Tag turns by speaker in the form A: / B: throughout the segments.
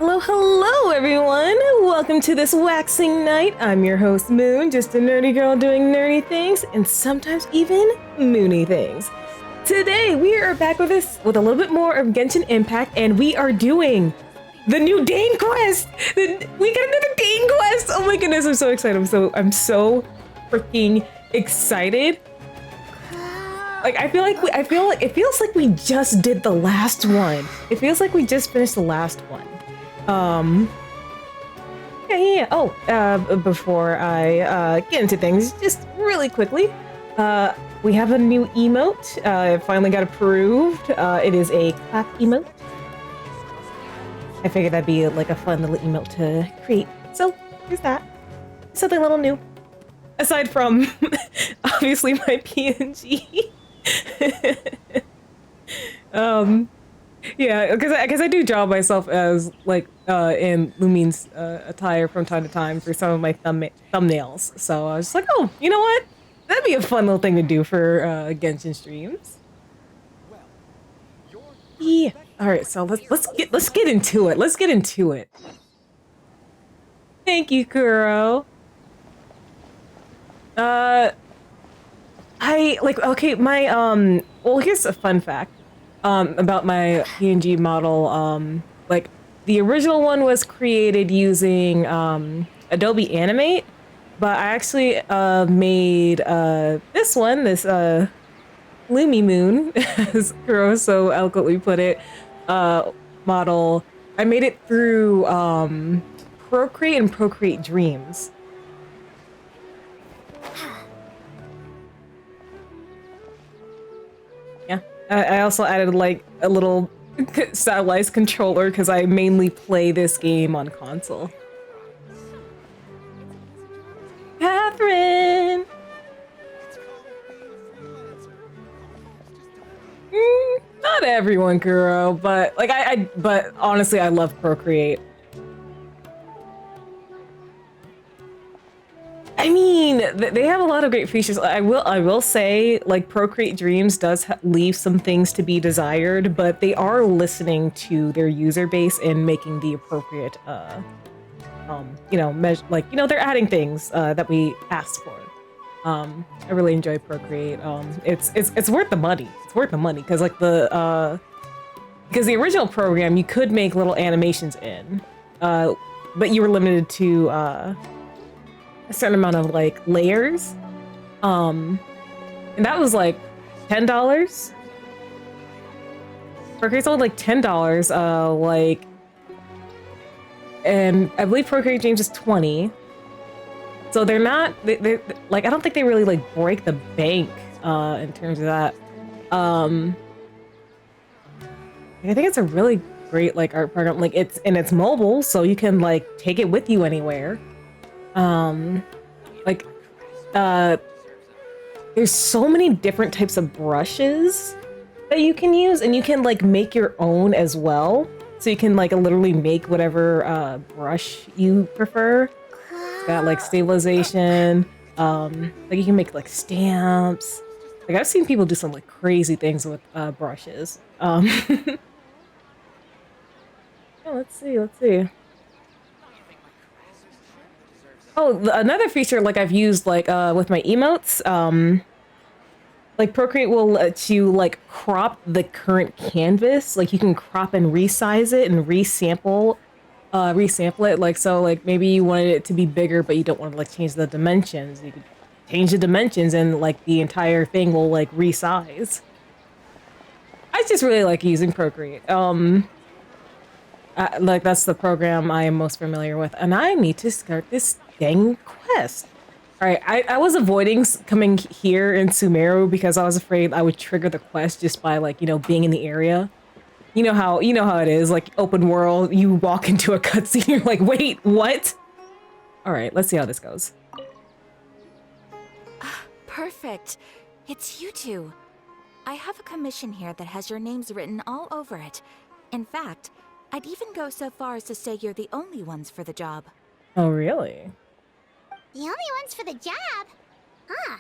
A: Hello, hello, everyone! Welcome to this waxing night. I'm your host, Moon, just a nerdy girl doing nerdy things, and sometimes even moony things. Today, we are back with a little bit more of Genshin Impact, and we are doing the new Dane quest! We got another Dane quest! Oh my goodness, I'm so excited. I'm so freaking excited. Like, I feel like it feels like we just did the last one. It feels like we just finished the last one. Yeah. Oh, before I get into things, just really quickly, we have a new emote. It finally got approved. It is a clap emote. I figured that'd be like a fun little emote to create. So here's that. Something a little new. Aside from, obviously, my PNG. Yeah, because I do draw myself as like in Lumine's attire from time to time for some of my thumbnails. So I was just like, oh, you know what? That'd be a fun little thing to do for Genshin streams. Yeah. All right, so let's get into it. Let's get into it. Thank you, Kuro. Okay, my well, here's a fun fact about my PNG model. Like the original one was created using Adobe Animate, but I actually made this one, this Lumi Moon, as Kuro so eloquently put it, model. I made it through Procreate and Procreate Dreams. I also added like a little stylized controller because I mainly play this game on console. Catherine! Not everyone, Kuro, but like but honestly, I love Procreate. I mean, they have a lot of great features. I will say, like, Procreate Dreams does leave some things to be desired, but they are listening to their user base and making the appropriate, they're adding things that we asked for. I really enjoy Procreate. It's worth the money. It's worth the money because like because the original program you could make little animations in, but you were limited to a certain amount of like layers, and that was like $10. Procreate's only like $10, and I believe Procreate Dreams is $20. So they're not, they're like, I don't think they really like break the bank in terms of that. I think it's a really great like art program. Like it's mobile, so you can like take it with you anywhere. There's so many different types of brushes that you can use, and you can like make your own as well. So you can like literally make whatever brush you prefer. It's got like stabilization, like you can make like stamps. Like I've seen people do some like crazy things with brushes. Oh, let's see. Oh, another feature like I've used like with my emotes, like Procreate will let you like crop the current canvas. Like you can crop and resize it and resample it. Like so like maybe you wanted it to be bigger but you don't want to like change the dimensions. You could change the dimensions and like the entire thing will like resize. I just really like using Procreate. Like that's the program I am most familiar with, and I need to start this dang quest. All right, I was avoiding coming here in Sumeru because I was afraid I would trigger the quest just by like being in the area. You know how it is, like open world. You walk into a cutscene, you're like, wait, what? All right, let's see how this goes.
B: Perfect. It's you two. I have a commission here that has your names written all over it. In fact, I'd even go so far as to say you're the only ones for the job.
A: Oh, really?
C: The only ones for the job? Huh.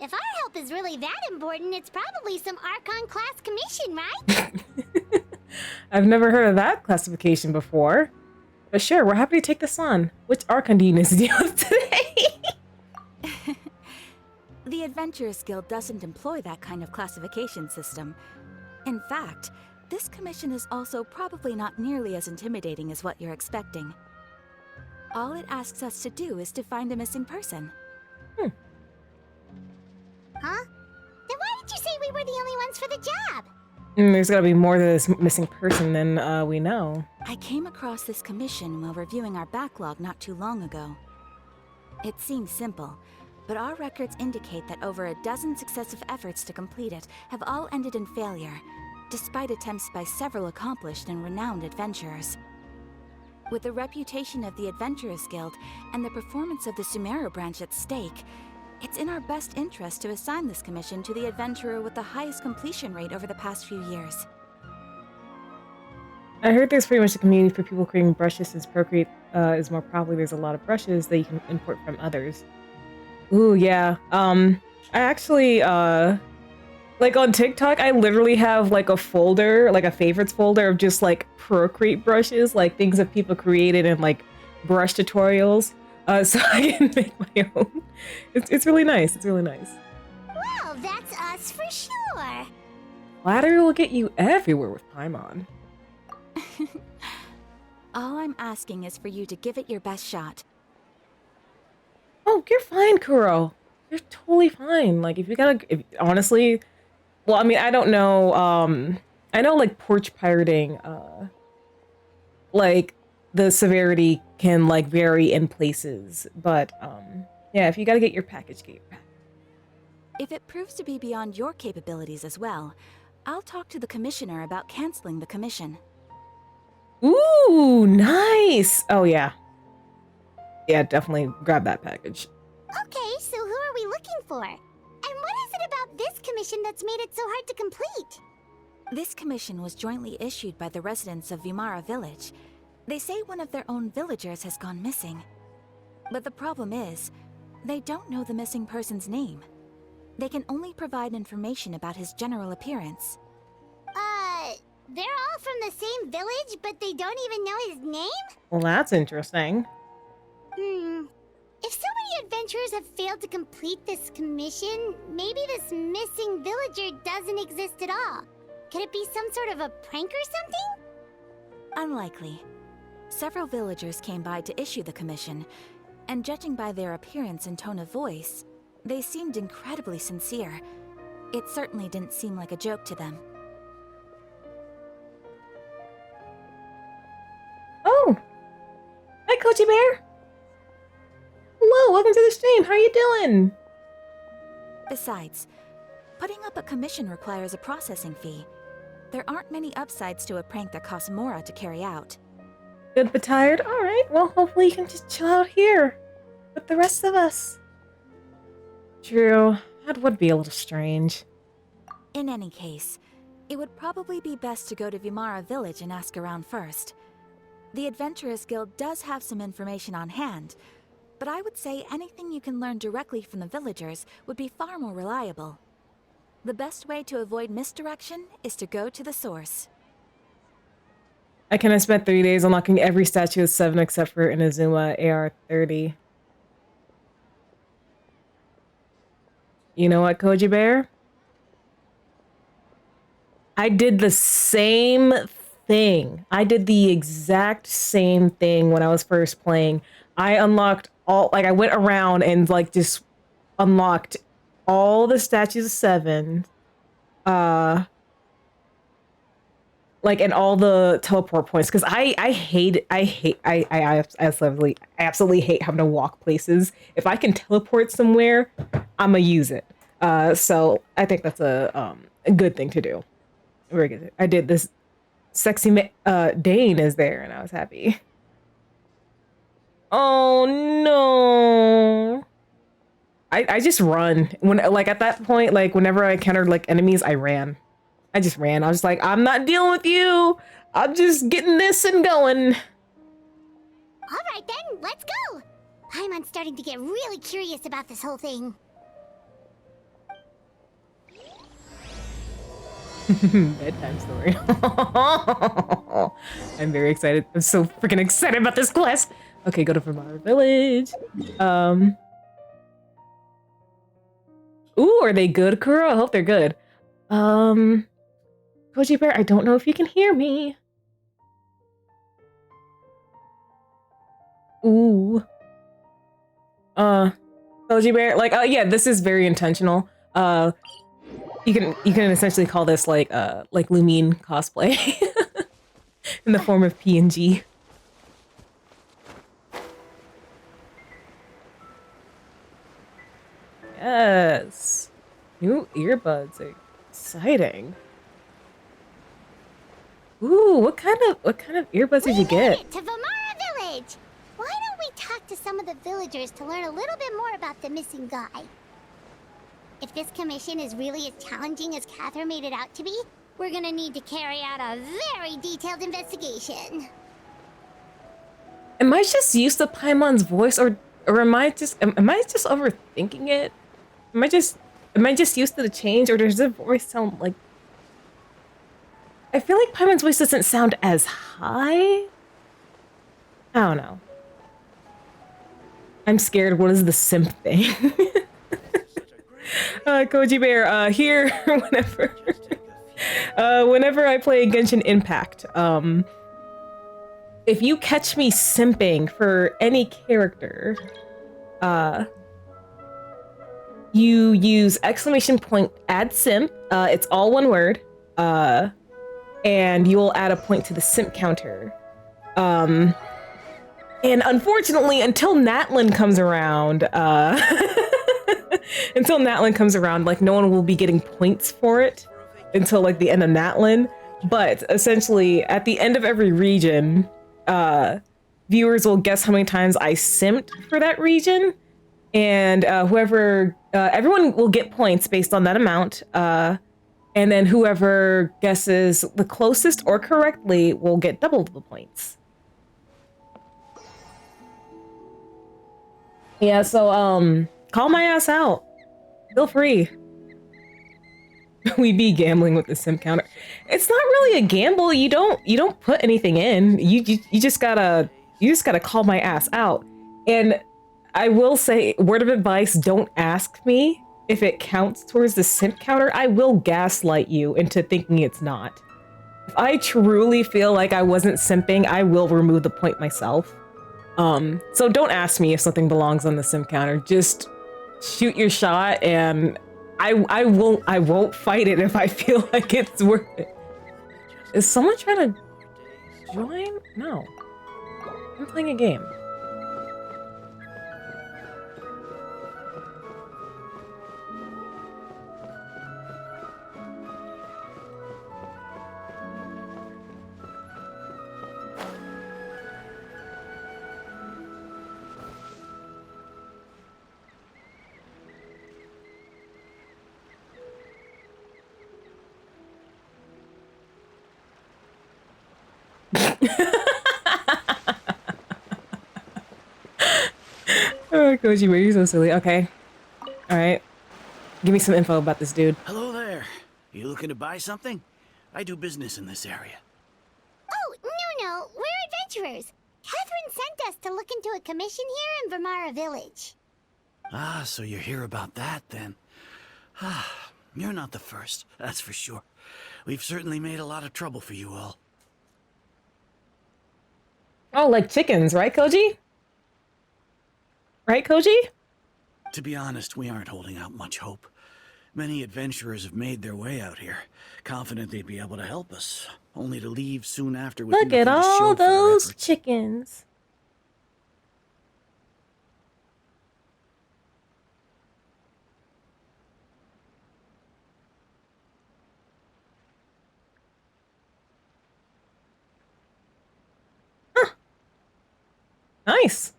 C: If our help is really that important, it's probably some Archon class commission, right?
A: I've never heard of that classification before. But sure, we're happy to take this on. Which Archon do you need to deal with today?
B: The Adventurers Guild doesn't employ that kind of classification system. In fact, this commission is also probably not nearly as intimidating as what you're expecting. All it asks us to do is to find a missing person.
C: Huh? Then why did you say we were the only ones for the job?
A: There's gotta be more to this missing person than we know.
B: I came across this commission while reviewing our backlog not too long ago. It seems simple, but our records indicate that over a dozen successive efforts to complete it have all ended in failure, despite attempts by several accomplished and renowned adventurers. With the reputation of the Adventurers Guild and the performance of the Sumeru branch at stake, it's in our best interest to assign this commission to the adventurer with the highest completion rate over the past few years.
A: I heard there's pretty much a community for people creating brushes since Procreate is more probably there's a lot of brushes that you can import from others. Ooh, yeah. I actually, like on TikTok, I literally have like a folder, like a favorites folder of just like Procreate brushes, like things that people created and like brush tutorials. So I can make my own. It's really nice. It's really nice.
C: Well, that's us for sure.
A: Flattery will get you everywhere with Paimon.
B: All I'm asking is for you to give it your best shot.
A: Oh, you're fine, Kuro. You're totally fine. Like, honestly, well, I mean, I don't know, I know, like, porch pirating, like, the severity can, like, vary in places, but, yeah, if you gotta get your package, get your package.
B: If it proves to be beyond your capabilities as well, I'll talk to the commissioner about canceling the commission.
A: Ooh, nice! Oh, yeah. Yeah, definitely grab that package.
C: Okay, so who are we looking for? And what is it about this commission that's made it so hard to complete?
B: This commission was jointly issued by the residents of Vimara Village. They say one of their own villagers has gone missing. But the problem is, they don't know the missing person's name. They can only provide information about his general appearance.
C: They're all from the same village, but they don't even know his name?
A: Well, that's interesting.
C: If so many adventurers have failed to complete this commission, maybe this missing villager doesn't exist at all. Could it be some sort of a prank or something?
B: Unlikely. Several villagers came by to issue the commission, and judging by their appearance and tone of voice, they seemed incredibly sincere. It certainly didn't seem like a joke to them.
A: Oh! Hi, Kochi Bear! Hello, welcome to the stream. How are you doing?
B: Besides, putting up a commission requires a processing fee. There aren't many upsides to a prank that costs Mora to carry out.
A: Good but tired? Alright, well, hopefully you can just chill out here with the rest of us. True, that would be a little strange.
B: In any case, it would probably be best to go to Vimara Village and ask around first. The Adventurers Guild does have some information on hand, but I would say anything you can learn directly from the villagers would be far more reliable. The best way to avoid misdirection is to go to the source.
A: I spent 3 days unlocking every statue of 7 except for Inazuma AR-30. You know what, Koji Bear? I did the same thing. I did the exact same thing when I was first playing. I unlocked I went around and, like, just unlocked all the statues of 7. Like, and all the teleport points, because I absolutely hate having to walk places. If I can teleport somewhere, I'm gonna use it. So I think that's a good thing to do. Very good. I did this. Sexy Dane is there, and I was happy. Oh no! I just run at that point. Like, whenever I encountered like enemies, I ran. I just ran. I was like, I'm not dealing with you. I'm just getting this and going.
C: All right then, let's go. I'm starting to get really curious about this whole thing.
A: Bedtime story. I'm very excited. I'm so freaking excited about this quest. Okay, go to Vermont Village. Ooh, are they good, Kuro? I hope they're good. Koji Bear, I don't know if you can hear me. Ooh. Koji Bear, like, yeah, this is very intentional. You can essentially call this like Lumine cosplay in the form of PNG. Yes. New earbuds are exciting. Ooh, what kind of earbuds did you get?
C: To Vamara Village! Why don't we talk to some of the villagers to learn a little bit more about the missing guy? If this commission is really as challenging as Catherine made it out to be, we're gonna need to carry out a very detailed investigation.
A: Am I just used to Paimon's voice, or am I just overthinking it? Am I just used to the change, or does the voice sound like? I feel like Paimon's voice doesn't sound as high. I don't know. I'm scared. What is the simp thing? Koji Bear, here whenever I play Genshin Impact, if you catch me simping for any character, you use !add simp. It's all one word, and you'll add a point to the simp counter. And unfortunately, until Natlin comes around, like no one will be getting points for it until like the end of Natlin. But essentially, at the end of every region, viewers will guess how many times I simped for that region, and everyone will get points based on that amount. And then whoever guesses the closest or correctly will get double the points. Yeah, so call my ass out. Feel free. We be gambling with the simp counter. It's not really a gamble. You don't put anything in. You just gotta call my ass out. And I will say, word of advice, don't ask me if it counts towards the simp counter. I will gaslight you into thinking it's not. If I truly feel like I wasn't simping, I will remove the point myself. So don't ask me if something belongs on the simp counter. Just shoot your shot, and I won't fight it if I feel like it's worth it. Is someone trying to join? No. I'm playing a game. Oh, Koji, were you so silly? Okay. Alright. Give me some info about this dude.
D: Hello there. You looking to buy something? I do business in this area.
C: Oh, no, we're adventurers. Catherine sent us to look into a commission here in Vamara Village.
D: Ah, so you're here about that, then. Ah, you're not the first, that's for sure. We've certainly made a lot of trouble for you all.
A: Oh, like chickens, right, Koji? Right, Koji?
D: To be honest, we aren't holding out much hope. Many adventurers have made their way out here, confident they'd be able to help us, only to leave soon after with
A: Look at
D: nothing to show
A: all
D: for their
A: those
D: efforts.
A: chickens. Huh. Nice.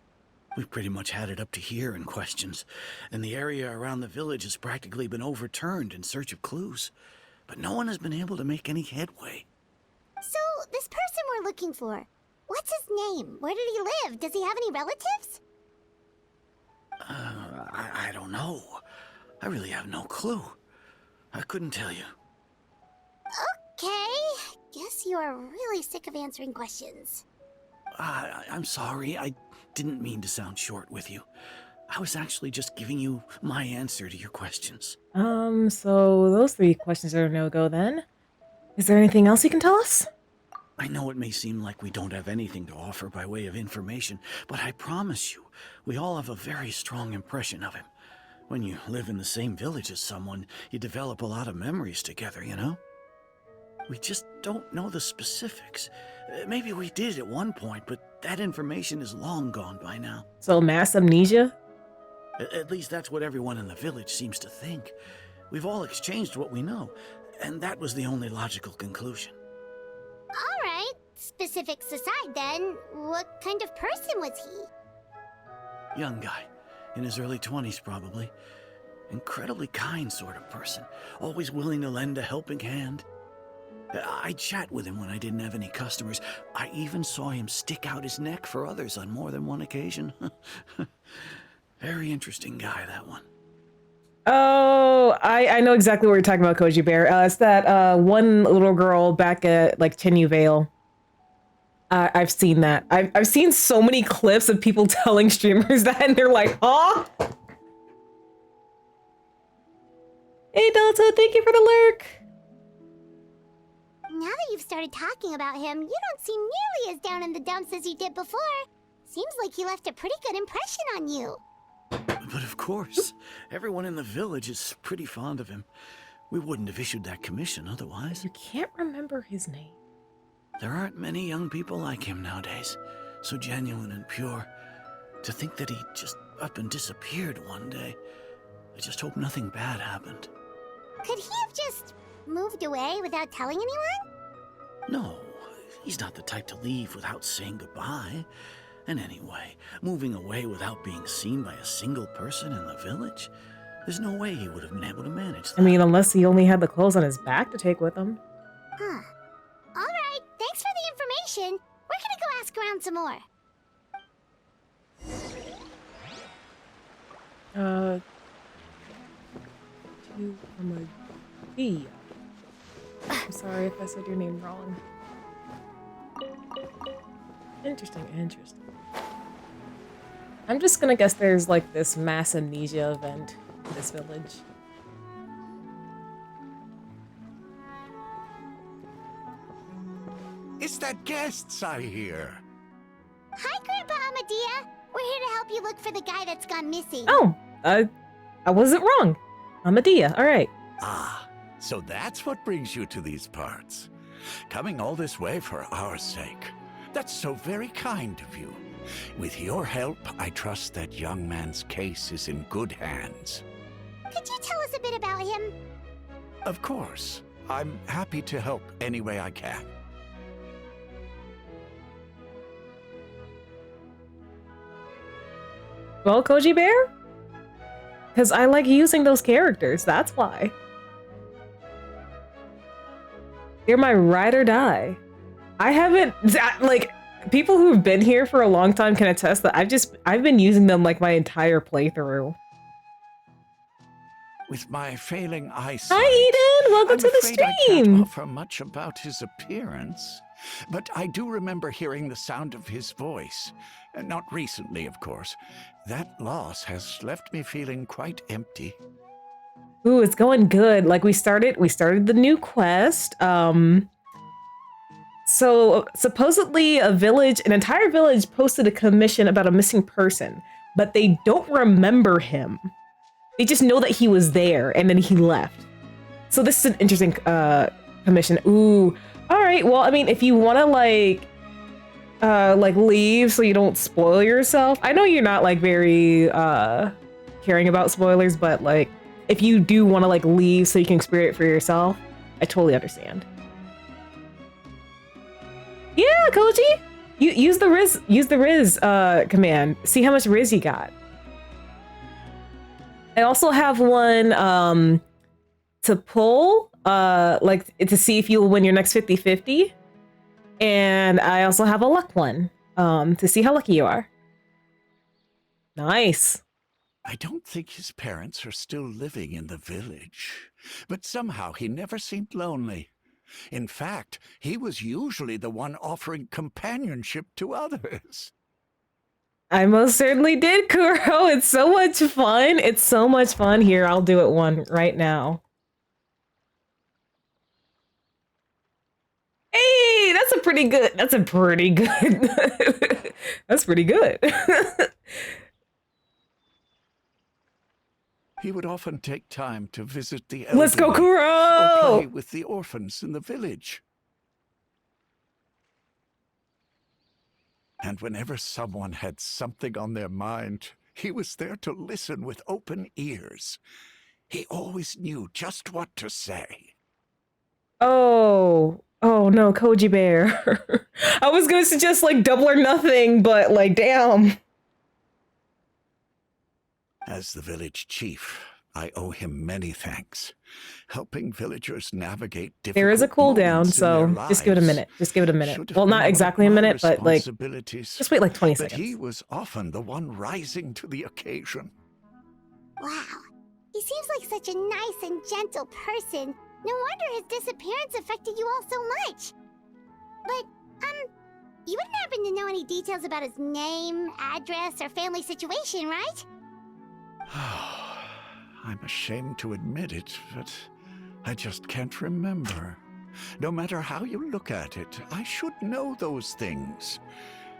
D: We've pretty much had it up to here in questions, and the area around the village has practically been overturned in search of clues. But no one has been able to make any headway.
C: So, this person we're looking for, what's his name? Where did he live? Does he have any relatives?
D: I don't know. I really have no clue. I couldn't tell you.
C: Okay, guess you are really sick of answering questions.
D: I'm sorry. I didn't mean to sound short with you. I was actually just giving you my answer to your questions.
A: So those 3 questions are a no-go then. Is there anything else you can tell us?
D: I know it may seem like we don't have anything to offer by way of information, but I promise you, we all have a very strong impression of him. When you live in the same village as someone, you develop a lot of memories together, you know? We just don't know the specifics. Maybe we did at one point, but that information is long gone by now.
A: So mass amnesia?
D: At least that's what everyone in the village seems to think. We've all exchanged what we know, and that was the only logical conclusion.
C: Alright, specifics aside then, what kind of person was he?
D: Young guy, in his early 20s probably. Incredibly kind sort of person, always willing to lend a helping hand. I'd chat with him when I didn't have any customers. I even saw him stick out his neck for others on more than one occasion. Very interesting guy, that one.
A: Oh, I know exactly what you're talking about, Koji Bear. It's that one little girl back at like Tenyu Vale. I've seen that. I've seen so many clips of people telling streamers that, and they're like, "Huh?" Hey, Delta, thank you for the lurk.
C: Now that you've started talking about him, you don't seem nearly as down in the dumps as you did before. Seems like he left a pretty good impression on you.
D: But of course, everyone in the village is pretty fond of him. We wouldn't have issued that commission otherwise.
A: You can't remember his name.
D: There aren't many young people like him nowadays. So genuine and pure. To think that he just up and disappeared one day. I just hope nothing bad happened.
C: Could he have just moved away without telling anyone?
D: No, he's not the type to leave without saying goodbye. And anyway, moving away without being seen by a single person in the village? There's no way he would have been able to manage that.
A: I mean, unless he only had the clothes on his back to take with him.
C: Huh. Alright, thanks for the information. We're gonna go ask around some more.
A: To Kaeya. I'm sorry if I said your name wrong. Interesting. I'm just gonna guess there's like this mass amnesia event in this village.
E: It's that guests I hear.
C: Hi, Grandpa Amadea. We're here to help you look for the guy that's gone missing.
A: Oh, I wasn't wrong. I'm Adia. All right.
E: Ah, so that's what brings you to these parts. Coming all this way for our sake. That's so very kind of you. With your help, I trust that young man's case is in good hands.
C: Could you tell us a bit about him?
E: Of course. I'm happy to help any way I can.
A: Well, Koji Bear? Because I like using those characters, that's why. You're my ride or die. I haven't, like, people who've been here for a long time can attest that I've been using them like my entire playthrough.
E: With my failing eyesight,
A: Hi, Eden! Welcome to the
E: I'm afraid I
A: stream!
E: can't offer much about his appearance, but I do remember hearing the sound of his voice. Not recently, of course. That loss has left me feeling quite empty.
A: Ooh, it's going good. Like we started the new quest. So supposedly an entire village posted a commission about a missing person, but they don't remember him. They just know that he was there and then he left. So this is an interesting commission. Ooh, all right. Well, I mean, if you want to like leave so you don't spoil yourself. I know you're not like very caring about spoilers, but like if you do want to like leave so you can experience it for yourself, I totally understand. Yeah, Koji, you use the Riz command. See how much Riz you got. I also have one to pull like to see if you'll win your next 50-50. And I also have a luck one to see how lucky you are. Nice.
E: I don't think his parents are still living in the village, but somehow he never seemed lonely. In fact, he was usually the one offering companionship to others.
A: I most certainly did, Kuro. It's so much fun. It's so much fun. Here, I'll do it one right now. Hey, that's a pretty good. That's pretty good.
E: He would often take time to visit the elderly.
A: Let's go,
E: Or
A: Kuro!
E: play with the orphans in the village. And whenever someone had something on their mind, he was there to listen with open ears. He always knew just what to say.
A: Oh no, Koji Bear. I was gonna suggest like Double or Nothing, but like, damn.
E: As the village chief, I owe him many thanks, helping villagers navigate difficult
A: There is a cooldown,
E: moments in
A: so
E: their
A: just give it a
E: lives.
A: minute. Just give it a minute.
E: Should have
A: Well,
E: been
A: not
E: one of
A: exactly a
E: my
A: minute, but like,
E: responsibilities.
A: just wait like 20
E: But
A: seconds.
E: he was often the one rising to the occasion.
C: Wow. He seems like such a nice and gentle person. No wonder his disappearance affected you all so much. But, you wouldn't happen to know any details about his name, address, or family situation, right?
E: I'm ashamed to admit it, but I just can't remember. No matter how you look at it, I should know those things.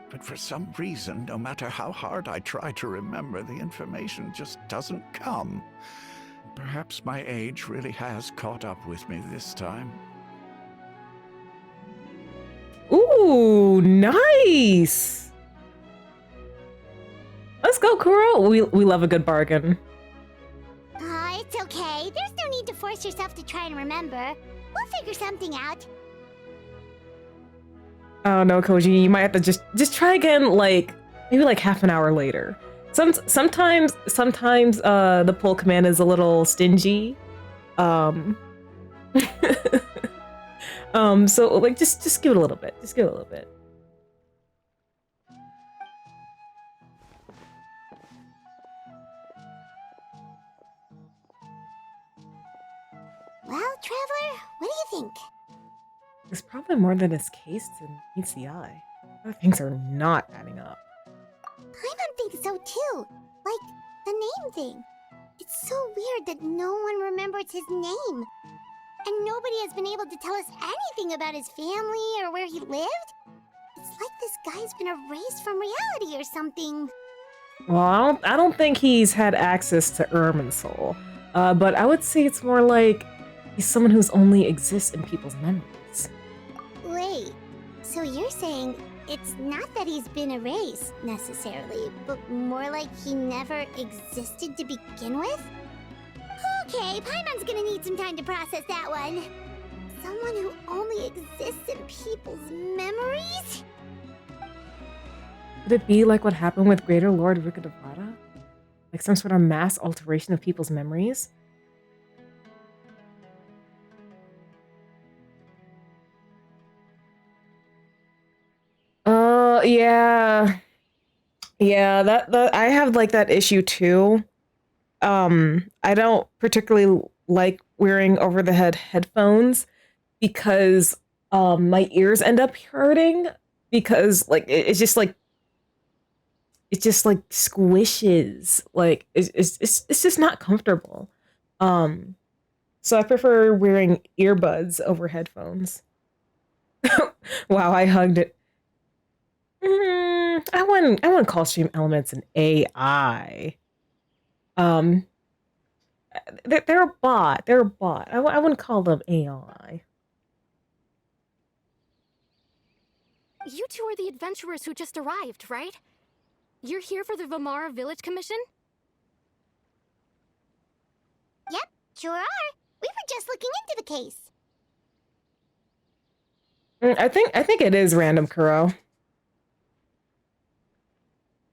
E: But for some reason, no matter how hard I try to remember, the information just doesn't come. Perhaps my age really has caught up with me this time.
A: Ooh, nice. Let's go, Kuro. We love a good bargain.
C: It's okay. There's no need to force yourself to try and remember. We'll figure something out.
A: Oh no, Koji, you might have to just try again, like maybe like half an hour later. Sometimes the pull command is a little stingy. So like just give it a little bit. Just give it a little bit.
C: Well, Traveler, what do you think?
A: There's probably more than is case than meets the eye. Other things are not adding up.
C: Paimon thinks so too. Like, the name thing. It's so weird that no one remembers his name. And nobody has been able to tell us anything about his family or where he lived. It's like this guy's been erased from reality or something.
A: Well, I don't think he's had access to Irminsul. But I would say it's more like he's someone who's only exists in people's memories.
C: Wait, so you're saying it's not that he's been erased, necessarily, but more like he never existed to begin with? Okay, Paimon's gonna need some time to process that one. Someone who only exists in people's memories?
A: Could it be like what happened with Greater Lord Rukadevada? Like some sort of mass alteration of people's memories? Yeah. Yeah, that I have like that issue too. I don't particularly like wearing over the head headphones because my ears end up hurting because like it's just like squishes. Like it's just not comfortable. So I prefer wearing earbuds over headphones. Wow, I hugged it. I wouldn't call Stream Elements an AI. They're a bot. They're a bot. I wouldn't call them AI.
F: You two are the adventurers who just arrived, right? You're here for the Vamara Village Commission?
C: Yep, sure are. We were just looking into the case.
A: I think it is random, Kuro.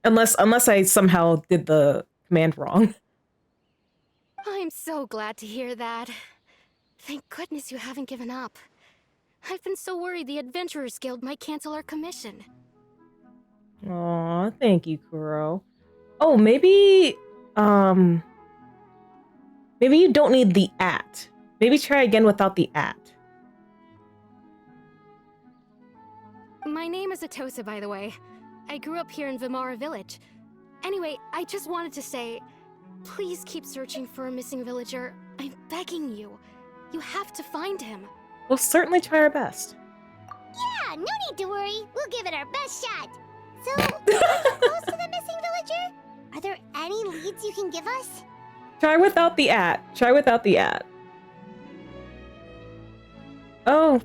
A: Unless I somehow did the command wrong.
F: I'm so glad to hear that. Thank goodness you haven't given up. I've been so worried the Adventurers Guild might cancel our commission.
A: Aw, thank you, Kuro. Oh, maybe you don't need the at. Maybe try again without the at.
F: My name is Atosa, by the way. I grew up here in Vimara Village. Anyway, I just wanted to say, please keep searching for a missing villager. I'm begging you. You have to find him.
A: We'll certainly try our best.
C: Yeah, no need to worry. We'll give it our best shot. So, are you close to the missing villager? Are there any leads you can give us?
A: Try without the at. Try without the at. Oh,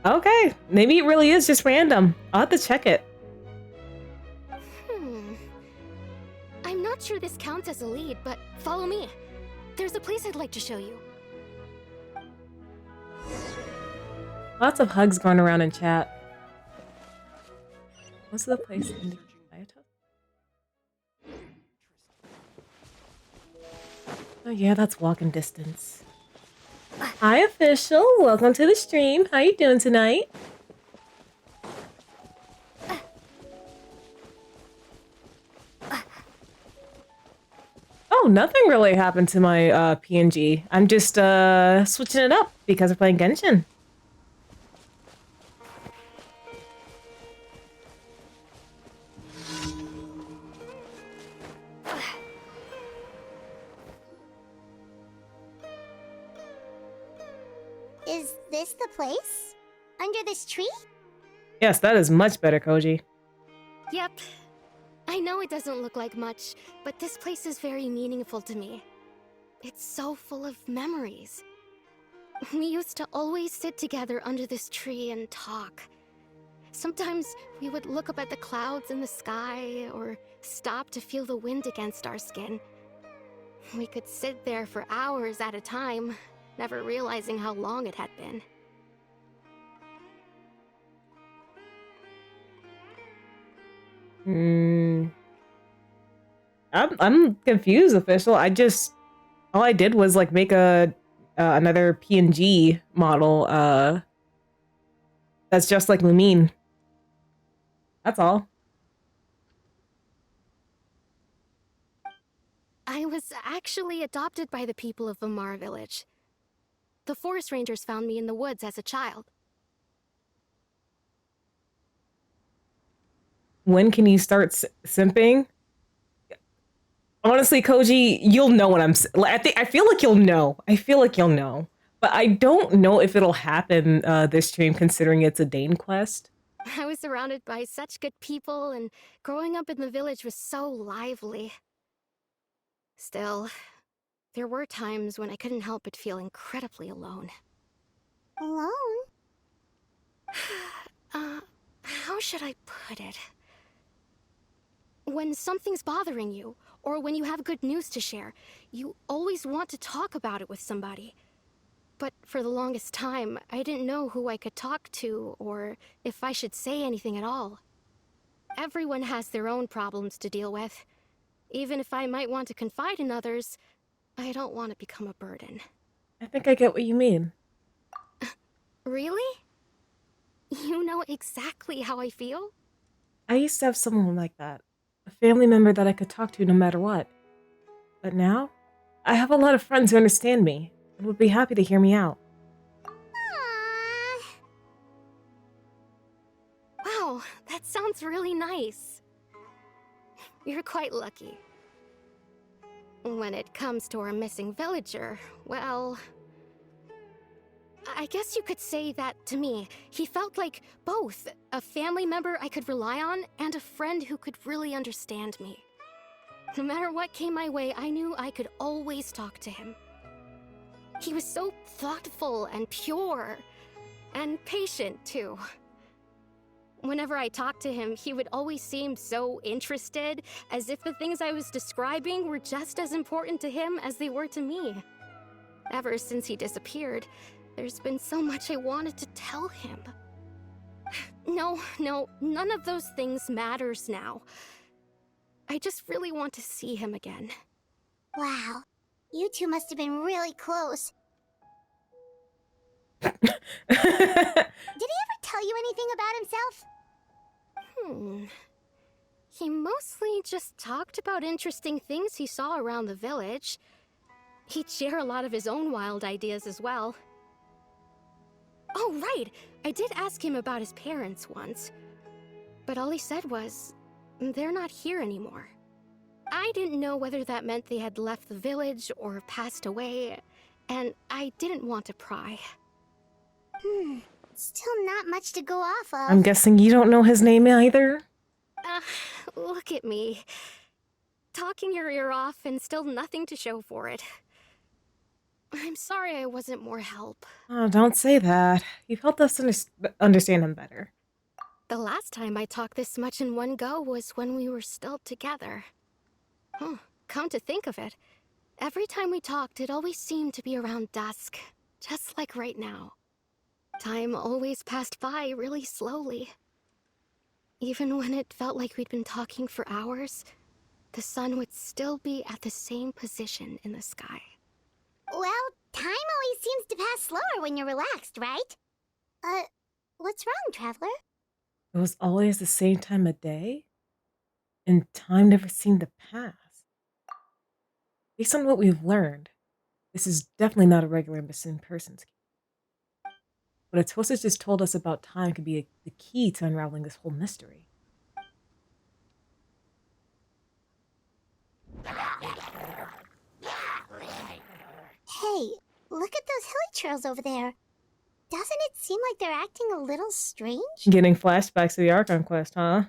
A: okay. Maybe it really is just random. I'll have to check it.
F: I'm not sure this counts as a lead, but follow me. There's a place I'd like to show you.
A: Lots of hugs going around in chat. What's the place in Oh yeah, that's walking distance. Hi, official. Welcome to the stream. How you doing tonight? Oh, nothing really happened to my PNG. I'm just switching it up because we're playing Genshin.
C: Is this the place? Under this tree?
A: Yes, that is much better, Koji.
F: Yep. I know it doesn't look like much, but this place is very meaningful to me. It's so full of memories. We used to always sit together under this tree and talk. Sometimes we would look up at the clouds in the sky, or stop to feel the wind against our skin. We could sit there for hours at a time, never realizing how long it had been.
A: I'm confused, official. All I did was like make a another PNG model that's just like Lumine. That's all.
F: I was actually adopted by the people of Vimara Village. The forest rangers found me in the woods as a child.
A: When can you start simping? Honestly, Koji, you'll know what I feel like you'll know. I feel like you'll know. But I don't know if it'll happen this stream, considering it's a Dane quest.
F: I was surrounded by such good people, and growing up in the village was so lively. Still, there were times when I couldn't help but feel incredibly alone.
C: Alone?
F: How should I put it? When something's bothering you, or when you have good news to share, you always want to talk about it with somebody. But for the longest time, I didn't know who I could talk to, or if I should say anything at all. Everyone has their own problems to deal with. Even if I might want to confide in others, I don't want to become a burden.
A: I think I get what you mean.
F: Really? You know exactly how I feel?
A: I used to have someone like that. A family member that I could talk to no matter what. But now, I have a lot of friends who understand me and would be happy to hear me out.
C: Aww.
F: Wow, that sounds really nice. You're quite lucky. When it comes to our missing villager, well, I guess you could say that to me. He felt like both a family member I could rely on and a friend who could really understand me. No matter what came my way, I knew I could always talk to him. He was so thoughtful and pure, and patient too. Whenever I talked to him, he would always seem so interested, as if the things I was describing were just as important to him as they were to me. Ever since he disappeared, there's been so much I wanted to tell him. No, none of those things matters now. I just really want to see him again.
C: Wow. You two must have been really close. Did he ever tell you anything about himself?
F: He mostly just talked about interesting things he saw around the village. He'd share a lot of his own wild ideas as well. Oh, right! I did ask him about his parents once. but all he said was, they're not here anymore. I didn't know whether that meant they had left the village or passed away, and I didn't want to pry.
C: Still not much to go off of.
A: I'm guessing you don't know his name either?
F: Look at me. Talking your ear off and still nothing to show for it. I'm sorry I wasn't more help.
A: Oh, don't say that. You've helped us understand him better.
F: The last time I talked this much in one go was when we were still together. Oh, come to think of it, every time we talked, it always seemed to be around dusk, just like right now. Time always passed by really slowly. Even when it felt like we'd been talking for hours, the sun would still be at the same position in the sky.
C: Well, time always seems to pass slower when you're relaxed, right? What's wrong, Traveler?
A: It was always the same time of day, and time never seemed to pass. Based on what we've learned, this is definitely not a regular missing persons case. What Atosa just told us about time could be the key to unraveling this whole mystery.
C: Hey, look at those hilly trails over there. Doesn't it seem like they're acting a little strange?
A: Getting flashbacks to the Archon quest, huh?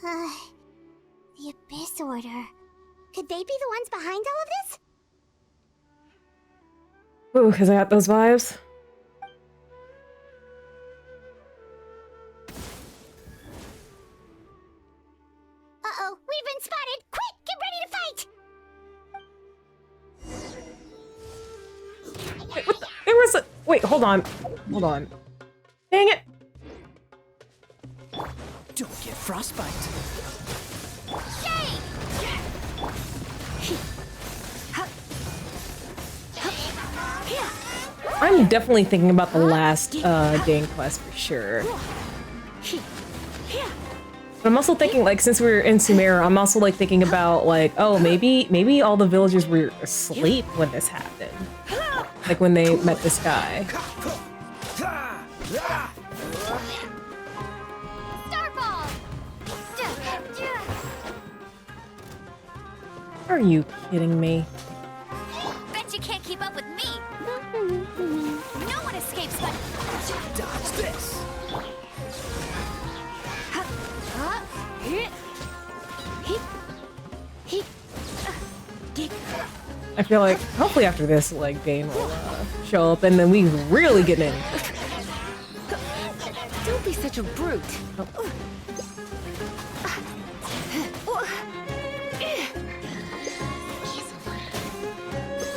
C: The Abyss Order. Could they be the ones behind all of this?
A: Ooh, because I got those vibes.
C: Uh-oh, we've been spotted! Quick, get ready to fight!
A: Wait, what the? There was a... Wait, hold on. Hold on. Dang it!
D: Don't get frostbite.
A: I'm definitely thinking about the last Dane quest for sure. But I'm also thinking, like, since we're in Sumeru, I'm also like thinking about like, oh, maybe all the villagers were asleep when this happened. Like when they met this guy. Are you kidding me?
B: Bet you can't keep up with me. No one escapes but...
D: Dodge this.
A: I feel like hopefully after this, like Dane will show up and then we really get in.
F: Don't be such a brute.
A: Oh.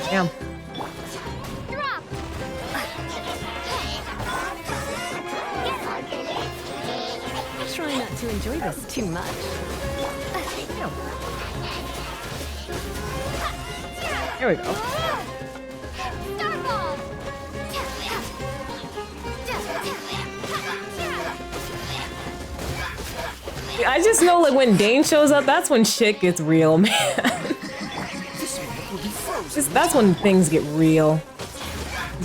A: Damn.
F: Drop. Try not to enjoy this too much.
A: Damn. There we go. I just know like when Dane shows up, that's when shit gets real, man. That's when things get real.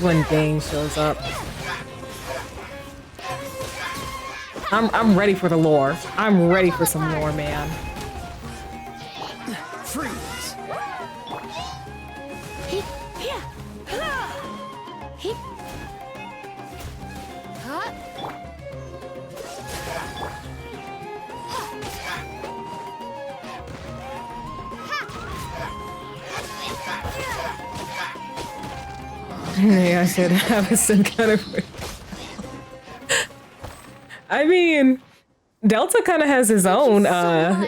A: When Dane shows up. I'm ready for the lore. I'm ready for some lore, man.
D: Freeze.
A: Yeah, I should have some kind of... I mean, Delta kind of has his own,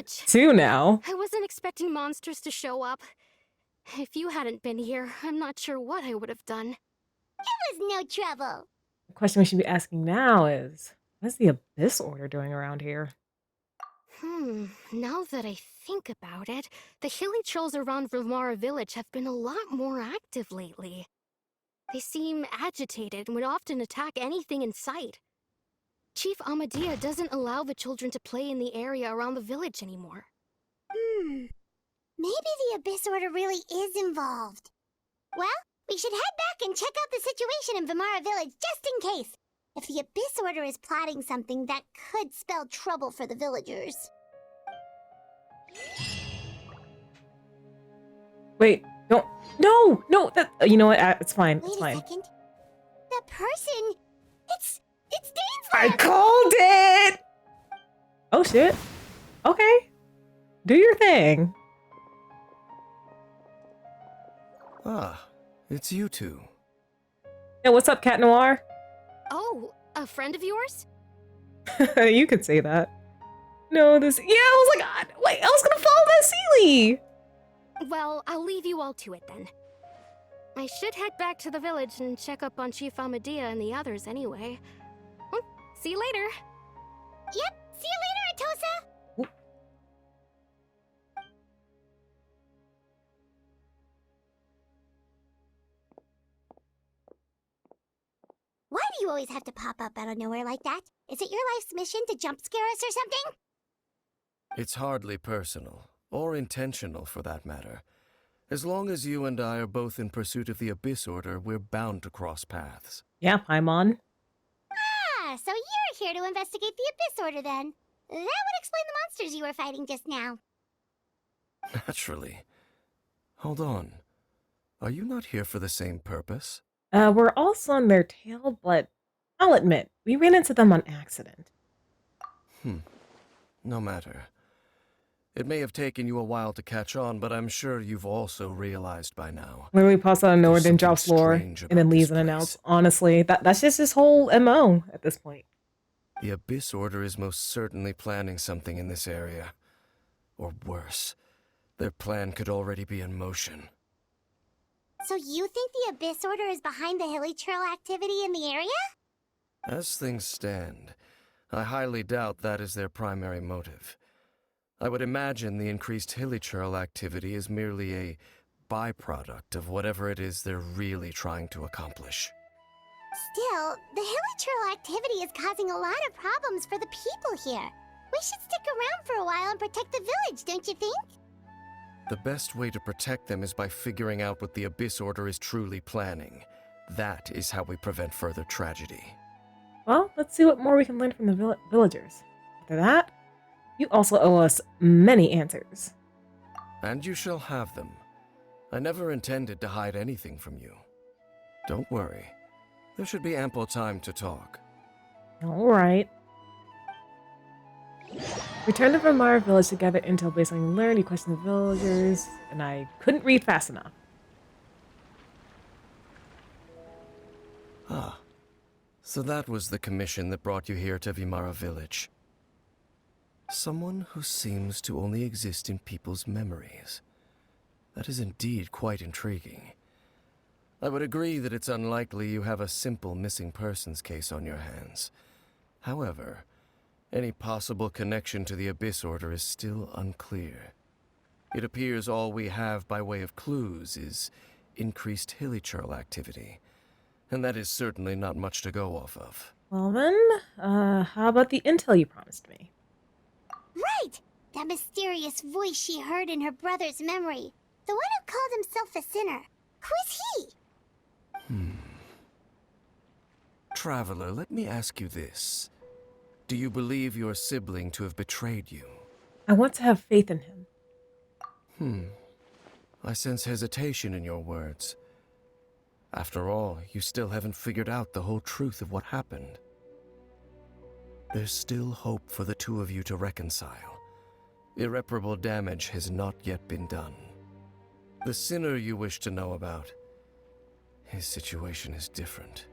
A: too now.
F: I wasn't expecting monsters to show up. If you hadn't been here, I'm not sure what I would have done.
C: It was no trouble.
A: The question we should be asking now is, what is the Abyss Order doing around here?
F: Now that I think about it, the hilly trolls around Vilmara village have been a lot more active lately. They seem agitated and would often attack anything in sight. Chief Amadea doesn't allow the children to play in the area around the village anymore.
C: Maybe the Abyss Order really is involved. Well, We should head back and check out the situation in Vimara Village just in case. If the Abyss Order is plotting something that could spell trouble for the villagers.
A: Wait, don't. No, that. You know what? It's fine. It's
C: Wait a
A: fine.
C: second. That person. It's
A: I
C: Dainsland!
A: called it! Oh, shit. Okay. Do your thing.
G: Ah, it's you two.
A: Yeah, what's up, Cat Noir?
F: Oh, a friend of yours?
A: You could say that. No, this. Yeah, I was like, wait, I was gonna follow that Sealy.
F: Well, I'll leave you all to it then. I should head back to the village and check up on Chief Amadea and the others anyway. Well, see you later.
C: Yep, see you later, Atosa! Why do you always have to pop up out of nowhere like that? Is it your life's mission to jump scare us or something?
G: It's hardly personal, or intentional for that matter. As long as you and I are both in pursuit of the Abyss Order, we're bound to cross paths.
A: Yeah, Paimon.
C: Ah, so you're here to investigate the Abyss Order then. That would explain the monsters you were fighting just now.
G: Naturally. Hold on. Are you not here for the same purpose?
A: We're also on their tail, but I'll admit, we ran into them on accident.
G: No matter. It may have taken you a while to catch on, but I'm sure you've also realized by now.
A: Literally pops out of nowhere,
G: There's
A: then drops
G: something
A: lore,
G: strange
A: and then
G: about
A: leaves
G: this
A: an
G: place.
A: announce. Honestly, that's just his whole MO at this point.
G: The Abyss Order is most certainly planning something in this area. Or worse, their plan could already be in motion.
C: So you think the Abyss Order is behind the hilly trail activity in the area?
G: As things stand, I highly doubt that is their primary motive. I would imagine the increased hilichurl activity is merely a byproduct of whatever it is they're really trying to accomplish.
C: Still, the hilichurl activity is causing a lot of problems for the people here. We should stick around for a while and protect the village, don't you think?
G: The best way to protect them is by figuring out what the Abyss Order is truly planning. That is how we prevent further tragedy.
A: Well, let's see what more we can learn from the villagers. After that, you also owe us many answers.
G: And you shall have them. I never intended to hide anything from you. Don't worry. There should be ample time to talk.
A: All right. Return to Vimara Village to gather intel based on learned. You question the villagers, and I couldn't read fast enough.
G: Ah. So that was the commission that brought you here to Vimara Village. Someone who seems to only exist in people's memories. That is indeed quite intriguing. I would agree that it's unlikely you have a simple missing persons case on your hands. However, any possible connection to the Abyss Order is still unclear. It appears all we have by way of clues is increased hilichurl activity, and that is certainly not much to go off of.
A: Well then, how about the intel you promised me?
C: Right! That mysterious voice she heard in her brother's memory. The one who called himself a sinner. Who is he?
G: Traveler, let me ask you this. Do you believe your sibling to have betrayed you?
A: I want to have faith in him.
G: I sense hesitation in your words. After all, you still haven't figured out the whole truth of what happened. There's still hope for the two of you to reconcile. Irreparable damage has not yet been done. The sinner you wish to know about, his situation is different.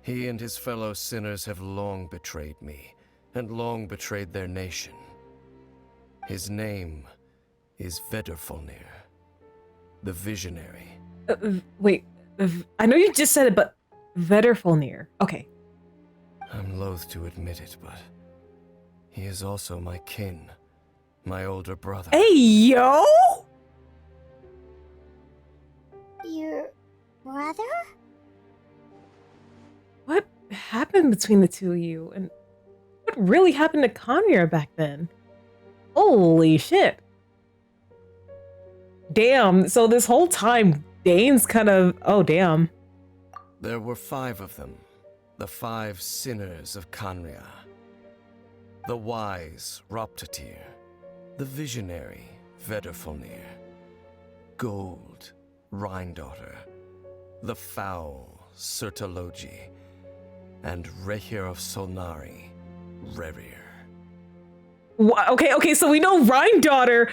G: He and his fellow sinners have long betrayed me, and long betrayed their nation. His name is Vedrfolnir, the Visionary.
A: Wait, I know you just said it, but Vedrfolnir. Okay.
G: I'm loath to admit it, but he is also my kin, my older brother.
A: Hey, yo!
C: Your brother?
A: What happened between the two of you? And what really happened to Kaeya back then? Holy shit. Damn, so this whole time, Dane's kind of, oh damn.
G: There were 5 of them, the 5 sinners of Kanria. The wise Roptatir, the visionary Vedderfolnir, Gold Rhindaughter, the foul Sertologi, and Rehir of Solnari, Rerir.
A: Okay, so we know Rhindaughter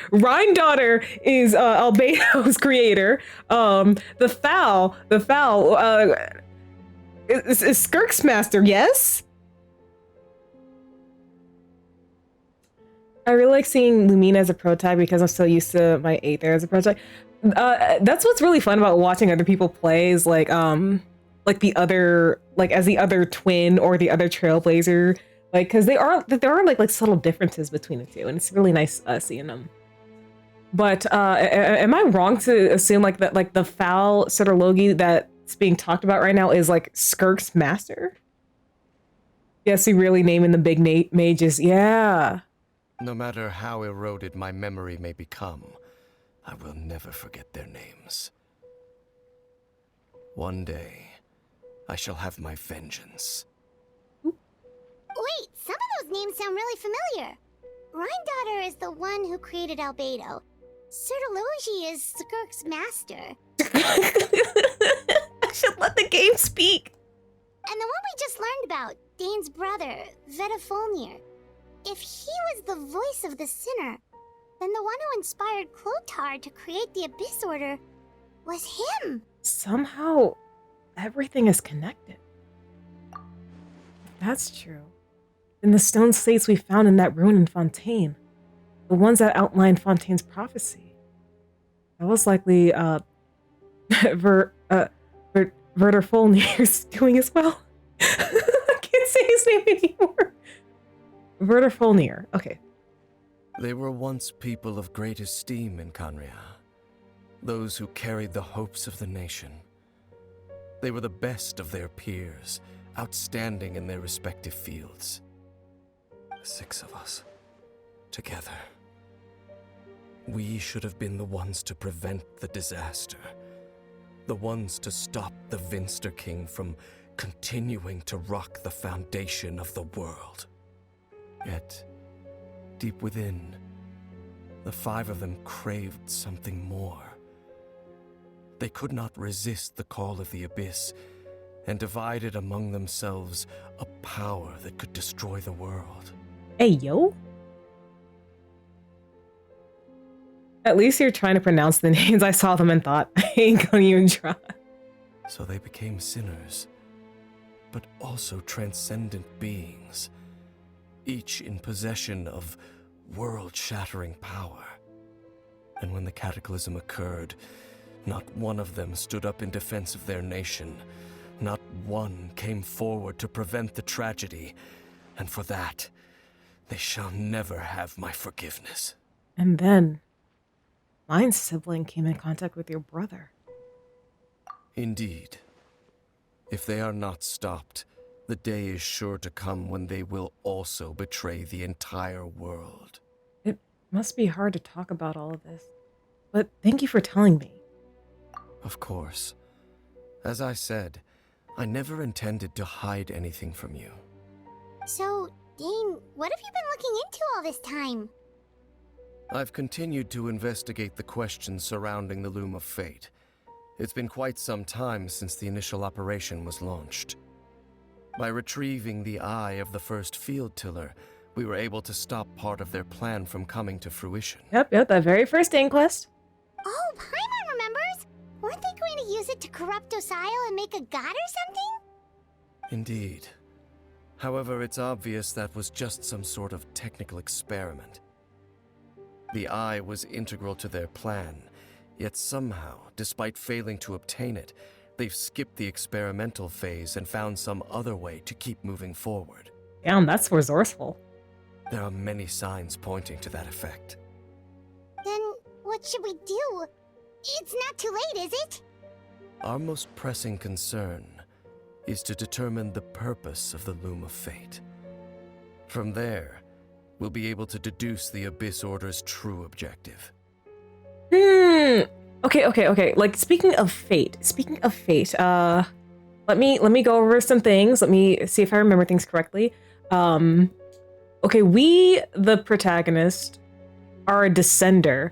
A: is Albedo's creator. The foul is Skirk's master, yes? I really like seeing Lumina as a prototype because I'm so used to my Aether as a prototype. That's what's really fun about watching other people play is like the other, like as the other twin or the other trailblazer, like because there are like subtle differences between the two, and it's really nice seeing them. But am I wrong to assume like that like the foul Soterlogi that's being talked about right now is like Skirk's master? Yes, we really naming the big mages, yeah.
G: No matter how eroded my memory may become, I will never forget their names. One day, I shall have my vengeance.
C: Wait, some of those names sound really familiar. Rhindaughter is the one who created Albedo. Sertologi is Skirk's master.
A: I should let the game speak.
C: And the one we just learned about, Dane's brother, Vedderfolnir. If he was the voice of the sinner, then the one who inspired Clothar to create the Abyss Order was him.
A: Somehow, everything is connected. If that's true, then the stone slates we found in that ruin in Fontaine, the ones that outlined Fontaine's prophecy, that was likely Verderfolnir's doing as well. I can't say his name anymore. Verderfolnir. Okay.
G: They were once people of great esteem in Kanria, those who carried the hopes of the nation. They were the best of their peers, outstanding in their respective fields. 6 of us, together. We should have been the ones to prevent the disaster, the ones to stop the Vinster King from continuing to rock the foundation of the world. Yet, deep within, the 5 of them craved something more. They could not resist the call of the Abyss, and divided among themselves a power that could destroy the world.
A: Hey, yo. At least you're trying to pronounce the names. I saw them and thought, I ain't gonna even try.
G: So they became sinners, but also transcendent beings, each in possession of world-shattering power. And when the cataclysm occurred, not one of them stood up in defense of their nation. Not one came forward to prevent the tragedy. And for that, they shall never have my forgiveness.
A: And then, my sibling came in contact with your brother.
G: Indeed. If they are not stopped, the day is sure to come when they will also betray the entire world.
A: It must be hard to talk about all of this, but thank you for telling me.
G: Of course. As I said, I never intended to hide anything from you.
C: So, Dane, what have you been looking into all this time?
G: I've continued to investigate the questions surrounding the Loom of Fate. It's been quite some time since the initial operation was launched. By retrieving the eye of the first field tiller, we were able to stop part of their plan from coming to fruition.
A: Yep, that very first inquest.
C: Oh, Paimon remembers! Weren't they going to use it to corrupt Docile and make a god or something?
G: Indeed. However, it's obvious that was just some sort of technical experiment. The eye was integral to their plan, yet somehow, despite failing to obtain it, they've skipped the experimental phase and found some other way to keep moving forward.
A: Damn, that's resourceful.
G: There are many signs pointing to that effect.
C: Then, what should we do? It's not too late, is it?
G: Our most pressing concern is to determine the purpose of the Loom of Fate. From there, we'll be able to deduce the Abyss Order's true objective.
A: Okay. Like speaking of fate, let me go over some things. Let me see if I remember things correctly. Okay, we, the protagonist, are a descender,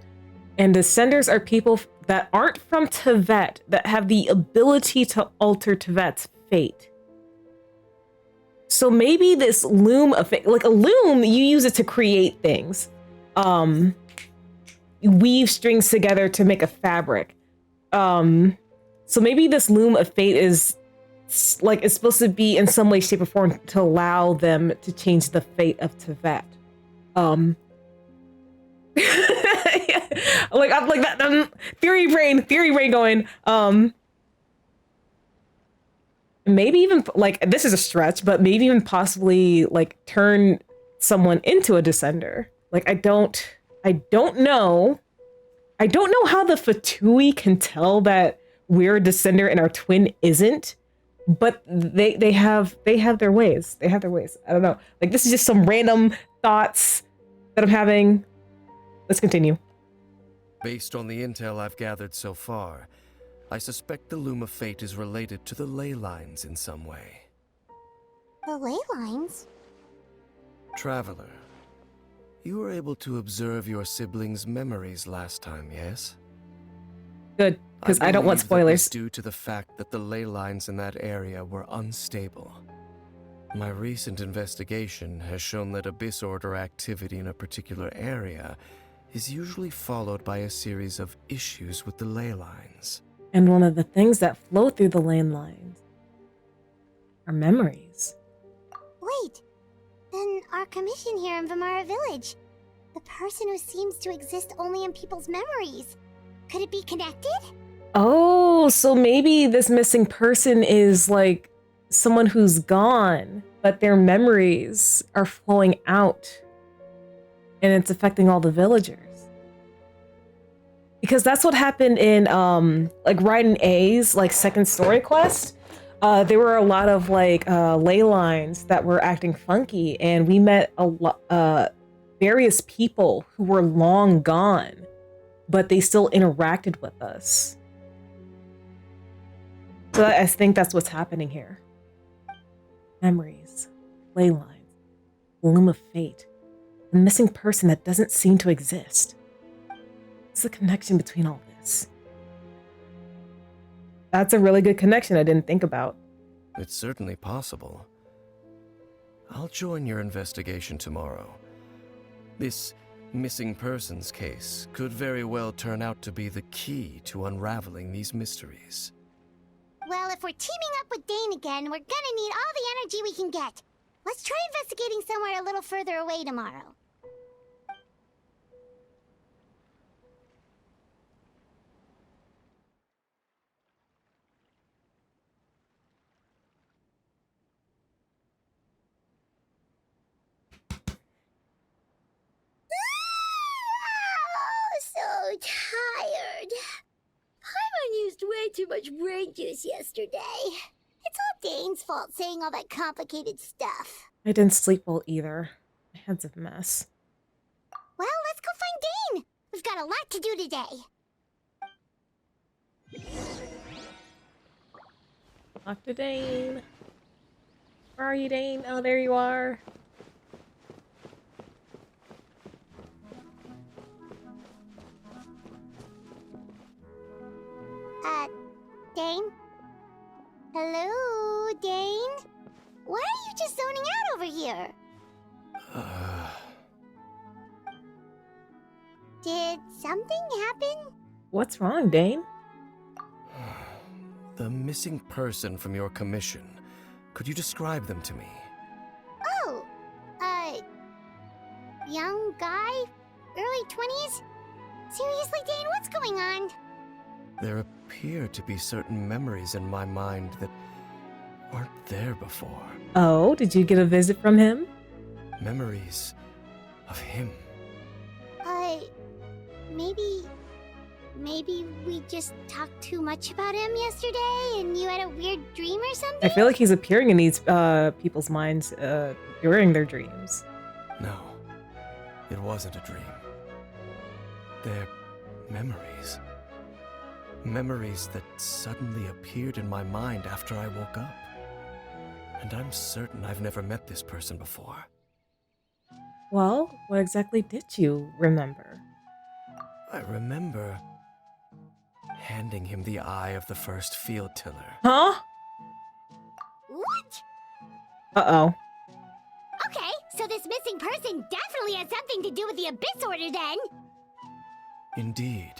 A: and descenders are people that aren't from Teyvat that have the ability to alter Teyvat's fate. So maybe this loom of fate, like a loom, you use it to create things. You weave strings together to make a fabric. So maybe this loom of fate is like it's supposed to be in some way, shape, or form to allow them to change the fate of Teyvat. Like I'm like that theory brain going. Maybe even like this is a stretch, but maybe even possibly like turn someone into a descender. Like I don't know. I don't know how the Fatui can tell that we're a descender and our twin isn't, but they have their ways. They have their ways. I don't know. Like this is just some random thoughts that I'm having. Let's continue.
G: Based on the intel I've gathered so far, I suspect the Loom of Fate is related to the ley lines in some way.
C: The ley lines?
G: Traveler, you were able to observe your siblings' memories last time, yes?
A: Good, because I don't want
G: believe that was
A: spoilers.
G: due to the fact that the ley lines in that area were unstable. My recent investigation has shown that Abyss Order activity in a particular area is usually followed by a series of issues with the ley lines.
A: And one of the things that flow through the ley lines are memories.
C: Wait, then our commission here in Vimara Village, the person who seems to exist only in people's memories, could it be connected?
A: Oh, so maybe this missing person is like someone who's gone, but their memories are flowing out and it's affecting all the villagers. Because that's what happened in like Raiden A's like second story quest. There were a lot of like ley lines that were acting funky, and we met a lot various people who were long gone, but they still interacted with us. So I think that's what's happening here. Memories, ley lines, loom of fate, a missing person that doesn't seem to exist. What's the connection between all this? That's a really good connection I didn't think about.
G: It's certainly possible. I'll join your investigation tomorrow. This missing persons case could very well turn out to be the key to unraveling these mysteries.
C: Well, if we're teaming up with Dane again, we're gonna need all the energy we can get. Let's try investigating somewhere a little further away tomorrow. So tired. Paimon used way too much brain juice yesterday. It's all Dane's fault saying all that complicated stuff.
A: I didn't sleep well either. My head's a mess.
C: Well, let's go find Dane. We've got a lot to do today.
A: Dr. Dane. Where are you, Dane? Oh, there you are.
C: Dane? Hello, Dane? Why are you just zoning out over here? Did something happen?
A: What's wrong, Dane?
G: The missing person from your commission. Could you describe them to me?
C: Oh, young guy? Early 20s? Seriously, Dane, what's going on?
G: There appear to be certain memories in my mind that weren't there before.
A: Oh, did you get a visit from him?
G: Memories of him.
C: Maybe we just talked too much about him yesterday and you had a weird dream or something?
A: I feel like he's appearing in these people's minds during their dreams.
G: No, it wasn't a dream. They're memories. Memories that suddenly appeared in my mind after I woke up. And I'm certain I've never met this person before.
A: Well, what exactly did you remember?
G: I remember handing him the eye of the first field tiller.
A: Huh?
C: What?
A: Uh-oh.
C: Okay, so this missing person definitely has something to do with the Abyss Order then.
G: Indeed.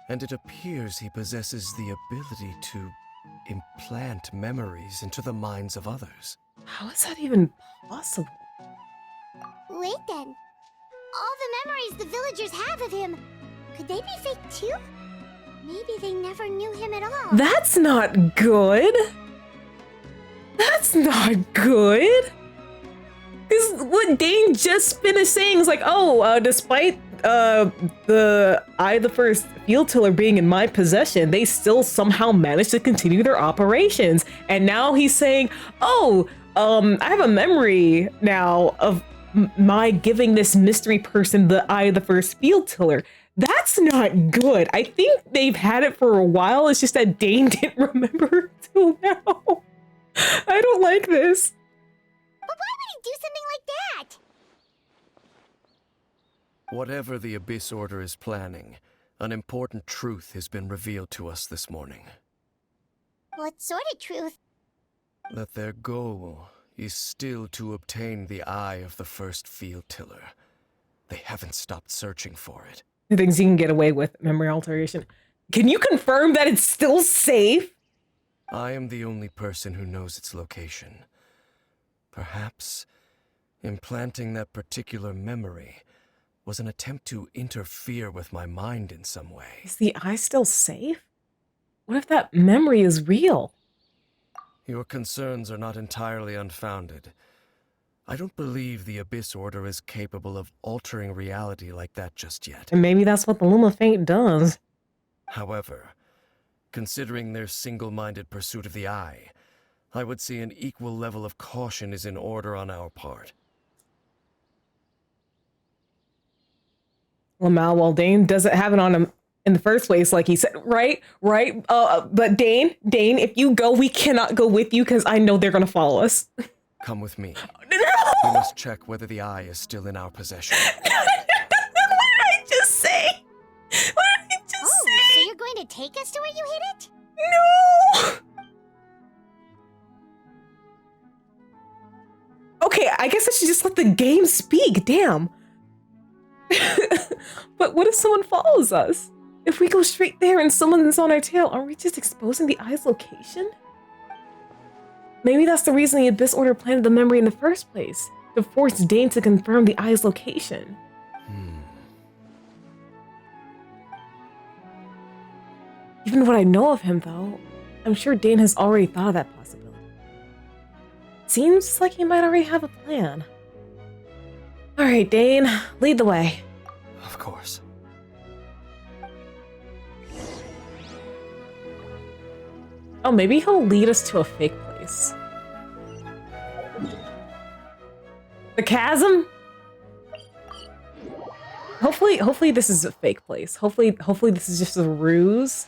G: And it appears he possesses the ability to implant memories into the minds of others.
A: How is that even possible?
C: Wait then. All the memories the villagers have of him, could they be fake too? Maybe they never knew him at all.
A: That's not good. That's not good. Because what Dane just finished saying is like, oh, despite the Eye of the First Field Tiller being in my possession, they still somehow managed to continue their operations. And now he's saying, oh, I have a memory now of my giving this mystery person the Eye of the First Field Tiller. That's not good. I think they've had it for a while. It's just that Dane didn't remember till now. I don't like this.
C: But why would he do something like that?
G: Whatever the Abyss Order is planning, an important truth has been revealed to us this morning.
C: What sort of truth?
G: That their goal is still to obtain the eye of the first field tiller. They haven't stopped searching for it.
A: The things you can get away with memory alteration. Can you confirm that it's still safe?
G: I am the only person who knows its location. Perhaps implanting that particular memory was an attempt to interfere with my mind in some way.
A: Is the eye still safe? What if that memory is real?
G: Your concerns are not entirely unfounded. I don't believe the Abyss Order is capable of altering reality like that just yet.
A: And maybe that's what the Luma Faint does.
G: However, considering their single-minded pursuit of the eye, I would say an equal level of caution is in order on our part.
A: Well, Dane doesn't have it on him in the first place, like he said, right? But Dane, if you go, we cannot go with you because I know they're gonna follow us.
G: Come with me.
A: No!
G: We must check whether the eye is still in our possession.
A: What did I just say? What did I just
C: So
A: say?
C: you're going to take us to where you hid it?
A: No! Okay, I guess I should just let the game speak, damn. But what if someone follows us? If we go straight there and someone's on our tail, aren't we just exposing the eye's location? Maybe that's the reason the Abyss Order planted the memory in the first place, to force Dane to confirm the eye's location. Even what I know of him, though, I'm sure Dane has already thought of that possibility. Seems like he might already have a plan. All right, Dane, lead the way.
G: Of course.
A: Oh, maybe he'll lead us to a fake place. The chasm? Hopefully this is a fake place. Hopefully this is just a ruse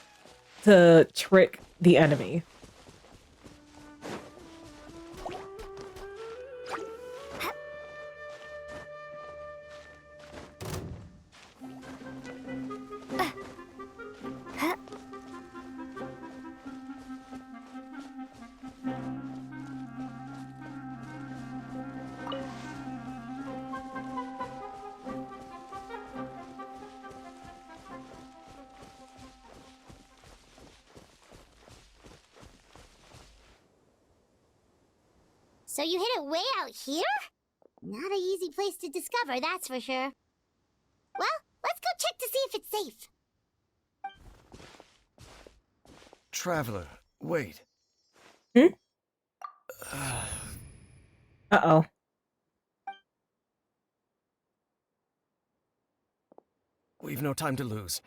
A: to trick the enemy.
C: So you hid it way out here? Not an easy place to discover, that's for sure. Well, let's go check to see if it's safe.
G: Traveler, wait.
A: Uh-oh.
G: We've no time to lose.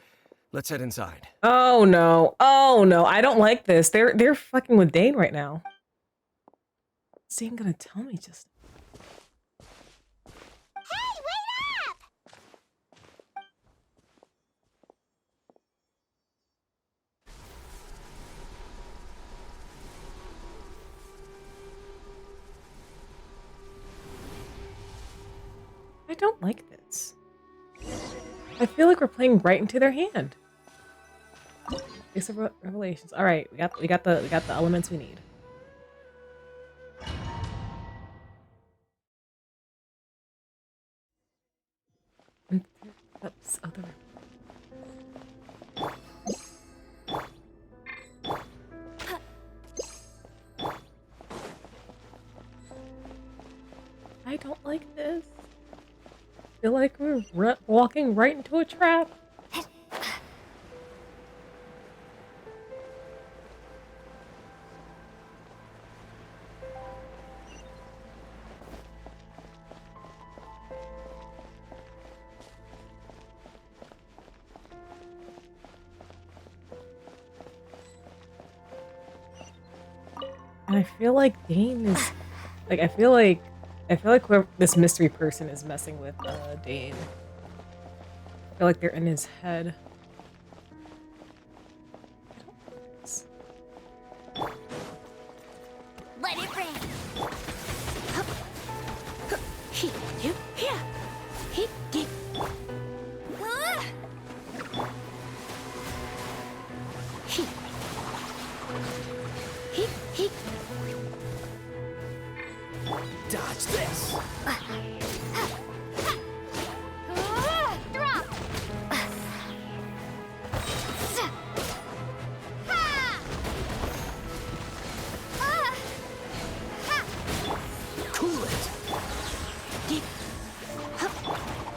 G: Let's head inside.
A: Oh no. Oh no. I don't like this. They're fucking with Dane right now. What's Dane gonna tell me just?
C: Hey, wait up!
A: don't like this. I feel like we're playing right into their hand. Face of Revelations. All right, we got the elements we need. Oops, other. I don't like this. I feel like we're walking right into a trap. And I feel like Dane is like I feel like whoever this mystery person is messing with Dane. I feel like they're in his head.
B: Let it rain.
D: Dodge this!
C: Drop!
D: Cool it!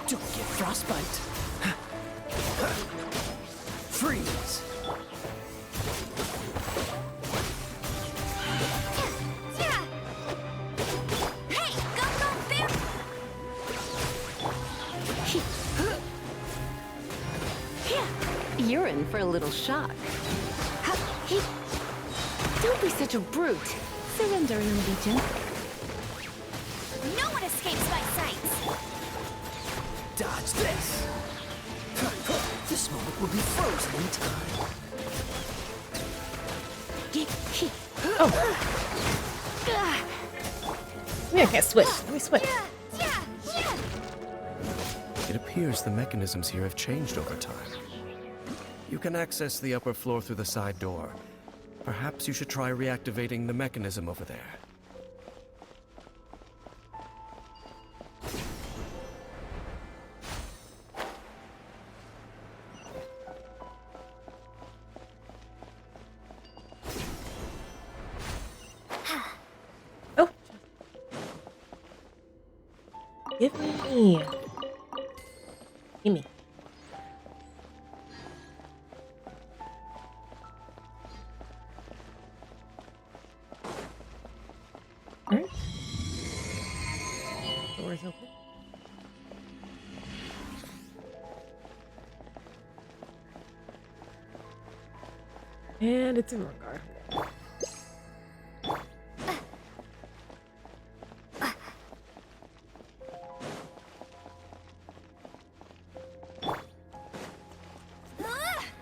D: Don't get frostbite! Freeze!
H: You're in for a little shock. Don't be such a brute. Surrender in allegiance.
B: No one escapes my sights.
D: Dodge this! This moment will be frozen in time.
A: Yeah, I can't switch. Let me switch.
G: It appears the mechanisms here have changed over time. You can access the upper floor through the side door. Perhaps you should try reactivating the mechanism over there.
A: Oh. Give me. Give me. Alright. Door's open. And it's a room guard.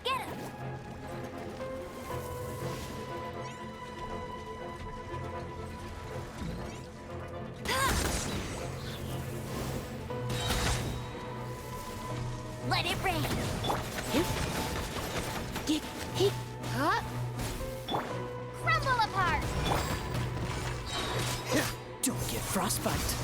B: Get him. Let it rain. Crumble apart.
D: Don't get frostbite!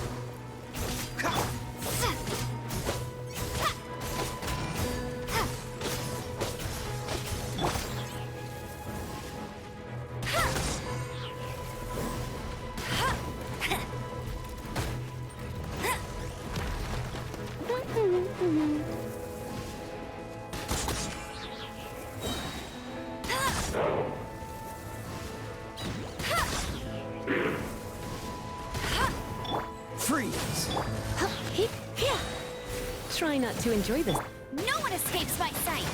D: Freeze!
H: Try not to enjoy this.
B: No one escapes my sights.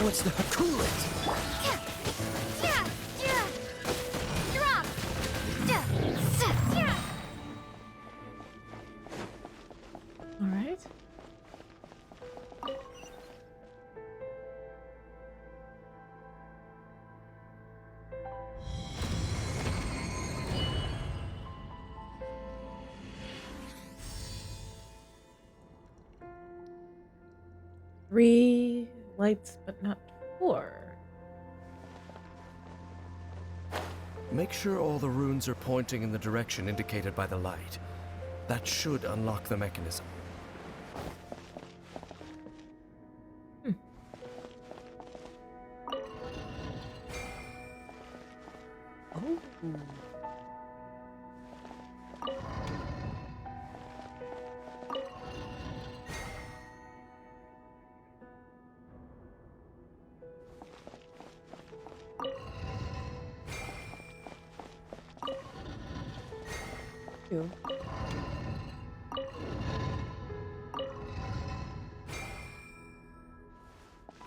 D: What's the cool it?
C: Drop!
A: Alright. 3 lights, but not 4.
G: Make sure all the runes are pointing in the direction indicated by the light. That should unlock the mechanism.
A: Oh. Ew.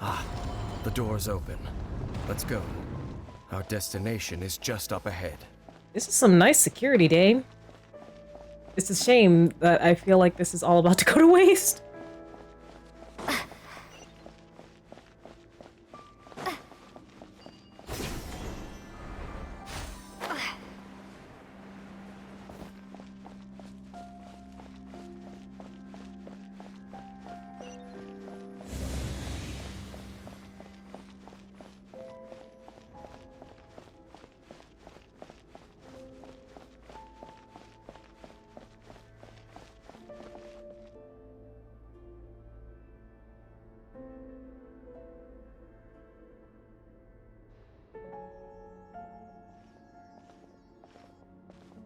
G: Ah, the door's open. Let's go. Our destination is just up ahead.
A: This is some nice security, Dane. It's a shame that I feel like this is all about to go to waste.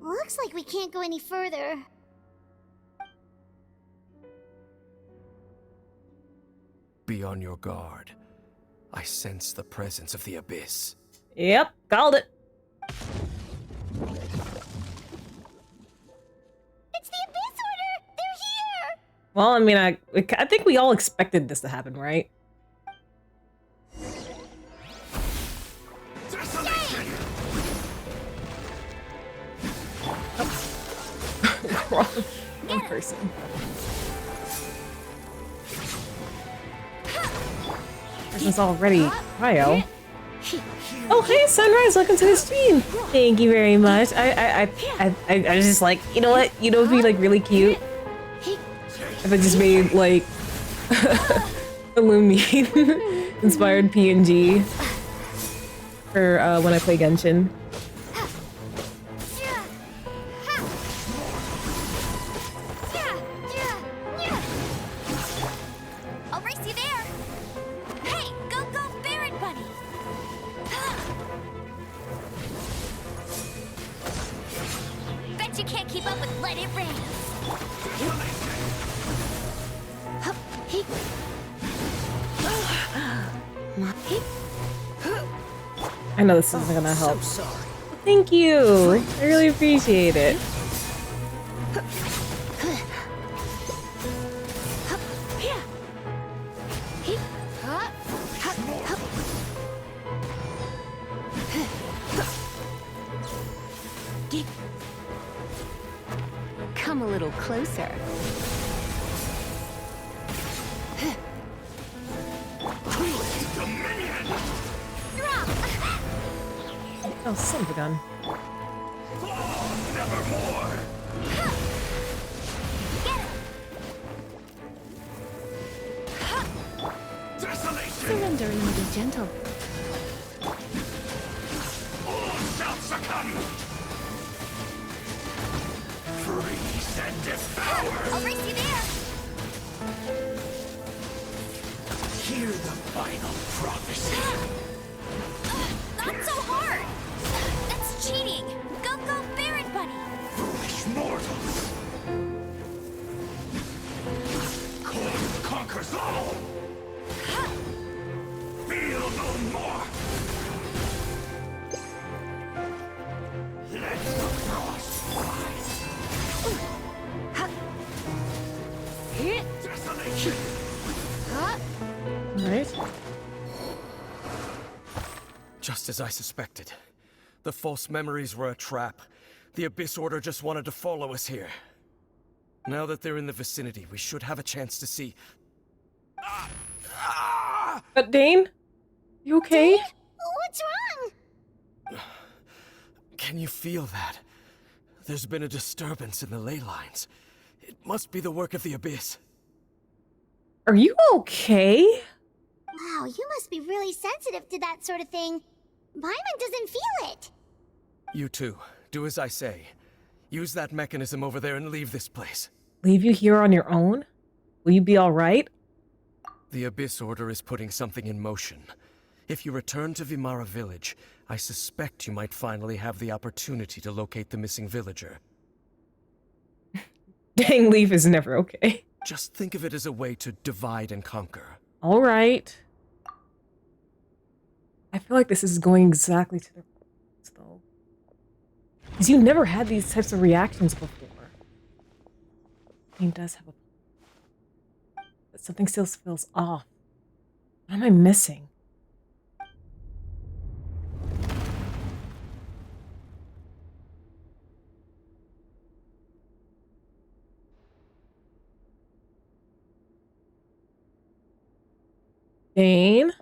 C: Looks like we can't go any further.
G: Be on your guard. I sense the presence of the Abyss.
A: Yep, called it.
C: It's the Abyss Order! They're here!
A: Well, I mean, I think we all expected this to happen, right? Wrong person. Person's already Kaeya. Oh, hey, Sunrise, welcome to the stream. Thank you very much. I was just like, you know what? You know, it'd be like really cute if I just made like a Lumi inspired PNG for when I play Genshin.
B: I'll race you there. Hey, go Barrett Bunny. Bet you can't keep up with Let It Rain.
A: I know this isn't gonna help. Thank you. I really appreciate it.
H: Come a little closer.
A: Oh, son of a gun.
H: Surrendering will be gentle.
E: Freeze and devour!
B: I'll race you there.
E: Hear the final prophecy.
B: Not so hard. That's cheating. Go Barrett Bunny.
E: Foolish mortals! Cold conquers all! Feel no more! Let the frost fly! Desolation!
A: Alright.
G: Just as I suspected. The false memories were a trap. The Abyss Order just wanted to follow us here. Now that they're in the vicinity, we should have a chance to see...
A: But Dane? You okay?
C: What's wrong?
G: Can you feel that? There's been a disturbance in the ley lines. It must be the work of the Abyss.
A: Are you okay?
C: Wow, you must be really sensitive to that sort of thing. Paimon doesn't feel it.
G: You two, do as I say. Use that mechanism over there and leave this place.
A: Leave you here on your own? Will you be alright?
G: The Abyss Order is putting something in motion. If you return to Vimara Village, I suspect you might finally have the opportunity to locate the missing villager.
A: Dang, leave is never okay.
G: Just think of it as a way to divide and conquer.
A: Alright. I feel like this is going exactly to the point, though. Because you never had these types of reactions before. Game does have a... But something still feels off. What am I missing? Dane?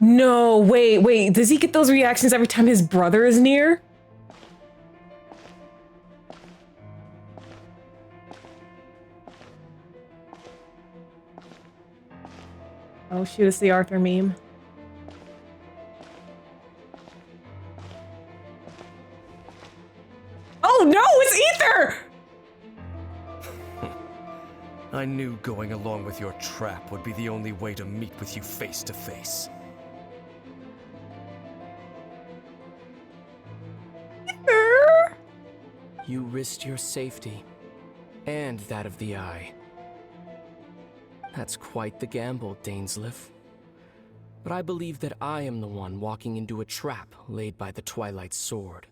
A: No, wait. Does he get those reactions every time his brother is near? Oh shoot, it's the Arthur meme. Oh no, it's Ether!
G: I knew going along with your trap would be the only way to meet with you face to face.
I: You risked your safety, and that of the Eye. That's quite the gamble, Dainsleif. But I believe that I am the one walking into a trap laid by the Twilight Sword.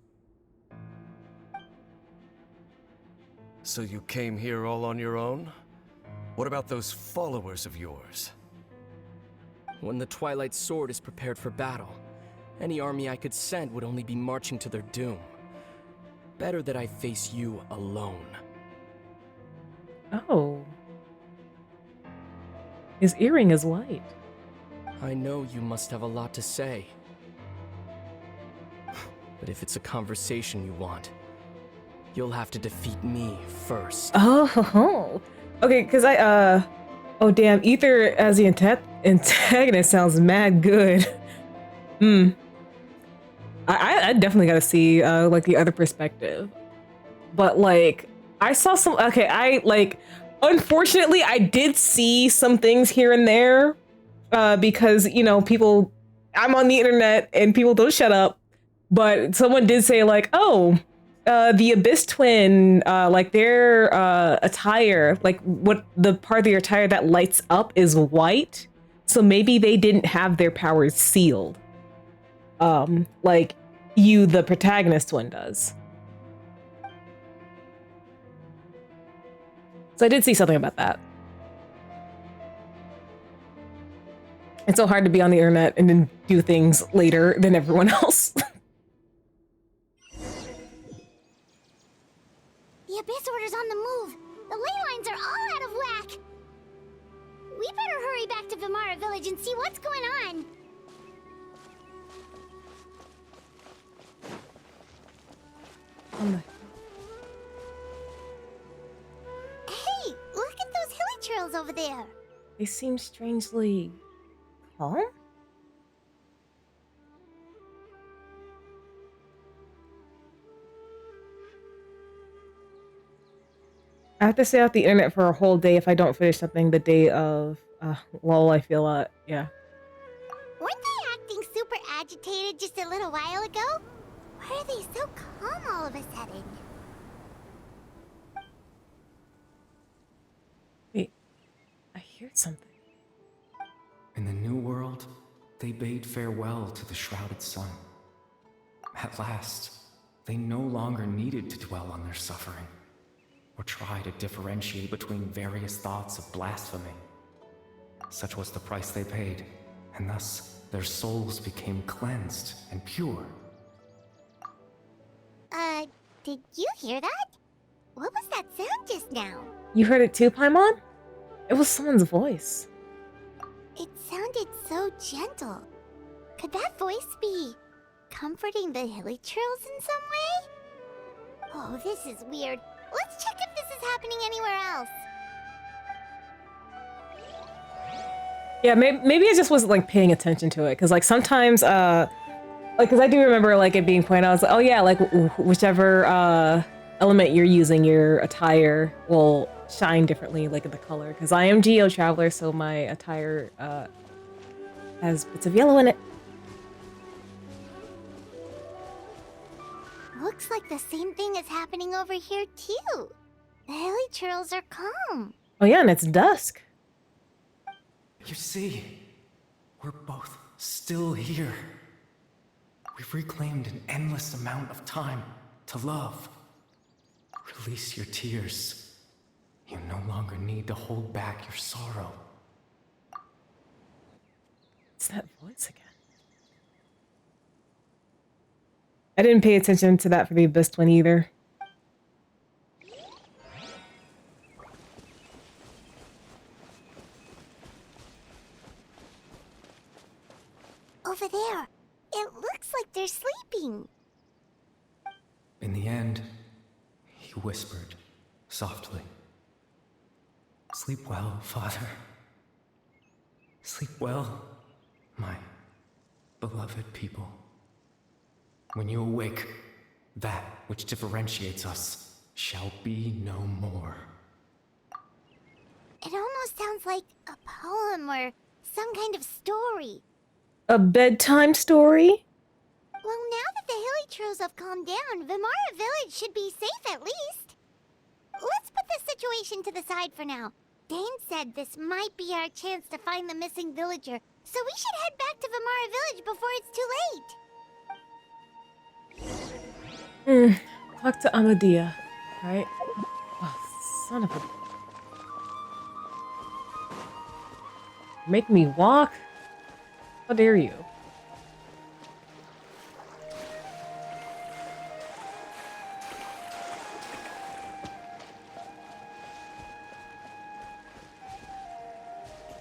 G: So you came here all on your own? What about those followers of yours?
I: When the Twilight Sword is prepared for battle, any army I could send would only be marching to their doom. Better that I face you alone.
A: Oh. His earring is white.
I: I know you must have a lot to say. But if it's a conversation you want, you'll have to defeat me first.
A: Oh, okay, because oh damn, Ether as the antagonist sounds mad good. I definitely gotta see like the other perspective. But like I saw some unfortunately I did see some things here and there because you know people, I'm on the internet and people don't shut up, but someone did say like, oh, the Abyss Twin, like their attire, like what the part of their attire that lights up is white, so maybe they didn't have their powers sealed like you, the protagonist one, does. So I did see something about that. It's so hard to be on the internet and then do things later than everyone else.
C: The Abyss Order's on the move. The ley lines are all out of whack. We better hurry back to Vimara Village and see what's going on. Hey, look at those hilly trails over there.
A: They seem strangely calm. I have to stay off the internet for a whole day if I don't finish something the day of. Lol, I feel yeah.
C: Weren't they acting super agitated just a little while ago? Why are they so calm all of a sudden?
A: Wait, I hear something.
J: In the New World, they bade farewell to the shrouded sun. At last, they no longer needed to dwell on their suffering, or try to differentiate between various thoughts of blasphemy. Such was the price they paid, and thus their souls became cleansed and pure.
C: Did you hear that? What was that sound just now?
A: You heard it too, Paimon? It was someone's voice.
C: It sounded so gentle. Could that voice be comforting the hilichurls in some way? Oh, this is weird. Let's check if this is happening anywhere else.
A: Yeah, maybe I just wasn't like paying attention to it, because like sometimes like, because I do remember like it being pointed out, I was like, oh yeah, like whichever element you're using, your attire will shine differently, like in the color, because I am Geo Traveler, so my attire has bits of yellow in it.
C: Looks like the same thing is happening over here too. The hilichurls are calm.
A: Oh yeah, and it's dusk.
J: You see, we're both still here. We've reclaimed an endless amount of time to love. Release your tears. You no longer need to hold back your sorrow.
A: It's that voice again. I didn't pay attention to that for the Abyss one either.
C: Over there. It looks like they're sleeping.
J: In the end, he whispered softly, "Sleep well, Father. Sleep well, my beloved people. When you awake, that which differentiates us shall be no more."
C: It almost sounds like a poem or some kind of story.
A: A bedtime story?
C: Well, now that the hilichurls have calmed down, Vimara Village should be safe at least. Let's put this situation to the side for now. Dane said this might be our chance to find the missing villager, so we should head back to Vimara Village before it's too late.
A: Talk to Amadea, right? Oh, son of a... Make me walk? How dare you?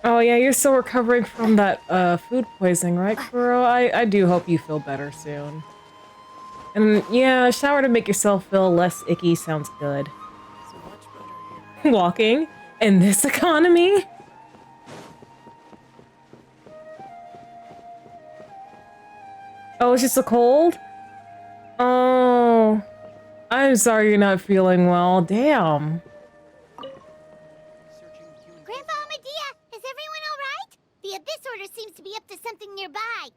A: Oh yeah, you're still recovering from that food poisoning, right, Kuro? I do hope you feel better soon. And yeah, a shower to make yourself feel less icky sounds good.
G: So much better here.
A: Walking in this economy? Oh, it's just a cold? Oh, I'm sorry you're not feeling well. Damn.
C: Grandpa Amadea, is everyone alright? The Abyss Order seems to be up to something nearby.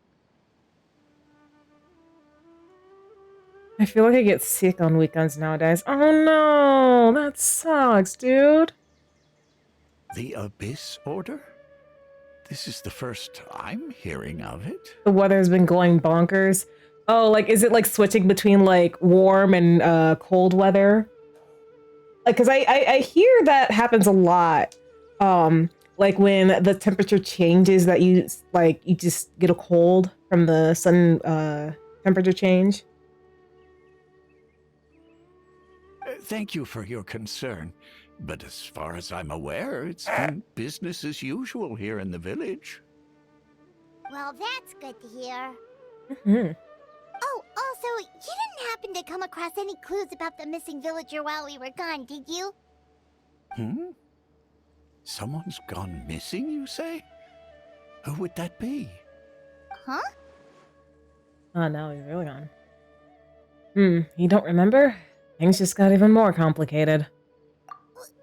A: I feel like I get sick on weekends nowadays. Oh no, that sucks, dude.
E: The Abyss Order? This is the first I'm hearing of it.
A: The weather's been going bonkers. Oh, like, is it like switching between like warm and cold weather? Like, cause I hear that happens a lot. Like when the temperature changes, that you just get a cold from the sudden temperature change.
E: Thank you for your concern. But as far as I'm aware, it's been business as usual here in the village.
C: Well, that's good to hear.
A: Mm-hmm.
C: Oh, also, you didn't happen to come across any clues about the missing villager while we were gone, did you?
E: Someone's gone missing, you say? Who would that be?
C: Huh?
A: Oh, no, he's really gone. You don't remember? Things just got even more complicated.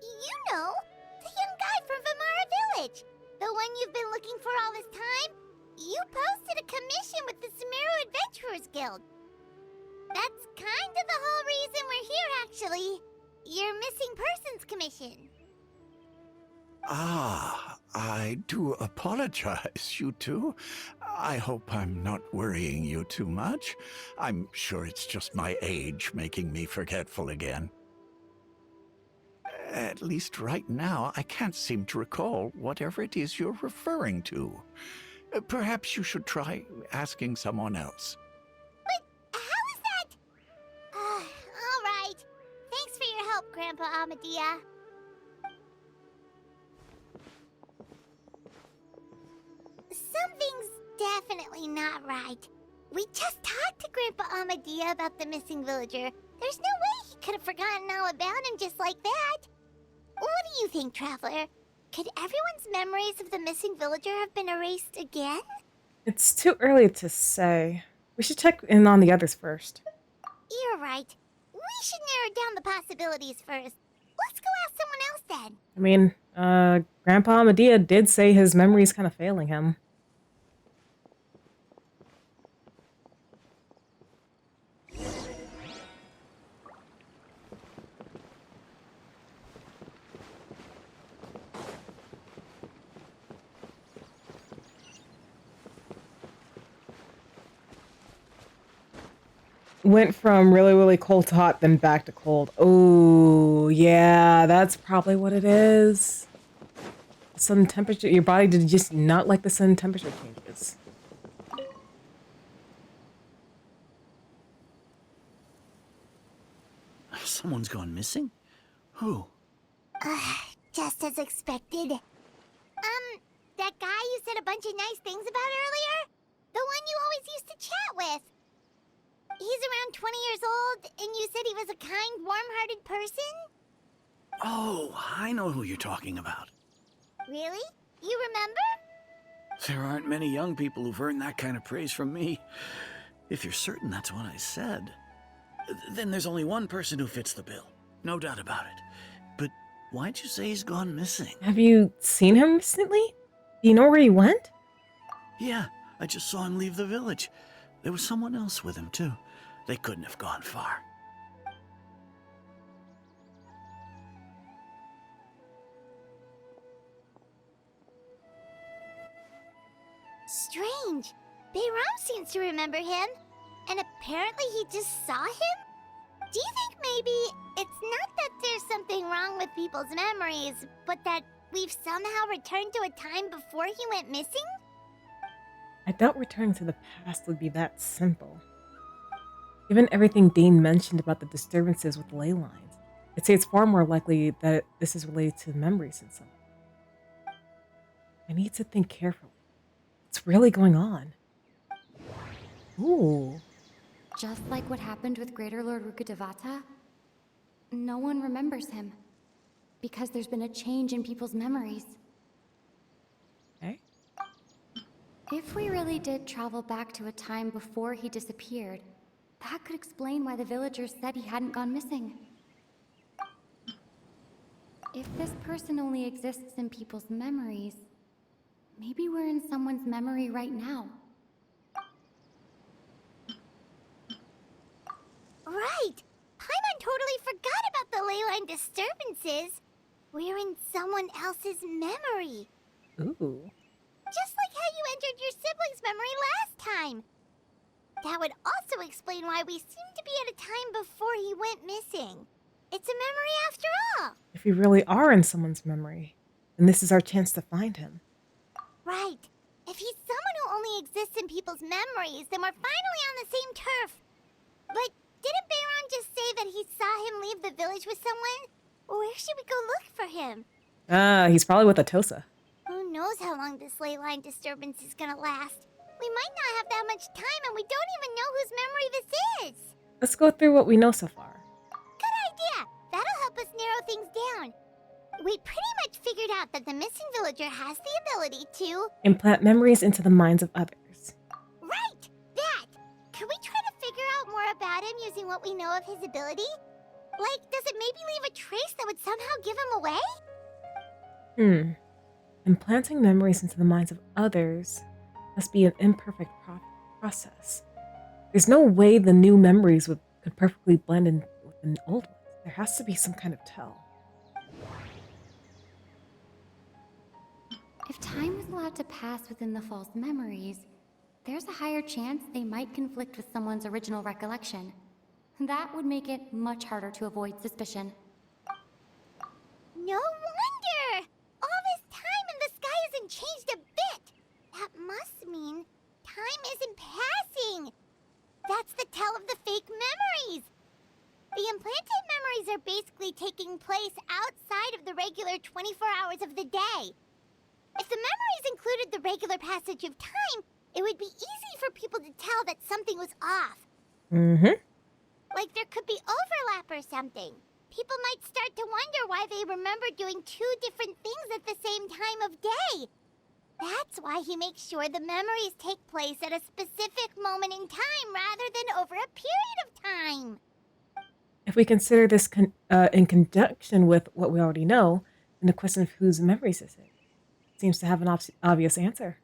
C: You know, the young guy from Vimara Village. The one you've been looking for all this time. You posted a commission with the Sumeru Adventurers Guild. That's kind of the whole reason we're here, actually. Your missing persons commission.
E: Ah, I do apologize, you two. I hope I'm not worrying you too much. I'm sure it's just my age making me forgetful again. At least right now, I can't seem to recall whatever it is you're referring to. Perhaps you should try asking someone else.
C: But how is that? All right. Thanks for your help, Grandpa Amadea. Something's definitely not right. We just talked to Grandpa Amadea about the missing villager. There's no way he could have forgotten all about him just like that. What do you think, Traveler? Could everyone's memories of the missing villager have been erased again?
A: It's too early to say. We should check in on the others first.
C: You're right. We should narrow down the possibilities first. Let's go ask someone else then.
A: I mean, Grandpa Medea did say his memory's kind of failing him. Went from really, really cold to hot, then back to cold. Oh, yeah, that's probably what it is. Sudden temperature, your body did just not like the sudden temperature changes.
D: Someone's gone missing? Who?
C: Just as expected. That guy you said a bunch of nice things about earlier? The one you always used to chat with. He's around 20 years old, and you said he was a kind, warm-hearted person?
D: Oh, I know who you're talking about.
C: Really? You remember?
D: There aren't many young people who've earned that kind of praise from me. If you're certain that's what I said, then there's only one person who fits the bill. No doubt about it. But why'd you say he's gone missing?
A: Have you seen him recently? Do you know where he went?
D: Yeah, I just saw him leave the village. There was someone else with him, too. They couldn't have gone far.
C: Strange. Bayram seems to remember him. And apparently he just saw him? Do you think maybe it's not that there's something wrong with people's memories, but that we've somehow returned to a time before he went missing?
A: I doubt returning to the past would be that simple. Given everything Dane mentioned about the disturbances with the ley lines, I'd say it's far more likely that this is related to memories in some way. I need to think carefully. What's really going on? Ooh.
F: Just like what happened with Greater Lord Rukkhadevata, no one remembers him. Because there's been a change in people's memories.
A: Okay.
F: If we really did travel back to a time before he disappeared, that could explain why the villagers said he hadn't gone missing. If this person only exists in people's memories, maybe we're in someone's memory right now.
C: Right! Paimon totally forgot about the ley line disturbances. We're in someone else's memory.
A: Ooh.
C: Just like how you entered your sibling's memory last time. That would also explain why we seem to be at a time before he went missing. It's a memory after all.
A: If we really are in someone's memory, then this is our chance to find him.
C: Right. If he's someone who only exists in people's memories, then we're finally on the same turf. But didn't Bayron just say that he saw him leave the village with someone? Where should we go look for him?
A: He's probably with Atosa.
C: Who knows how long this ley line disturbance is gonna last? We might not have that much time, and we don't even know whose memory this is.
A: Let's go through what we know so far.
C: Good idea. That'll help us narrow things down. We pretty much figured out that the missing villager has the ability to
A: Implant memories into the minds of others.
C: Right! That! Could we try to figure out more about him using what we know of his ability? Like, does it maybe leave a trace that would somehow give him away?
A: Implanting memories into the minds of others must be an imperfect process. There's no way the new memories could perfectly blend in with the old ones. There has to be some kind of tell.
F: If time is allowed to pass within the false memories, there's a higher chance they might conflict with someone's original recollection. That would make it much harder to avoid suspicion.
C: No wonder! All this time and the sky hasn't changed a bit! That must mean time isn't passing! That's the tell of the fake memories! The implanted memories are basically taking place outside of the regular 24 hours of the day. If the memories included the regular passage of time, it would be easy for people to tell that something was off.
A: Mm-hmm.
C: Like there could be overlap or something. People might start to wonder why they remember doing two different things at the same time of day. That's why he makes sure the memories take place at a specific moment in time rather than over a period of time.
A: If we consider this in conjunction with what we already know, then the question of whose memories is it seems to have an obvious answer.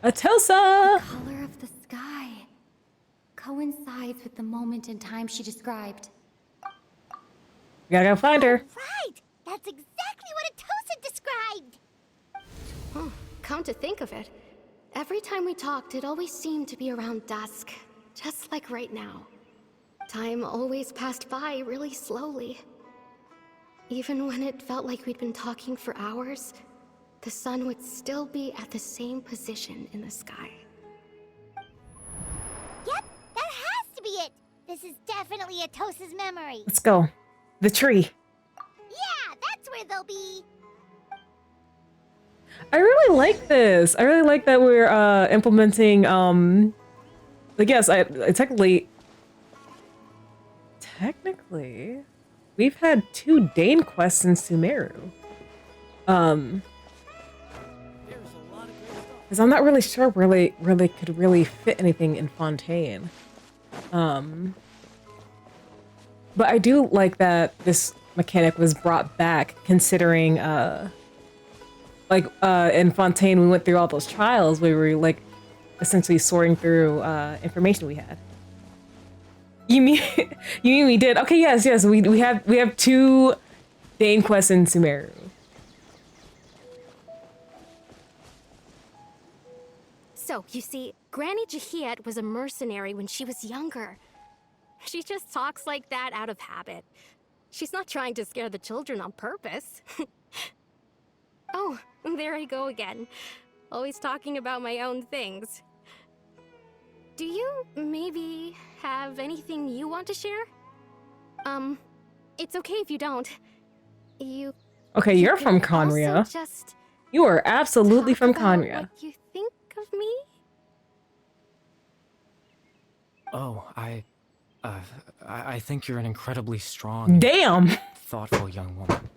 A: Atosa!
K: The color of the sky coincides with the moment in time she described.
A: We gotta go find her.
C: Right! That's exactly what Atosa described!
F: Huh. Come to think of it, every time we talked, it always seemed to be around dusk, just like right now. Time always passed by really slowly. Even when it felt like we'd been talking for hours, the sun would still be at the same position in the sky.
C: Yep, that has to be it! This is definitely Atosa's memory.
A: Let's go. The tree.
C: Yeah, that's where they'll be.
A: I really like this. I really like that we're implementing like yes, I technically we've had 2 Dane quests in Sumeru. Because I'm not really sure where they could really fit anything in Fontaine. But I do like that this mechanic was brought back, considering in Fontaine we went through all those trials where we were like essentially sorting through information we had. You mean we did? Okay, yes, we have 2 Dane quests in Sumeru.
F: So, you see, Granny Jahiet was a mercenary when she was younger. She just talks like that out of habit. She's not trying to scare the children on purpose. Oh, there I go again. Always talking about my own things. Do you maybe have anything you want to share? It's okay if you don't.
A: Okay, you're from Conria. You are absolutely from Conria.
F: What you think of me?
J: Oh, I think you're an incredibly strong,
A: damn,
J: thoughtful young woman.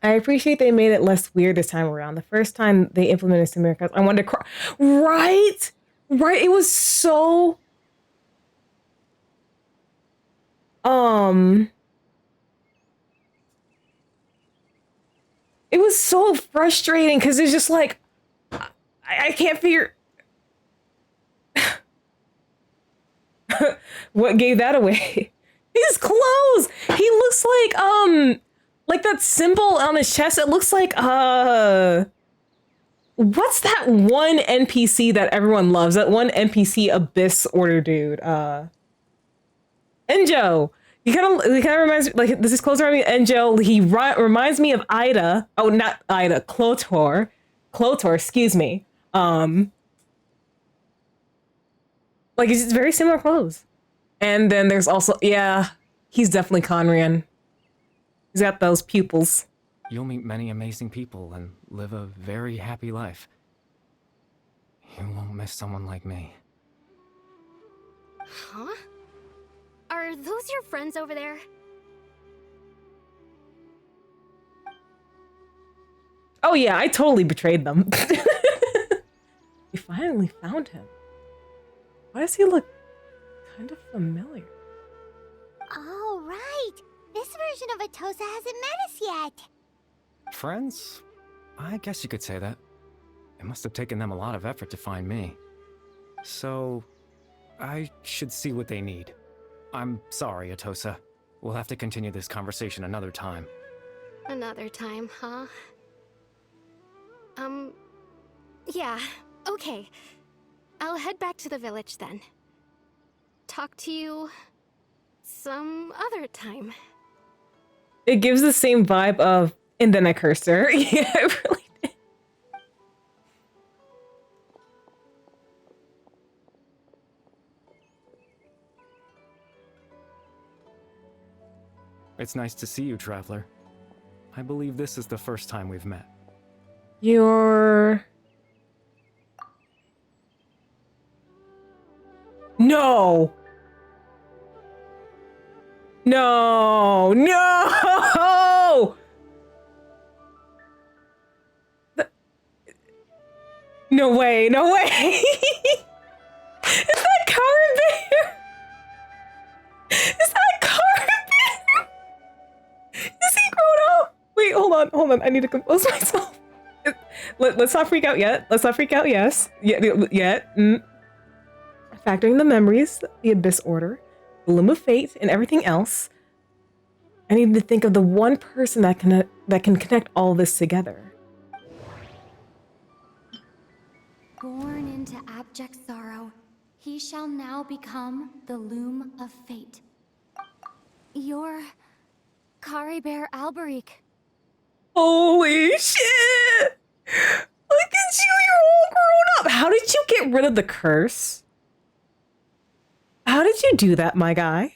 A: I appreciate they made it less weird this time around. The first time they implemented Sumeru, I wanted to cry. Right? It was so... It was so frustrating because it's just like... I can't figure... What gave that away? His clothes! He looks like that symbol on his chest. It looks like, what's that one NPC that everyone loves? That one NPC Abyss Order dude. Enjo. He kind of reminds me, like, this is closer to me. Enjo. He reminds me of Ida. Oh, not Ida. Clotor, excuse me. Like, it's just very similar clothes. And then there's also, yeah, he's definitely Conrian. He's got those pupils.
J: You'll meet many amazing people and live a very happy life. You won't miss someone like me.
F: Huh? Are those your friends over there?
A: Oh yeah, I totally betrayed them. We finally found him. Why does he look kind of familiar?
C: Oh, right. This version of Atosa hasn't met us yet.
J: Friends? I guess you could say that. It must have taken them a lot of effort to find me. So, I should see what they need. I'm sorry, Atosa. We'll have to continue this conversation another time.
F: Another time, huh? Yeah, okay. I'll head back to the village then. Talk to you some other time.
A: It gives the same vibe of, and then I cursed her. Yeah, it really did.
J: It's nice to see you, Traveler. I believe this is the first time we've met.
A: You're... No! No! No! No way, no way! Is that Kara Bear? Is that Kara Bear? Is he grown up? Wait, hold on. I need to compose myself. Let's not freak out yet. Let's not freak out, yes. Yet. Factoring the memories, the Abyss Order, the Loom of Fate, and everything else, I need to think of the one person that can connect all this together.
K: Born into abject sorrow, he shall now become the Loom of Fate. You're Kaeya Alberic.
A: Holy shit! Look at you, you're all grown up! How did you get rid of the curse? How did you do that, my guy?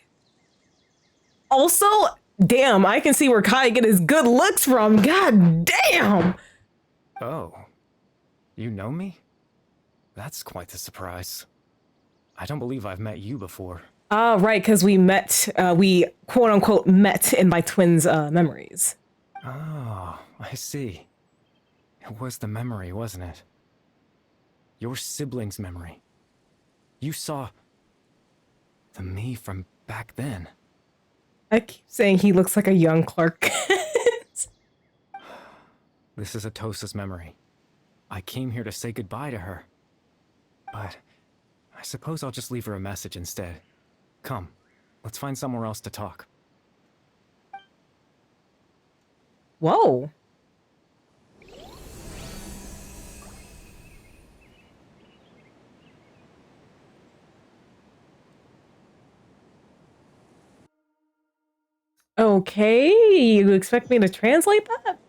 A: Also, damn, I can see where Kai get his good looks from. God damn!
J: Oh, you know me? That's quite the surprise. I don't believe I've met you before.
A: Right, because we met, we quote-unquote met in my twins' memories.
J: Oh, I see. It was the memory, wasn't it? Your sibling's memory. You saw... the me from back then.
A: I keep saying he looks like a young Clark Kent.
J: This is Atosa's memory. I came here to say goodbye to her. But I suppose I'll just leave her a message instead. Come, let's find somewhere else to talk.
A: Whoa. Okay, you expect me to translate that?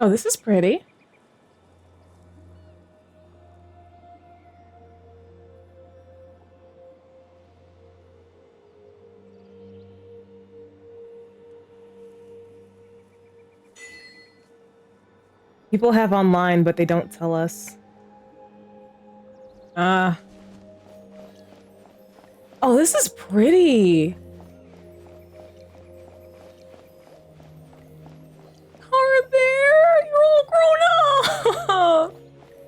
A: Oh, this is pretty. People have online, but they don't tell us. Oh, this is pretty. Cara Bear, you're all grown up.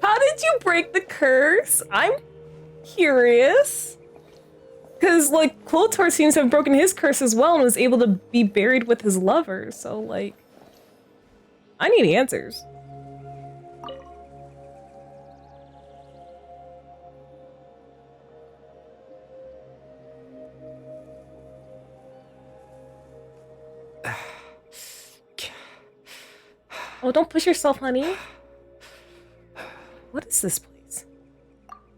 A: How did you break the curse? I'm curious. Because, like, Clotor seems to have broken his curse as well and was able to be buried with his lover. So, like, I need answers. Oh, don't push yourself, honey. What is this place?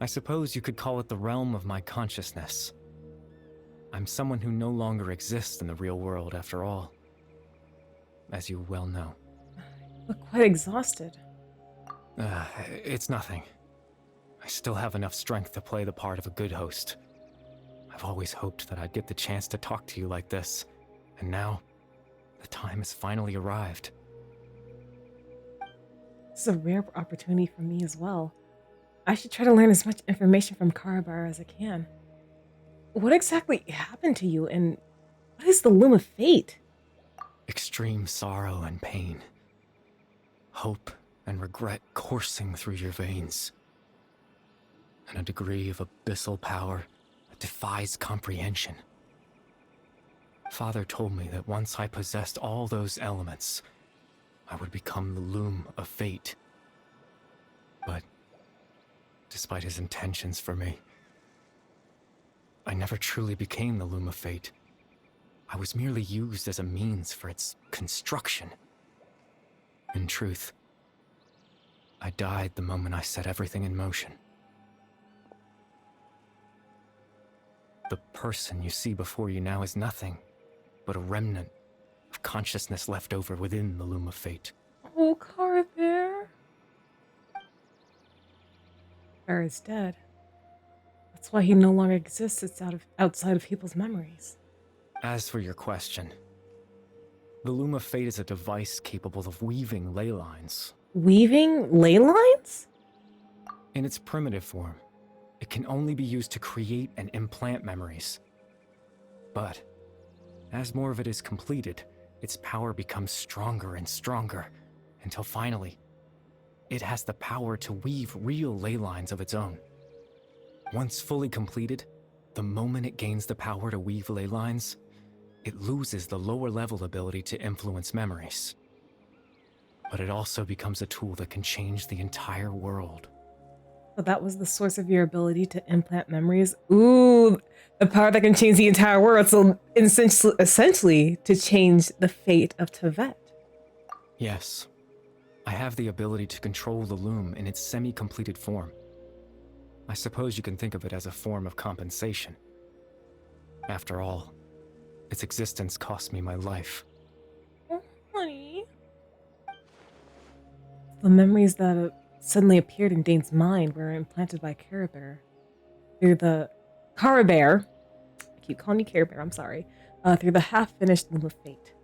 J: I suppose you could call it the realm of my consciousness. I'm someone who no longer exists in the real world after all. As you well know.
A: You look quite exhausted.
J: It's nothing. I still have enough strength to play the part of a good host. I've always hoped that I'd get the chance to talk to you like this, and now, the time has finally arrived.
A: This is a rare opportunity for me as well. I should try to learn as much information from Karabar as I can. What exactly happened to you, and what is the Loom of Fate?
J: Extreme sorrow and pain. Hope and regret coursing through your veins. And a degree of abyssal power that defies comprehension. Father told me that once I possessed all those elements, I would become the Loom of Fate. But, despite his intentions for me, I never truly became the Loom of Fate. I was merely used as a means for its construction. In truth, I died the moment I set everything in motion. The person you see before you now is nothing but a remnant of consciousness left over within the Loom of Fate.
A: Oh, Car Bear. Bear is dead. That's why he no longer exists. It's outside of people's memories.
J: As for your question, the Loom of Fate is a device capable of weaving ley lines.
A: Weaving ley lines?
J: In its primitive form, it can only be used to create and implant memories. But as more of it is completed, its power becomes stronger and stronger, until finally, it has the power to weave real ley lines of its own. Once fully completed, the moment it gains the power to weave ley lines, it loses the lower level ability to influence memories. But it also becomes a tool that can change the entire world.
A: So that was the source of your ability to implant memories? Ooh, the power that can change the entire world. So essentially to change the fate of Tibet.
J: Yes, I have the ability to control the loom in its semi-completed form. I suppose you can think of it as a form of compensation. After all, its existence cost me my life.
A: Oh, honey. The memories that suddenly appeared in Dane's mind were implanted by Care Bear. Through the Cara Bear. I keep calling you Care Bear, I'm sorry. Through the half-finished Loom of Fate.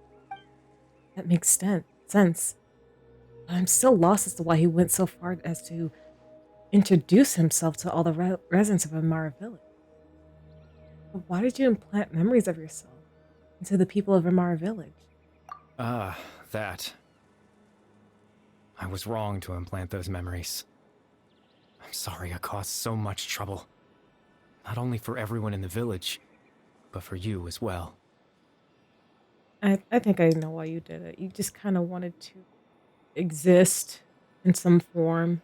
A: That makes sense. But I'm still lost as to why he went so far as to introduce himself to all the residents of Amara Village. But why did you implant memories of yourself into the people of Amara Village?
J: That. I was wrong to implant those memories. I'm sorry I caused so much trouble. Not only for everyone in the village, but for you as well.
A: I think I know why you did it. You just kind of wanted to exist in some form.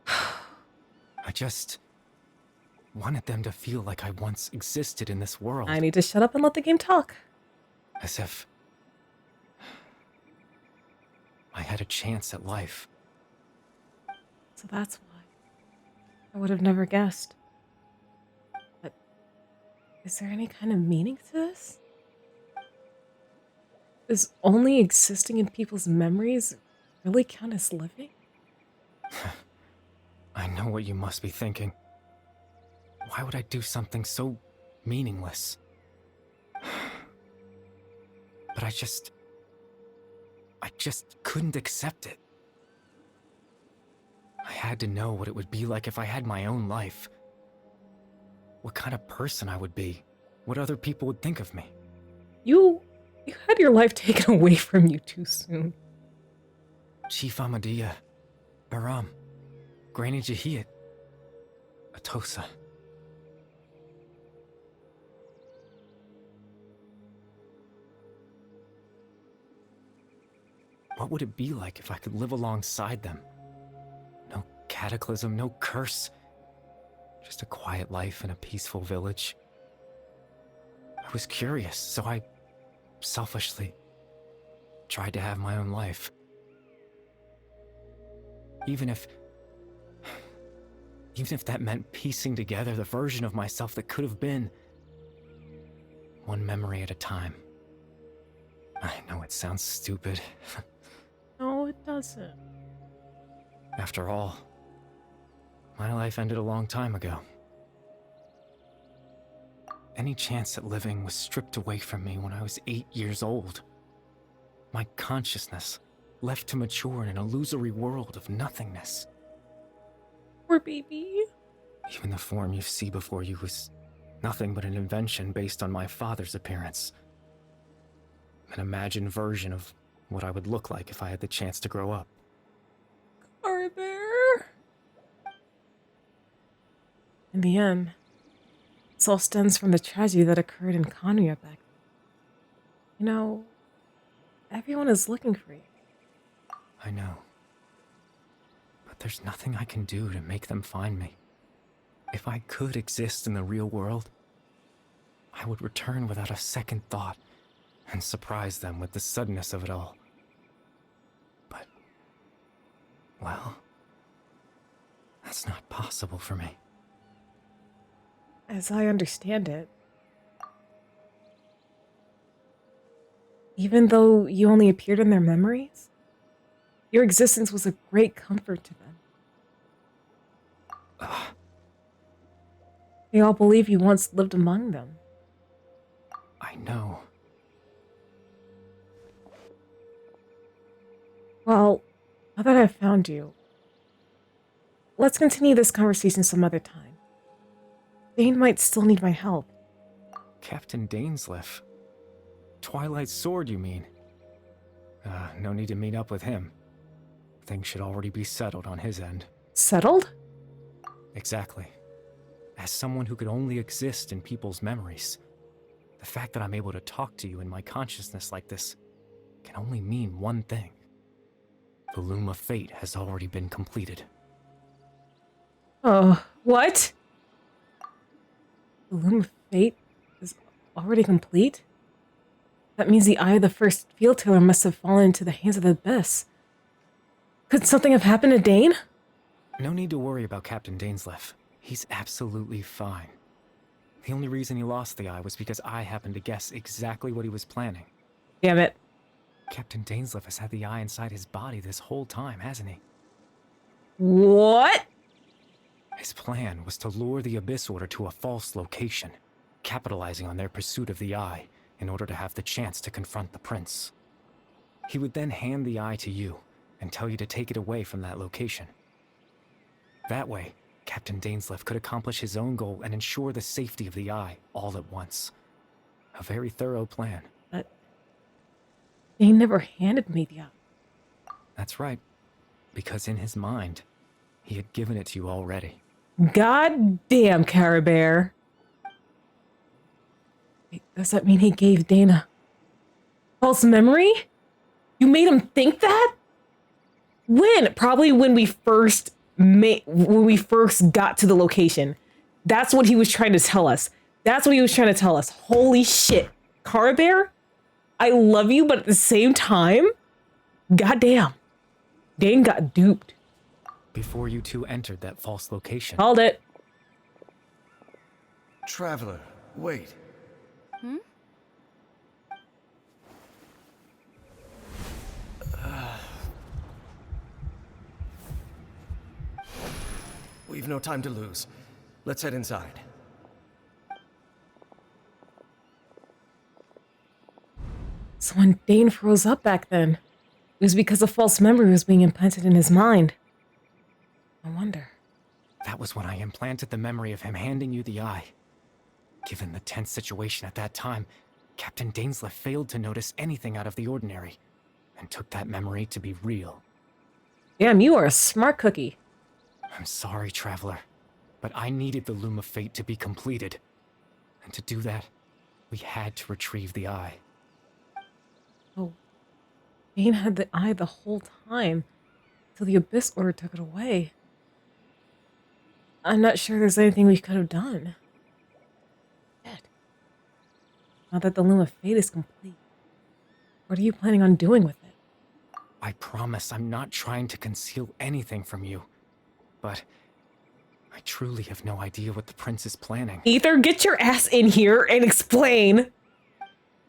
J: I just wanted them to feel like I once existed in this world.
A: I need to shut up and let the game talk.
J: As if I had a chance at life.
A: So that's why. I would have never guessed. But is there any kind of meaning to this? Does only existing in people's memories really count as living?
J: I know what you must be thinking. Why would I do something so meaningless? But I just couldn't accept it. I had to know what it would be like if I had my own life. What kind of person I would be. What other people would think of me.
A: You had your life taken away from you too soon.
J: Chief Ahmadiyya, Baram, Granny Jahiyat, Atosa. What would it be like if I could live alongside them? No cataclysm, no curse. Just a quiet life in a peaceful village. I was curious, so I selfishly tried to have my own life. Even if that meant piecing together the version of myself that could have been. One memory at a time. I know it sounds stupid.
A: No, it doesn't.
J: After all, my life ended a long time ago. Any chance at living was stripped away from me when I was 8 years old. My consciousness left to mature in an illusory world of nothingness.
A: Poor baby.
J: Even the form you see before you was nothing but an invention based on my father's appearance. An imagined version of what I would look like if I had the chance to grow up.
A: Are there? In the end, this all stems from the tragedy that occurred in Kaeya back then. You know, everyone is looking for you.
J: I know. But there's nothing I can do to make them find me. If I could exist in the real world, I would return without a second thought and surprise them with the suddenness of it all. But, well, that's not possible for me.
A: As I understand it, even though you only appeared in their memories? Your existence was a great comfort to them. They all believe you once lived among them.
J: I know.
A: Well, now that I've found you, let's continue this conversation some other time. Dane might still need my help.
J: Captain Dainsleif. Twilight Sword, you mean? No need to meet up with him. Things should already be settled on his end.
A: Settled?
J: Exactly. As someone who could only exist in people's memories, the fact that I'm able to talk to you in my consciousness like this can only mean one thing. The Loom of Fate has already been completed.
A: Oh, what? The Loom of Fate is already complete? That means the eye of the first field tailor must have fallen into the hands of the Abyss. Could something have happened to Dane?
J: No need to worry about Captain Dainsleif. He's absolutely fine. The only reason he lost the eye was because I happened to guess exactly what he was planning.
A: Damn it.
J: Captain Dainsleif has had the eye inside his body this whole time, hasn't he?
A: What?
J: His plan was to lure the Abyss Order to a false location, capitalizing on their pursuit of the eye in order to have the chance to confront the prince. He would then hand the eye to you and tell you to take it away from that location. That way, Captain Dainsleif could accomplish his own goal and ensure the safety of the eye all at once. A very thorough plan.
A: But Dane never handed me the eye.
J: That's right, because in his mind, he had given it to you already.
A: God damn, Carabare. Wait, does that mean he gave Dane a false memory? You made him think that? When? Probably when we first got to the location. That's what he was trying to tell us. That's what he was trying to tell us. Holy shit. Carabare, I love you, but at the same time, goddamn, Dane got duped.
J: Before you two entered that false location.
A: Called it.
G: Traveler, wait. We've no time to lose. Let's head inside.
A: So when Dane froze up back then, it was because a false memory was being implanted in his mind. I wonder.
J: That was when I implanted the memory of him handing you the eye. Given the tense situation at that time, Captain Dainsleif failed to notice anything out of the ordinary, and took that memory to be real.
A: Damn, you are a smart cookie.
J: I'm sorry, Traveler, but I needed the Loom of Fate to be completed. And to do that, we had to retrieve the eye.
A: Oh, Dane had the eye the whole time, till the Abyss Order took it away. I'm not sure there's anything we could have done. Shit. Now that the Loom of Fate is complete, what are you planning on doing with it?
J: I promise I'm not trying to conceal anything from you, but I truly have no idea what the prince is planning.
A: Ether, get your ass in here and explain.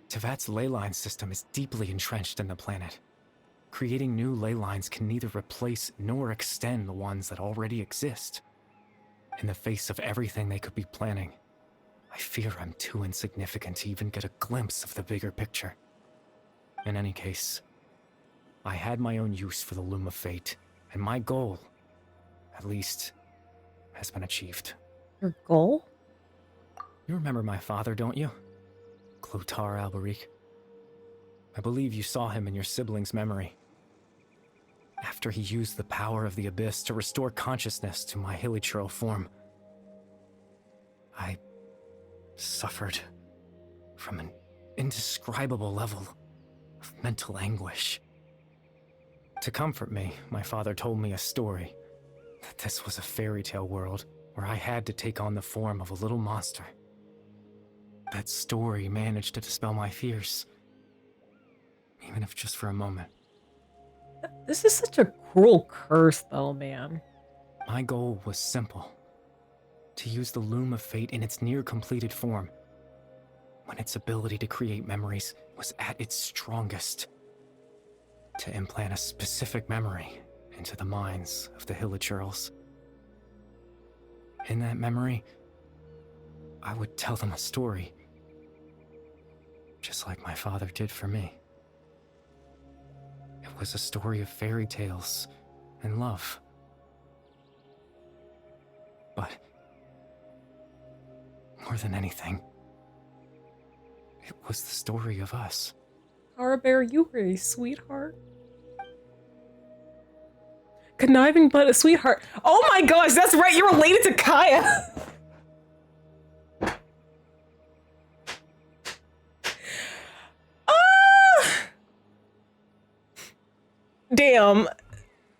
J: Tevat's ley line system is deeply entrenched in the planet. Creating new ley lines can neither replace nor extend the ones that already exist. In the face of everything they could be planning, I fear I'm too insignificant to even get a glimpse of the bigger picture. In any case, I had my own use for the Loom of Fate, and my goal, at least, has been achieved.
A: Your goal?
J: You remember my father, don't you? Clotar Alberic. I believe you saw him in your sibling's memory. After he used the power of the Abyss to restore consciousness to my hilichurl form, I suffered from an indescribable level of mental anguish. To comfort me, my father told me a story, that this was a fairy tale world where I had to take on the form of a little monster. That story managed to dispel my fears, even if just for a moment.
A: This is such a cruel curse, though, man.
J: My goal was simple. To use the Loom of Fate in its near-completed form. when its ability to create memories was at its strongest. To implant a specific memory into the minds of the Hillagirls. In that memory, I would tell them a story, just like my father did for me. It was a story of fairy tales and love. But more than anything, it was the story of us.
A: Cara Bear, you were a sweetheart. Conniving but a sweetheart. Oh my gosh, that's right, you're related to Kaeya. Ah! Damn.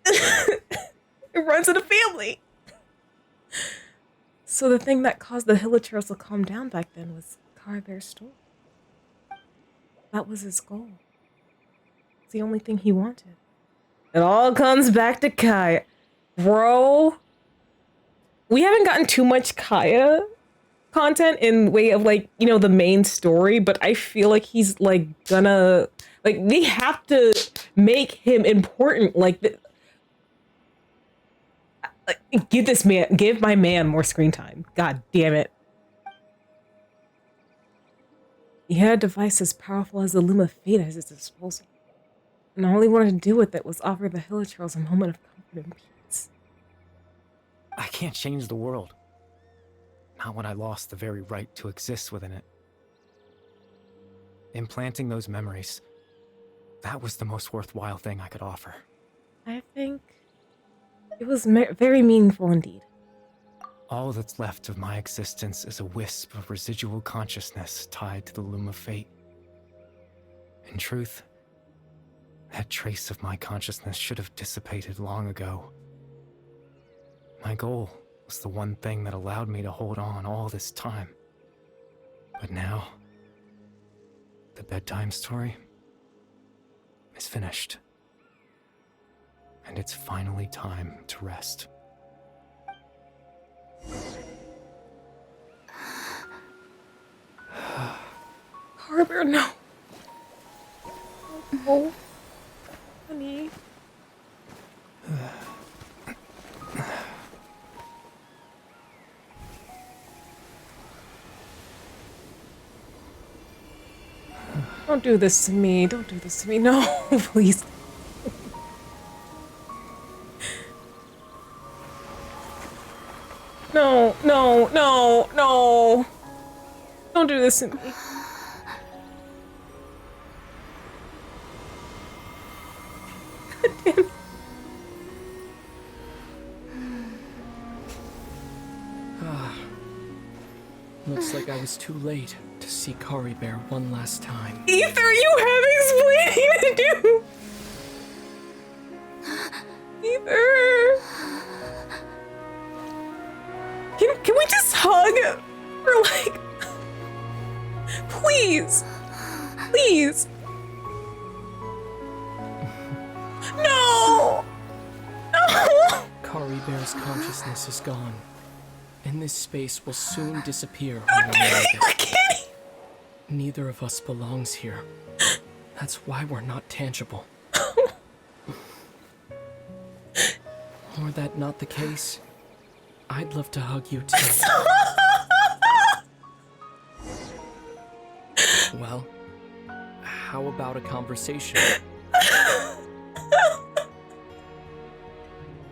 A: It runs in the family. So the thing that caused the Hillagirls to calm down back then was Cara Bear's story. That was his goal. It's the only thing he wanted. It all comes back to Kaeya. Bro. We haven't gotten too much Kaeya content in way of like, you know, the main story, but I feel like he's like gonna, like, we have to make him important. Like, give my man more screen time. God damn it. He had a device as powerful as the Loom of Fate at his disposal. And all he wanted to do with it was offer the Hillagirls a moment of comfort and peace.
J: I can't change the world. Not when I lost the very right to exist within it. Implanting those memories, that was the most worthwhile thing I could offer.
A: I think it was very meaningful indeed.
J: All that's left of my existence is a wisp of residual consciousness tied to the Loom of Fate. In truth, that trace of my consciousness should have dissipated long ago. My goal was the one thing that allowed me to hold on all this time. But now, the bedtime story is finished. And it's finally time to rest.
A: Harbor, no. Oh, honey. Don't do this to me. Don't do this to me. No, please. No, no, no, no. Don't do this to me. God damn.
I: Looks like I was too late to see Cara Bear one last time.
A: Ether, you have explaining to do. Ether. Can we just hug? Or like, please, please. No. No.
I: Cara Bear's consciousness is gone, and this space will soon disappear. Neither of us belongs here. That's why we're not tangible. Were that not the case, I'd love to hug you too. Well, how about a conversation?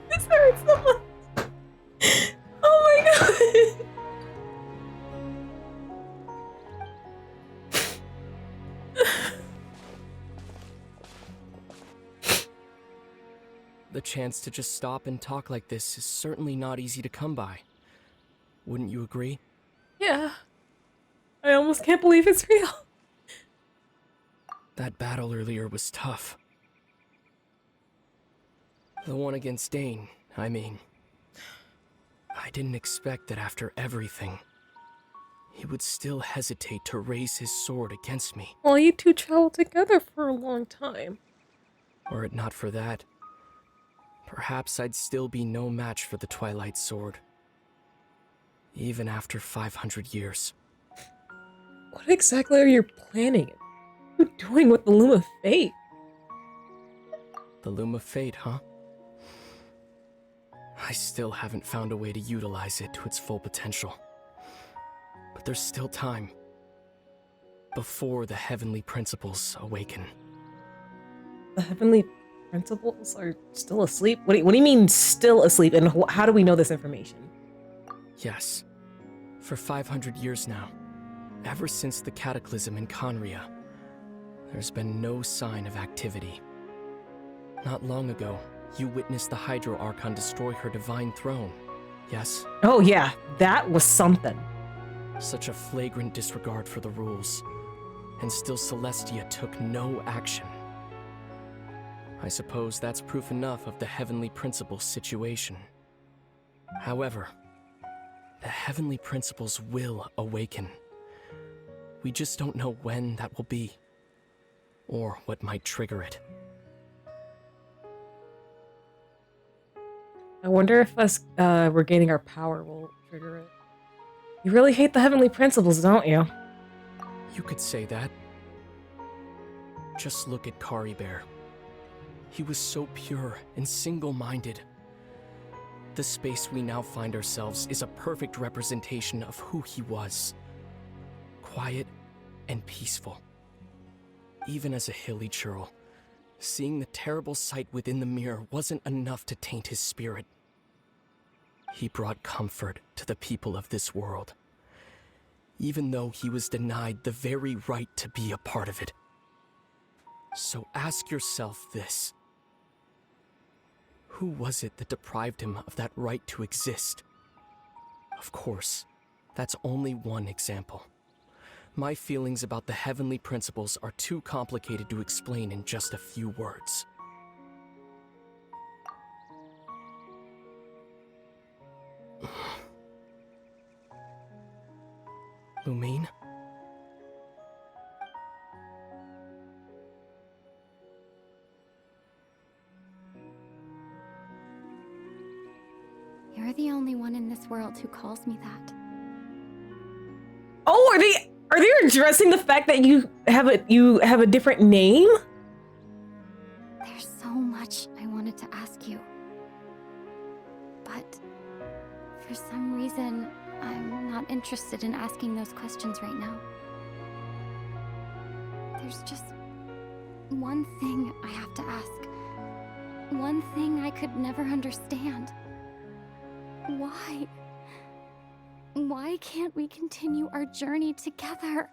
A: This hurts so much. Oh my god.
I: The chance to just stop and talk like this is certainly not easy to come by. Wouldn't you agree?
A: Yeah. I almost can't believe it's real.
I: That battle earlier was tough. The one against Dane, I mean. I didn't expect that after everything, he would still hesitate to raise his sword against me.
A: Well, you two traveled together for a long time.
I: Were it not for that, perhaps I'd still be no match for the Twilight Sword. Even after 500 years.
A: What exactly are you planning? What are you doing with the Loom of Fate?
I: The Loom of Fate, huh? I still haven't found a way to utilize it to its full potential. But there's still time. Before the heavenly principles awaken.
A: The heavenly principles are still asleep? What do you mean still asleep? And how do we know this information?
I: Yes. For 500 years now, ever since the cataclysm in Conria, there's been no sign of activity. Not long ago, you witnessed the Hydro Archon destroy her divine throne, yes?
A: Oh yeah, that was something.
I: Such a flagrant disregard for the rules, and still Celestia took no action. I suppose that's proof enough of the Heavenly Principles situation. However, the Heavenly Principles will awaken. We just don't know when that will be, or what might trigger it.
A: I wonder if us regaining our power will trigger it. You really hate the Heavenly Principles, don't you?
I: You could say that. Just look at Kari Bear. He was so pure and single-minded. The space we now find ourselves is a perfect representation of who he was. Quiet and peaceful. Even as a hilly churl, seeing the terrible sight within the mirror wasn't enough to taint his spirit. He brought comfort to the people of this world, even though he was denied the very right to be a part of it. So ask yourself this. Who was it that deprived him of that right to exist? Of course, that's only one example. My feelings about the Heavenly Principles are too complicated to explain in just a few words. Lumine?
K: You're the only one in this world who calls me that.
A: Oh, are they addressing the fact that you have a different name?
K: There's so much I wanted to ask you. But for some reason, I'm not interested in asking those questions right now. There's just one thing I have to ask. One thing I could never understand. Why? Why can't we continue our journey together?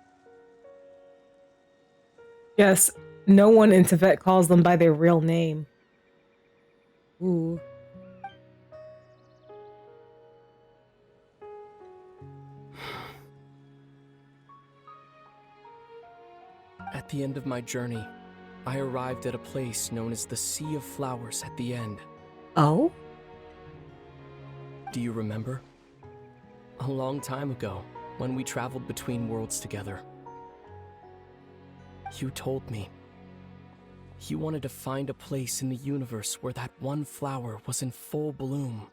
A: Yes, no one in Tibet calls them by their real name. Ooh.
I: At the end of my journey, I arrived at a place known as the Sea of Flowers at the end.
A: Oh?
I: Do you remember? A long time ago, when we traveled between worlds together. You told me you wanted to find a place in the universe where that one flower was in full bloom.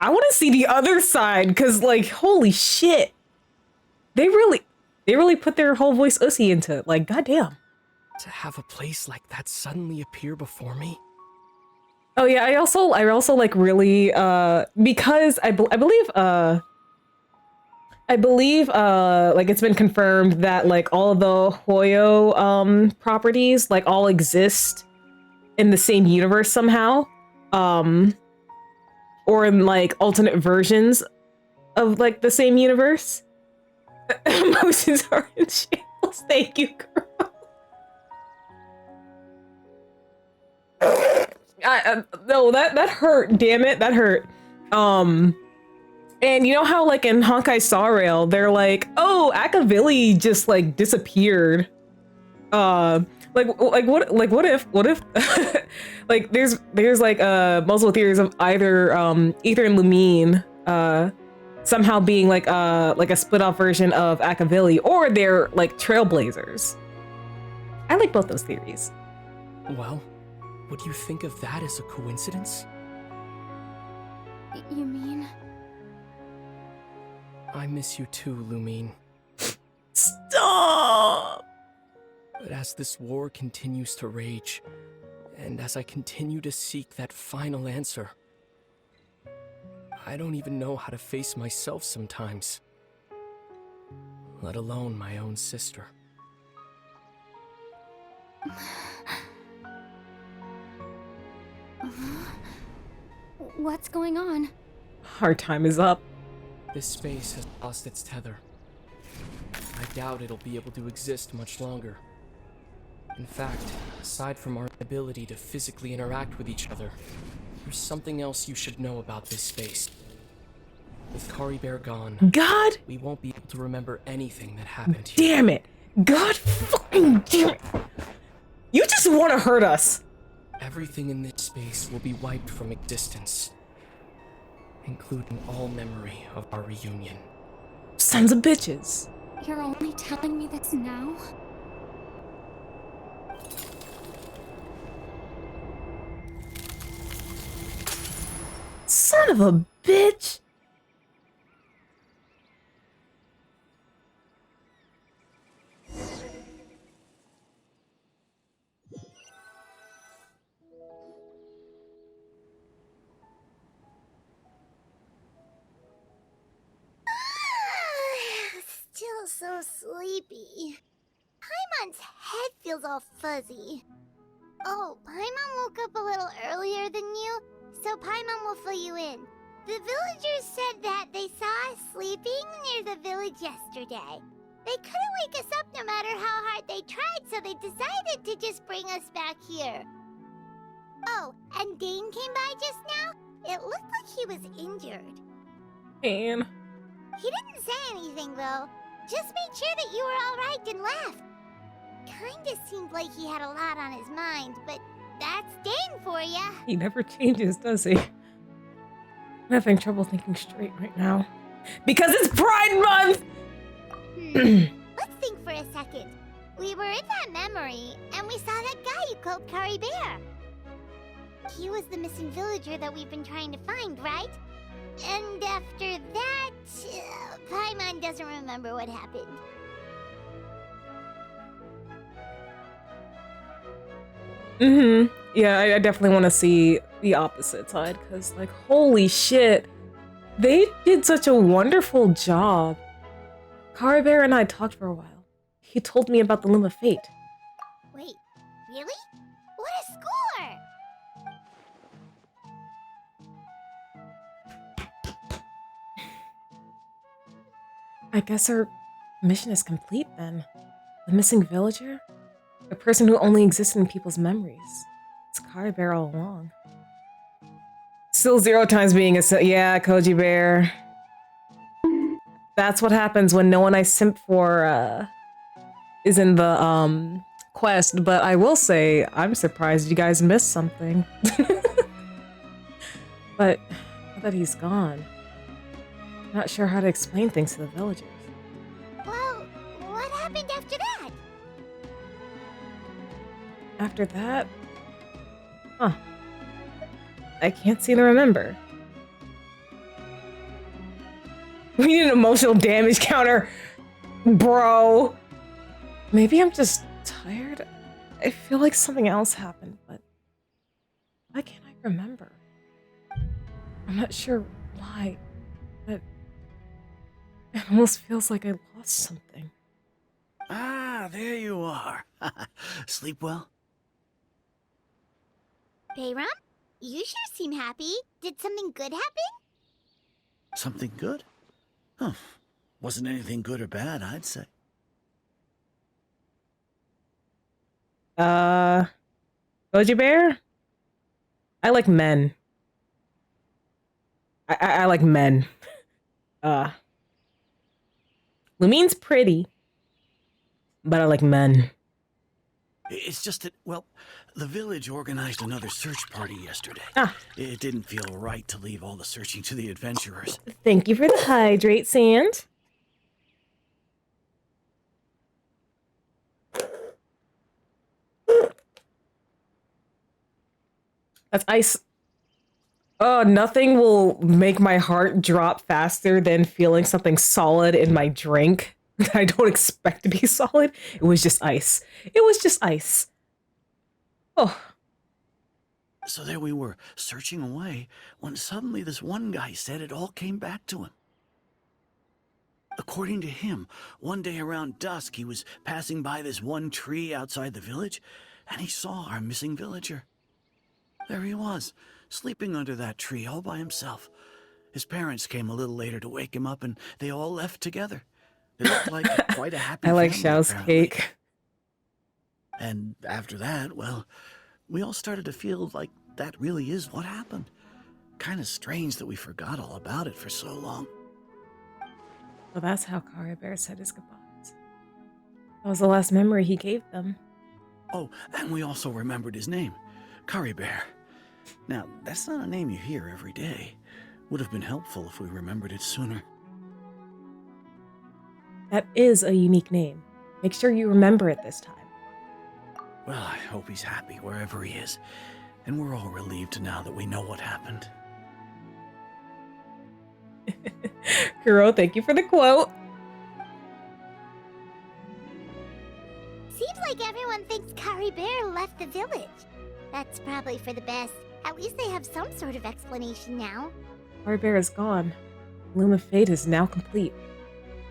A: I want to see the other side, because, like, holy shit. They really put their whole voice Ussy into it. Like, goddamn.
I: To have a place like that suddenly appear before me?
A: Oh yeah, I also like really because I believe like it's been confirmed that like all of the Hoyo properties like all exist in the same universe somehow, or in like alternate versions of like the same universe. Emotions are in shambles. Thank you, girl. No, that hurt. Damn it, that hurt. And you know how like in Honkai Star Rail, they're like, oh, Akavili just like disappeared. What if like there's like multiple theories of either Ether and Lumine somehow being like a split off version of Akavili, or they're like trailblazers. I like both those theories.
I: Well, would you think of that as a coincidence?
K: You mean?
I: I miss you too, Lumine.
A: Stop!
I: But as this war continues to rage, and as I continue to seek that final answer, I don't even know how to face myself sometimes, let alone my own sister.
K: What's going on?
A: Our time is up.
I: This space has lost its tether. I doubt it'll be able to exist much longer. In fact, aside from our ability to physically interact with each other, there's something else you should know about this space. With Kari Bear gone,
A: God
I: we won't be able to remember anything that happened here.
A: damn it! God fucking damn it! You just want to hurt us!
I: Everything in this space will be wiped from existence, including all memory of our reunion.
A: Sons of bitches.
K: You're only telling me this now?
A: Son of a bitch!
C: Still so sleepy. Paimon's head feels all fuzzy. Oh, Paimon woke up a little earlier than you, so Paimon will fill you in. The villagers said that they saw us sleeping near the village yesterday. They couldn't wake us up no matter how hard they tried, so they decided to just bring us back here. Oh, and Dane came by just now. It looked like he was injured.
A: Man.
C: He didn't say anything, though. Just made sure that you were all right and left. Kinda seemed like he had a lot on his mind, but that's Dane for ya.
A: He never changes, does he? I'm having trouble thinking straight right now. Because it's Pride Month!
C: Let's think for a second. We were in that memory, and we saw that guy you called Kari Bear. He was the missing villager that we've been trying to find, right? And after that, Paimon doesn't remember what happened.
A: Yeah, I definitely want to see the opposite side, because, like, holy shit. They did such a wonderful job. Kari Bear and I talked for a while. He told me about the Loom of Fate.
C: Wait, really? What a score!
A: I guess our mission is complete then. The missing villager? A person who only existed in people's memories. It's Kari Bear all along. Still 0 times being a yeah, Koji Bear. That's what happens when no one I simp for is in the quest, but I will say I'm surprised you guys missed something. But now that he's gone, I'm not sure how to explain things to the villagers.
C: Well, what happened after that?
A: After that? Huh. I can't seem to remember. We need an emotional damage counter, bro. Maybe I'm just tired. I feel like something else happened, but why can't I remember? I'm not sure why, but it almost feels like I lost something.
D: Ah, there you are. Sleep well?
C: Bayram, you sure seem happy. Did something good happen?
D: Something good? Huh. Wasn't anything good or bad, I'd say.
A: Koji Bear? I like men. I like men. Lumine's pretty, but I like men.
D: It's just that, well, the village organized another search party yesterday. It didn't feel right to leave all the searching to the adventurers.
A: Thank you for the hydrate, Sand. That's ice. Oh, nothing will make my heart drop faster than feeling something solid in my drink that I don't expect to be solid. It was just ice. It was just ice. Oh.
D: So there we were, searching away, when suddenly this one guy said it all came back to him. According to him, one day around dusk, he was passing by this one tree outside the village, and he saw our missing villager. There he was, sleeping under that tree all by himself. His parents came a little later to wake him up, and they all left together. It looked like quite a happy
A: I like
D: family,
A: Xiao's
D: apparently.
A: cake.
D: And after that, well, we all started to feel like that really is what happened. Kind of strange that we forgot all about it for so long.
A: Well, that's how Kaeya Bear said his goodbyes. That was the last memory he gave them.
D: Oh, and we also remembered his name, Kaeya Bear. Now, that's not a name you hear every day. Would have been helpful if we remembered it sooner.
A: That is a unique name. Make sure you remember it this time.
D: Well, I hope he's happy wherever he is. And we're all relieved now that we know what happened.
A: Kuro, thank you for the quote.
C: Seems like everyone thinks Kari Bear left the village. That's probably for the best. At least they have some sort of explanation now.
A: Kaeya Bear is gone. Loom of Fate is now complete.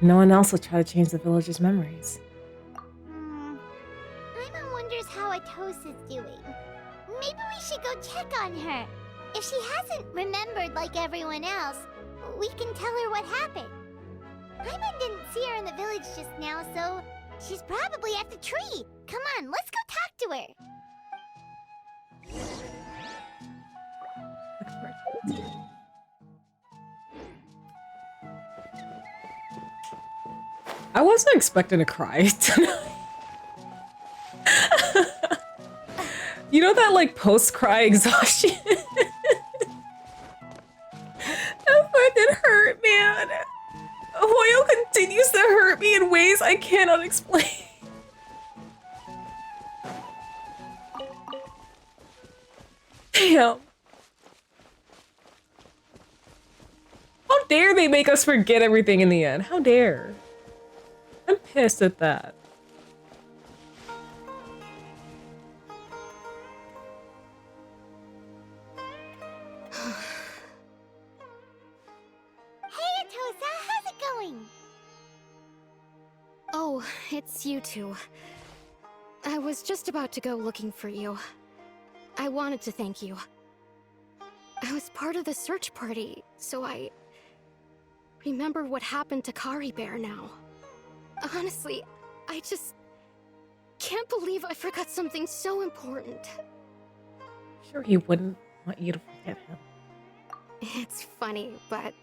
A: No one else will try to change the village's memories.
C: Paimon wonders how Atos is doing. Maybe we should go check on her. If she hasn't remembered like everyone else, we can tell her what happened. Paimon didn't see her in the village just now, so she's probably at the tree. Come on, let's go talk to her.
A: I wasn't expecting to cry tonight. You know that like post-cry exhaustion? That fucking hurt, man. Hoyo continues to hurt me in ways I cannot explain. Damn. How dare they make us forget everything in the end? How dare? I'm pissed at that.
C: Hey, Atosa, how's it going?
F: Oh, it's you two. I was just about to go looking for you. I wanted to thank you. I was part of the search party, so I remember what happened to Kari Bear now. Honestly, I just can't believe I forgot something so important.
A: Sure, he wouldn't want you to forget him.
F: It's funny, but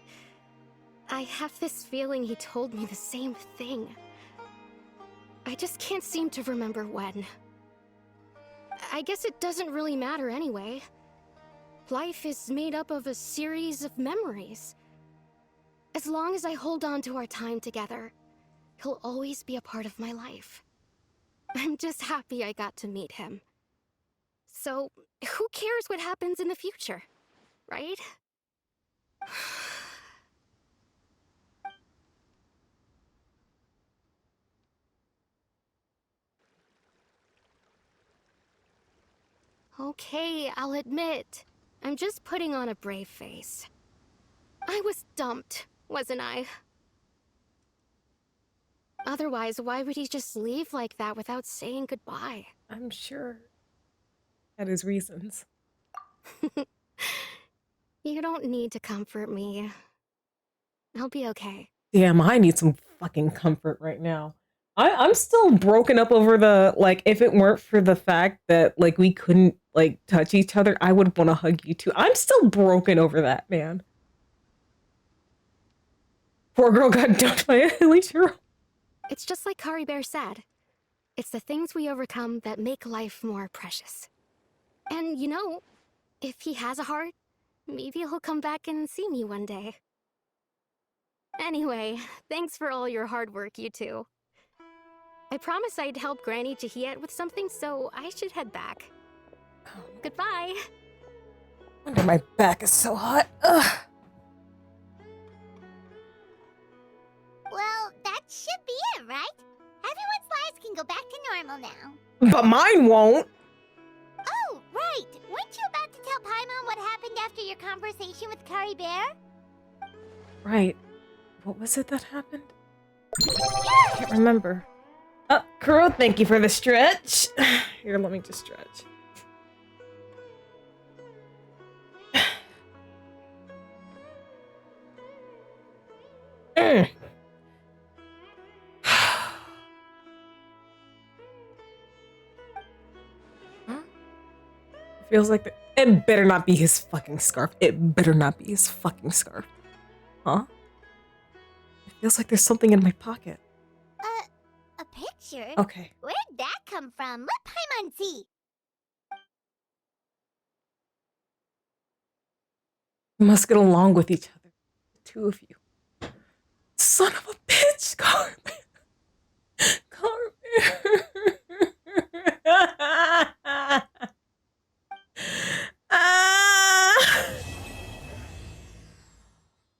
F: I have this feeling he told me the same thing. I just can't seem to remember when. I guess it doesn't really matter anyway. Life is made up of a series of memories. As long as I hold on to our time together, he'll always be a part of my life. I'm just happy I got to meet him. So, who cares what happens in the future, right? Okay, I'll admit, I'm just putting on a brave face. I was dumped, wasn't I? Otherwise, why would he just leave like that without saying goodbye?
A: I'm sure that is reasons.
F: You don't need to comfort me. I'll be okay.
A: Damn, I need some fucking comfort right now. I'm still broken up over the, like, if it weren't for the fact that, like, we couldn't, like, touch each other, I would want to hug you too. I'm still broken over that, man. Poor girl got dumped by a Elishiro.
F: It's just like Kari Bear said. It's the things we overcome that make life more precious. And, you know, if he has a heart, maybe he'll come back and see me one day. Anyway, thanks for all your hard work, you two. I promised I'd help Granny Jahiet with something, so I should head back. Goodbye!
A: Wonder my back is so hot. Ugh.
C: Well, that should be it, right? Everyone's lives can go back to normal now.
A: But mine won't.
C: Oh, right. Weren't you about to tell Paimon what happened after your conversation with Kari Bear?
A: Right. What was it that happened? I can't remember. Kuro, thank you for the stretch. Here, let me just stretch. Feels like it better not be his fucking scarf. It better not be his fucking scarf. Huh? It feels like there's something in my pocket.
C: A picture?
A: Okay.
C: Where'd that come from? Let Paimon see.
A: We must get along with each other. The two of you. Son of a bitch, Carmen. Carmen.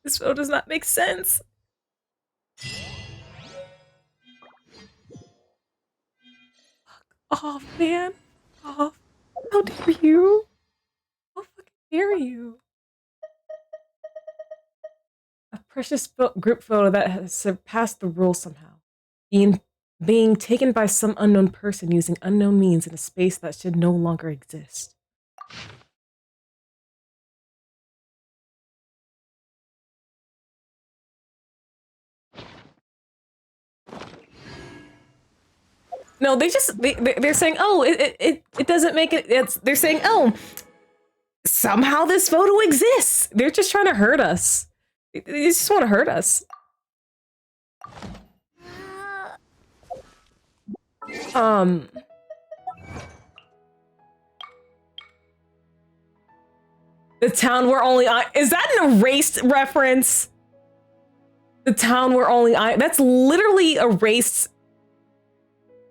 A: This photo does not make sense. Fuck off, man. Off. How dare you? How fucking dare you? A precious group photo that has surpassed the rules somehow. Being taken by some unknown person using unknown means in a space that should no longer exist. No, they're saying, oh, it doesn't make it. They're saying, oh, somehow this photo exists. They're just trying to hurt us. They just want to hurt us. The town where only I, is that an erased reference? The town where only I, that's literally erased.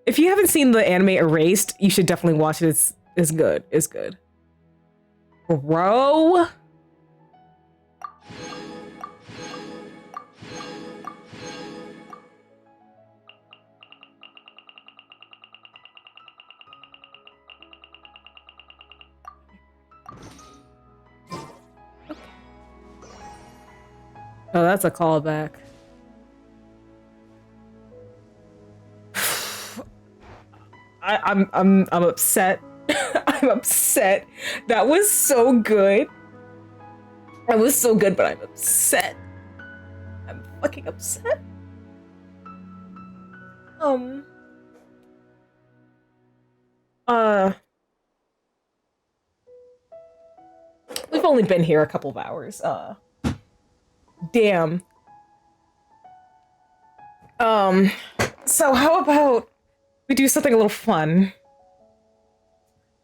A: If you haven't seen the anime Erased, you should definitely watch it. It's good. It's good. Bro. Oh, that's a callback. I'm upset. I'm upset. That was so good. That was so good, but I'm upset. I'm fucking upset. We've only been here a couple of hours. Damn. So how about we do something a little fun?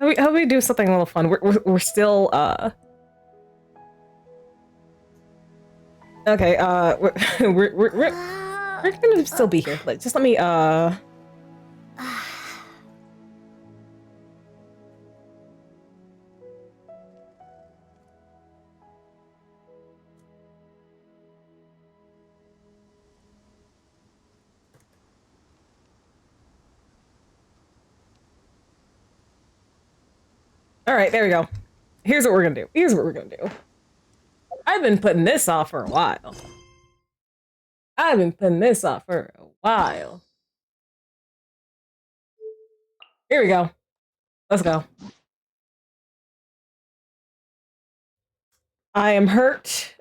A: How about we do something a little fun? We're still okay, we're gonna still be here. Just let me all right, there we go. Here's what we're gonna do. Here's what we're gonna do. I've been putting this off for a while. I've been putting this off for a while. Here we go. Let's go. I am hurt,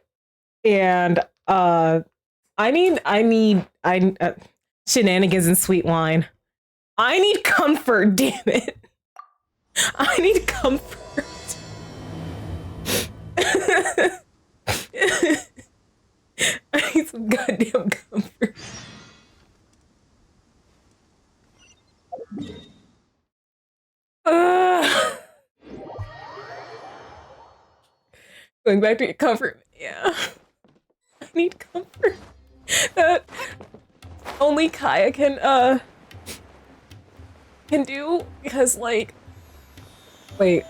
A: and I need shenanigans and sweet wine. I need comfort, damn it. I need comfort. I need some goddamn comfort. Going back to your comfort, yeah. I need comfort. That only Kaeya can do, because like, wait.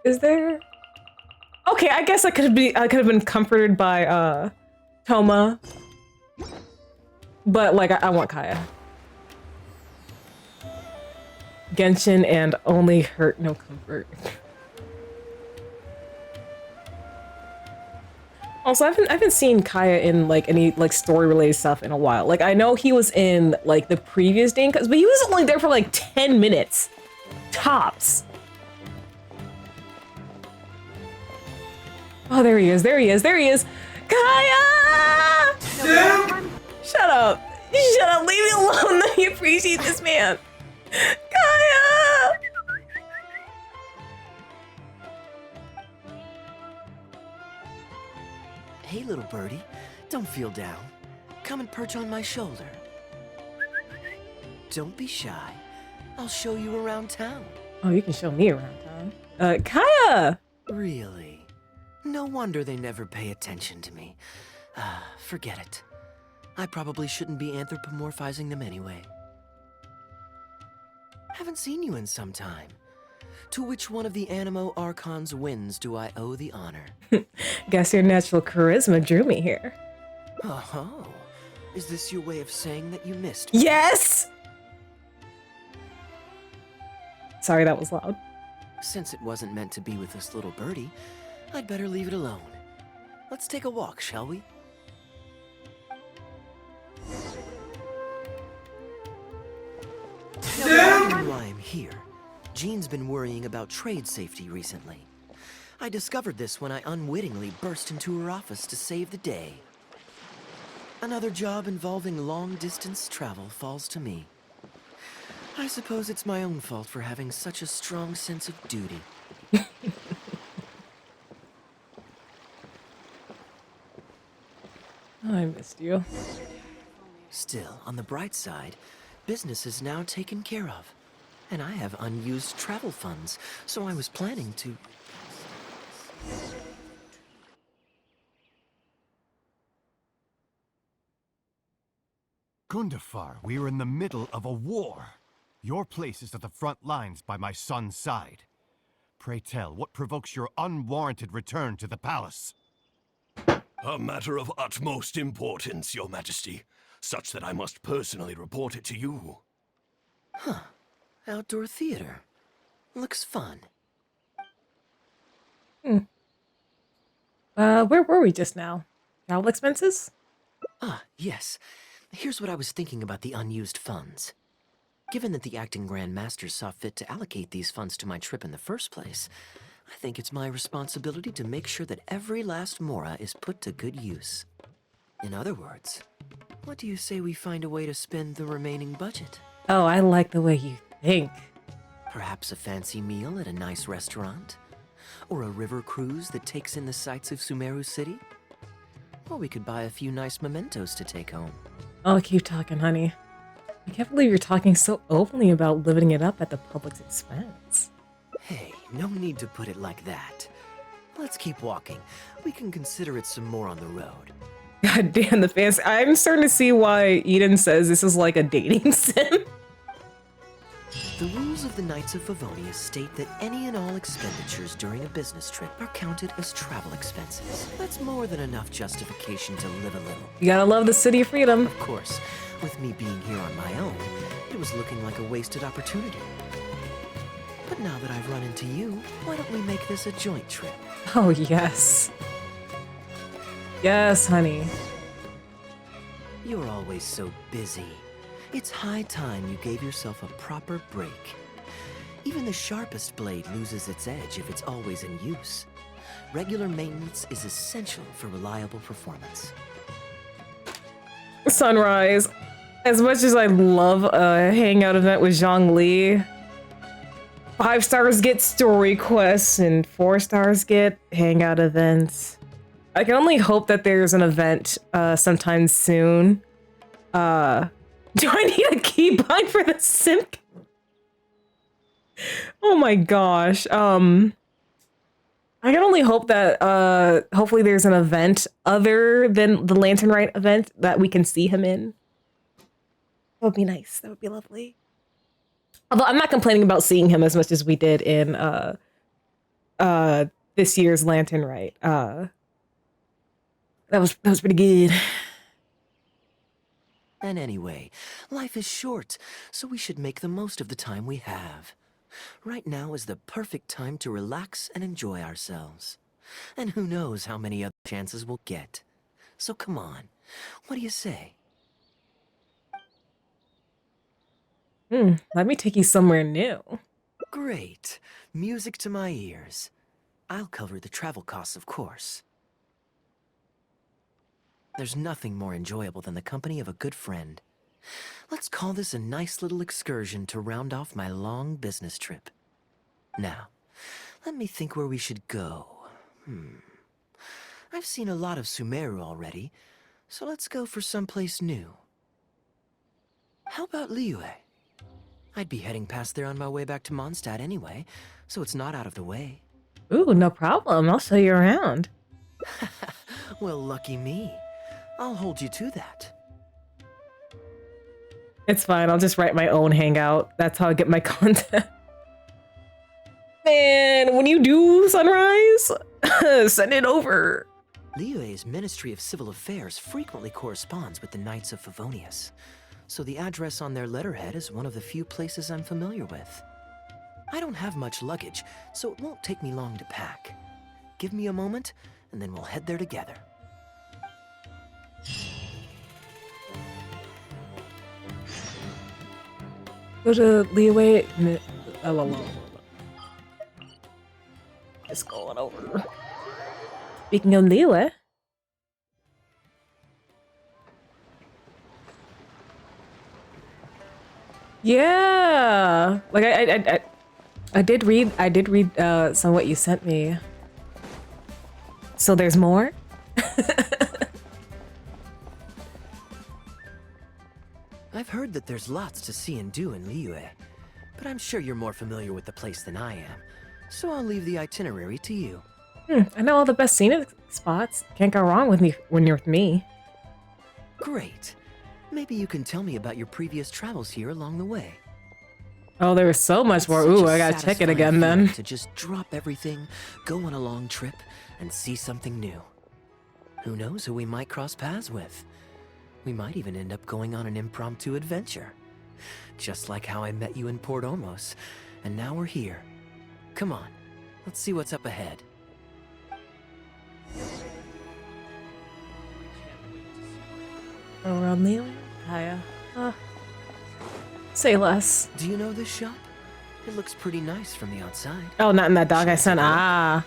A: Is there? Okay, I guess I could have been comforted by Toma. But like I want Kaeya. Genshin and only hurt, no comfort. Also, I haven't seen Kaeya in like any like story related stuff in a while. Like I know he was in like the previous Dinkas, but he was only there for like 10 minutes. Tops. Oh, there he is, there he is, there he is! Kaeya! Shut up! Shut up, leave me alone, let me appreciate this man! Kaeya!
L: Hey, little birdie, don't feel down. Come and perch on my shoulder. Don't be shy. I'll show you around town.
A: Oh, you can show me around town. Kaeya!
L: Really? No wonder they never pay attention to me. Forget it. I probably shouldn't be anthropomorphizing them anyway. Haven't seen you in some time. To which one of the Animo Archon's wins do I owe the honor?
A: Guess your natural charisma drew me here.
L: Oh, is this your way of saying that you missed me?
A: Yes! Sorry, that was loud.
L: Since it wasn't meant to be with this little birdie, I'd better leave it alone. Let's take a walk, shall we? Now, why I'm here. Jean's been worrying about trade safety recently. I discovered this when I unwittingly burst into her office to save the day. Another job involving long-distance travel falls to me. I suppose it's my own fault for having such a strong sense of duty.
A: I missed you.
L: Still, on the bright side, business is now taken care of. And I have unused travel funds, so I was planning to...
M: Gundafar, we are in the middle of a war. Your place is at the front lines by my son's side. Pray tell, what provokes your unwarranted return to the palace?
N: A matter of utmost importance, Your Majesty, such that I must personally report it to you.
L: Huh. Outdoor theater. Looks fun.
A: Where were we just now? Travel expenses?
L: Ah, yes. Here's what I was thinking about the unused funds. Given that the acting Grand Master saw fit to allocate these funds to my trip in the first place, I think it's my responsibility to make sure that every last mora is put to good use. In other words, what do you say we find a way to spend the remaining budget?
A: Oh, I like the way you think.
L: Perhaps a fancy meal at a nice restaurant? Or a river cruise that takes in the sights of Sumeru City? Or we could buy a few nice mementos to take home.
A: Oh, keep talking, honey. I can't believe you're talking so openly about living it up at the public's expense.
L: Hey, no need to put it like that. Let's keep walking. We can consider it some more on the road.
A: God damn the fans. I'm starting to see why Eden says this is like a dating sim.
L: The rules of the Knights of Favonius state that any and all expenditures during a business trip are counted as travel expenses. That's more than enough justification to live a little.
A: You gotta love the city of freedom.
L: Of course, with me being here on my own, it was looking like a wasted opportunity. But now that I've run into you, why don't we make this a joint trip?
A: Oh, yes. Yes, honey.
L: You're always so busy. It's high time you gave yourself a proper break. Even the sharpest blade loses its edge if it's always in use. Regular maintenance is essential for reliable performance.
A: Sunrise. As much as I love a hangout event with Zhongli, 5 stars get story quests and 4 stars get hangout events. I can only hope that there's an event sometime soon. Do I need a keybind for the simp? Oh my gosh. I can only hope that hopefully there's an event other than the Lantern Rite event that we can see him in. That would be nice. That would be lovely. Although I'm not complaining about seeing him as much as we did in this year's Lantern Rite. That was pretty good.
L: And anyway, life is short, so we should make the most of the time we have. Right now is the perfect time to relax and enjoy ourselves. And who knows how many other chances we'll get. So come on, what do you say?
A: Let me take you somewhere new.
L: Great. Music to my ears. I'll cover the travel costs, of course. There's nothing more enjoyable than the company of a good friend. Let's call this a nice little excursion to round off my long business trip. Now, let me think where we should go. I've seen a lot of Sumeru already, so let's go for someplace new. How about Liyue? I'd be heading past there on my way back to Mondstadt anyway, so it's not out of the way.
A: Ooh, no problem. I'll show you around.
L: Well, lucky me. I'll hold you to that.
A: It's fine. I'll just write my own Hangout. That's how I get my content. Man, when you do Sunrise, send it over.
L: Liyue's Ministry of Civil Affairs frequently corresponds with the Knights of Favonius, so the address on their letterhead is one of the few places I'm familiar with. I don't have much luggage, so it won't take me long to pack. Give me a moment, and then we'll head there together.
A: Go to Liyue. Just going over. Speaking of Liyue. Yeah, like I did read some of what you sent me. So there's more?
L: I've heard that there's lots to see and do in Liyue, but I'm sure you're more familiar with the place than I am, so I'll leave the itinerary to you.
A: I know all the best scenic spots. Can't go wrong with me when you're with me.
L: Great. Maybe you can tell me about your previous travels here along the way.
A: Oh, there was so much more. Ooh, I gotta check it again then.
L: To just drop everything, go on a long trip, and see something new. Who knows who we might cross paths with? We might even end up going on an impromptu adventure. Just like how I met you in Port Ormos, and now we're here. Come on, let's see what's up ahead.
A: Around Liyue? Kaeya. Say less.
L: Do you know this shop? It looks pretty nice from the outside.
A: Oh, not in that dog I sent. Ah.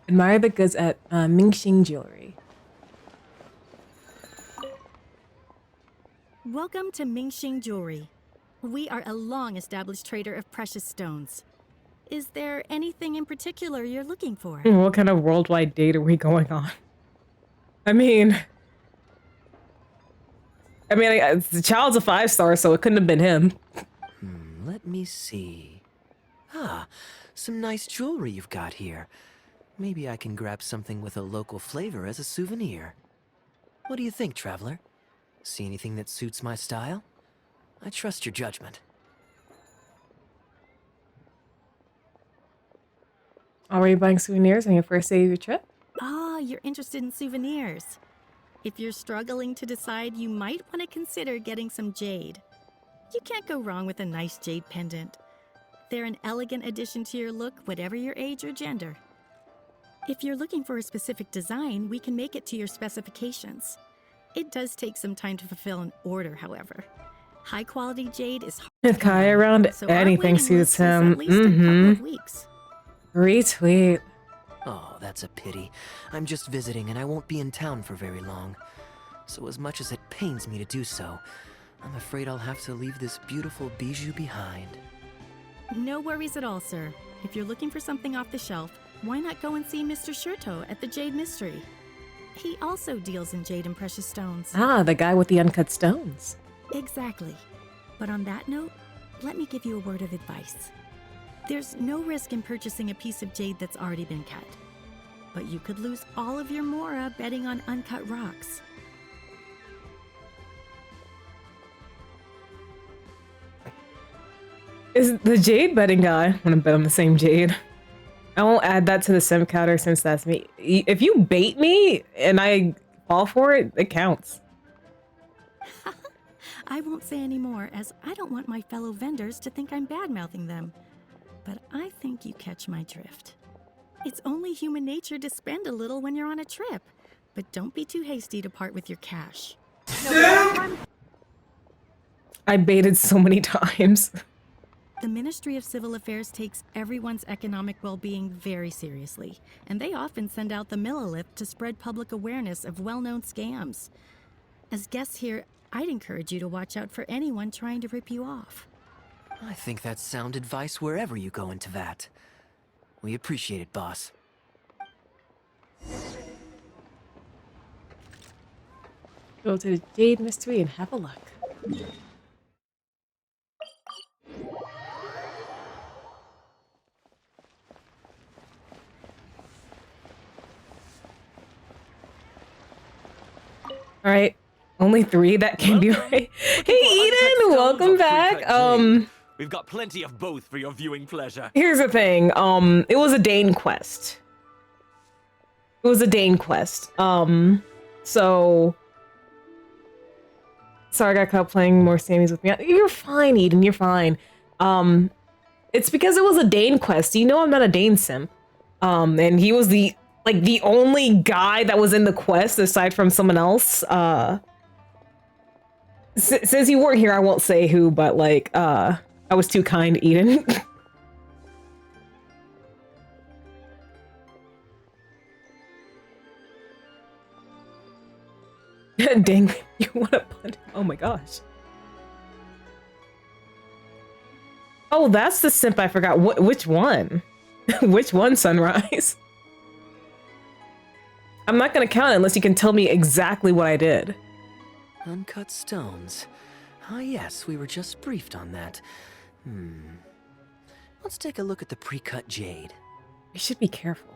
A: Admire the goods at Mingxing Jewelry.
O: Welcome to Mingxing Jewelry. We are a long-established trader of precious stones. Is there anything in particular you're looking for?
A: What kind of worldwide date are we going on? I mean, the child's a 5-star, so it couldn't have been him.
L: Let me see. Ah, some nice jewelry you've got here. Maybe I can grab something with a local flavor as a souvenir. What do you think, traveler? See anything that suits my style? I trust your judgment.
A: Already buying souvenirs on your first day of your trip?
O: Ah, you're interested in souvenirs. If you're struggling to decide, you might want to consider getting some jade. You can't go wrong with a nice jade pendant. They're an elegant addition to your look, whatever your age or gender. If you're looking for a specific design, we can make it to your specifications. It does take some time to fulfill an order, however. High-quality jade is hard
A: With Kaeya around,
O: so
A: anything suits him.
O: at least a couple of weeks.
A: Retweet.
L: Oh, that's a pity. I'm just visiting and I won't be in town for very long. So as much as it pains me to do so, I'm afraid I'll have to leave this beautiful bijou behind.
O: No worries at all, sir. If you're looking for something off the shelf, why not go and see Mr. Shurto at the Jade Mystery? He also deals in jade and precious stones.
A: Ah, the guy with the uncut stones.
O: Exactly. But on that note, let me give you a word of advice. There's no risk in purchasing a piece of jade that's already been cut. But you could lose all of your mora betting on uncut rocks.
A: Is the jade betting guy? I'm gonna bet on the same jade. I won't add that to the sim counter since that's me. If you bait me and I fall for it, it counts.
O: I won't say any more, as I don't want my fellow vendors to think I'm bad-mouthing them. But I think you catch my drift. It's only human nature to spend a little when you're on a trip. But don't be too hasty to part with your cash.
A: I baited so many times.
O: The Ministry of Civil Affairs takes everyone's economic well-being very seriously, and they often send out the Millilith to spread public awareness of well-known scams. As guests here, I'd encourage you to watch out for anyone trying to rip you off.
L: I think that's sound advice wherever you go into that. We appreciate it, boss.
A: Go to the Jade Mystery and have a look. All right, only 3 that can be right. Hey Eden, welcome back.
P: We've got plenty of both for your viewing pleasure.
A: Here's the thing. It was a Dane quest. It was a Dane quest. So sorry, I got caught playing more Sammys with me. You're fine, Eden. You're fine. It's because it was a Dane quest. You know, I'm not a Dane simp. And he was the only guy that was in the quest aside from someone else. Since you weren't here, I won't say who, but I was too kind, Eden. Dang, you want to punch? Oh my gosh. Oh, that's the simp I forgot. Which one? Which one, Sunrise? I'm not gonna count it unless you can tell me exactly what I did.
L: Uncut stones. Ah yes, we were just briefed on that. Let's take a look at the pre-cut jade.
A: You should be careful.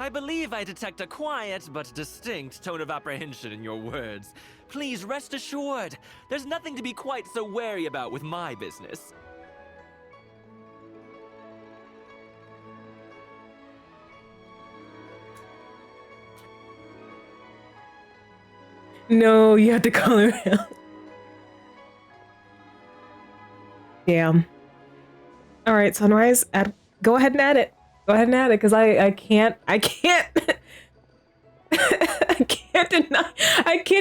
P: I believe I detect a quiet but distinct tone of apprehension in your words. Please rest assured, there's nothing to be quite so wary about with my business.
A: No, you have to call her out. Damn. All right, Sunrise, go ahead and add it. Go ahead and add it, because I can't I can't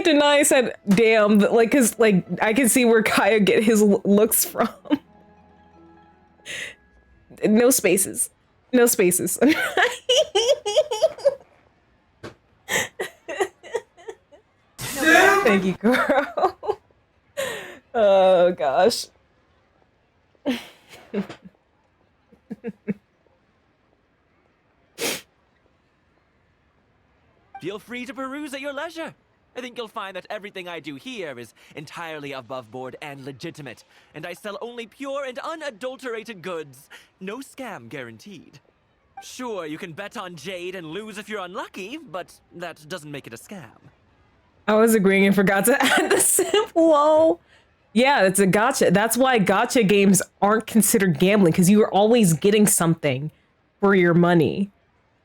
A: deny I said damn, because I can see where Kaeya get his looks from. No spaces. No spaces. Thank you, girl. Oh gosh.
P: Feel free to peruse at your leisure. I think you'll find that everything I do here is entirely above board and legitimate, and I sell only pure and unadulterated goods. No scam guaranteed. Sure, you can bet on Jade and lose if you're unlucky, but that doesn't make it a scam.
A: I was agreeing and forgot to add the simp. Whoa. Yeah, it's a gotcha. That's why gotcha games aren't considered gambling, because you are always getting something for your money.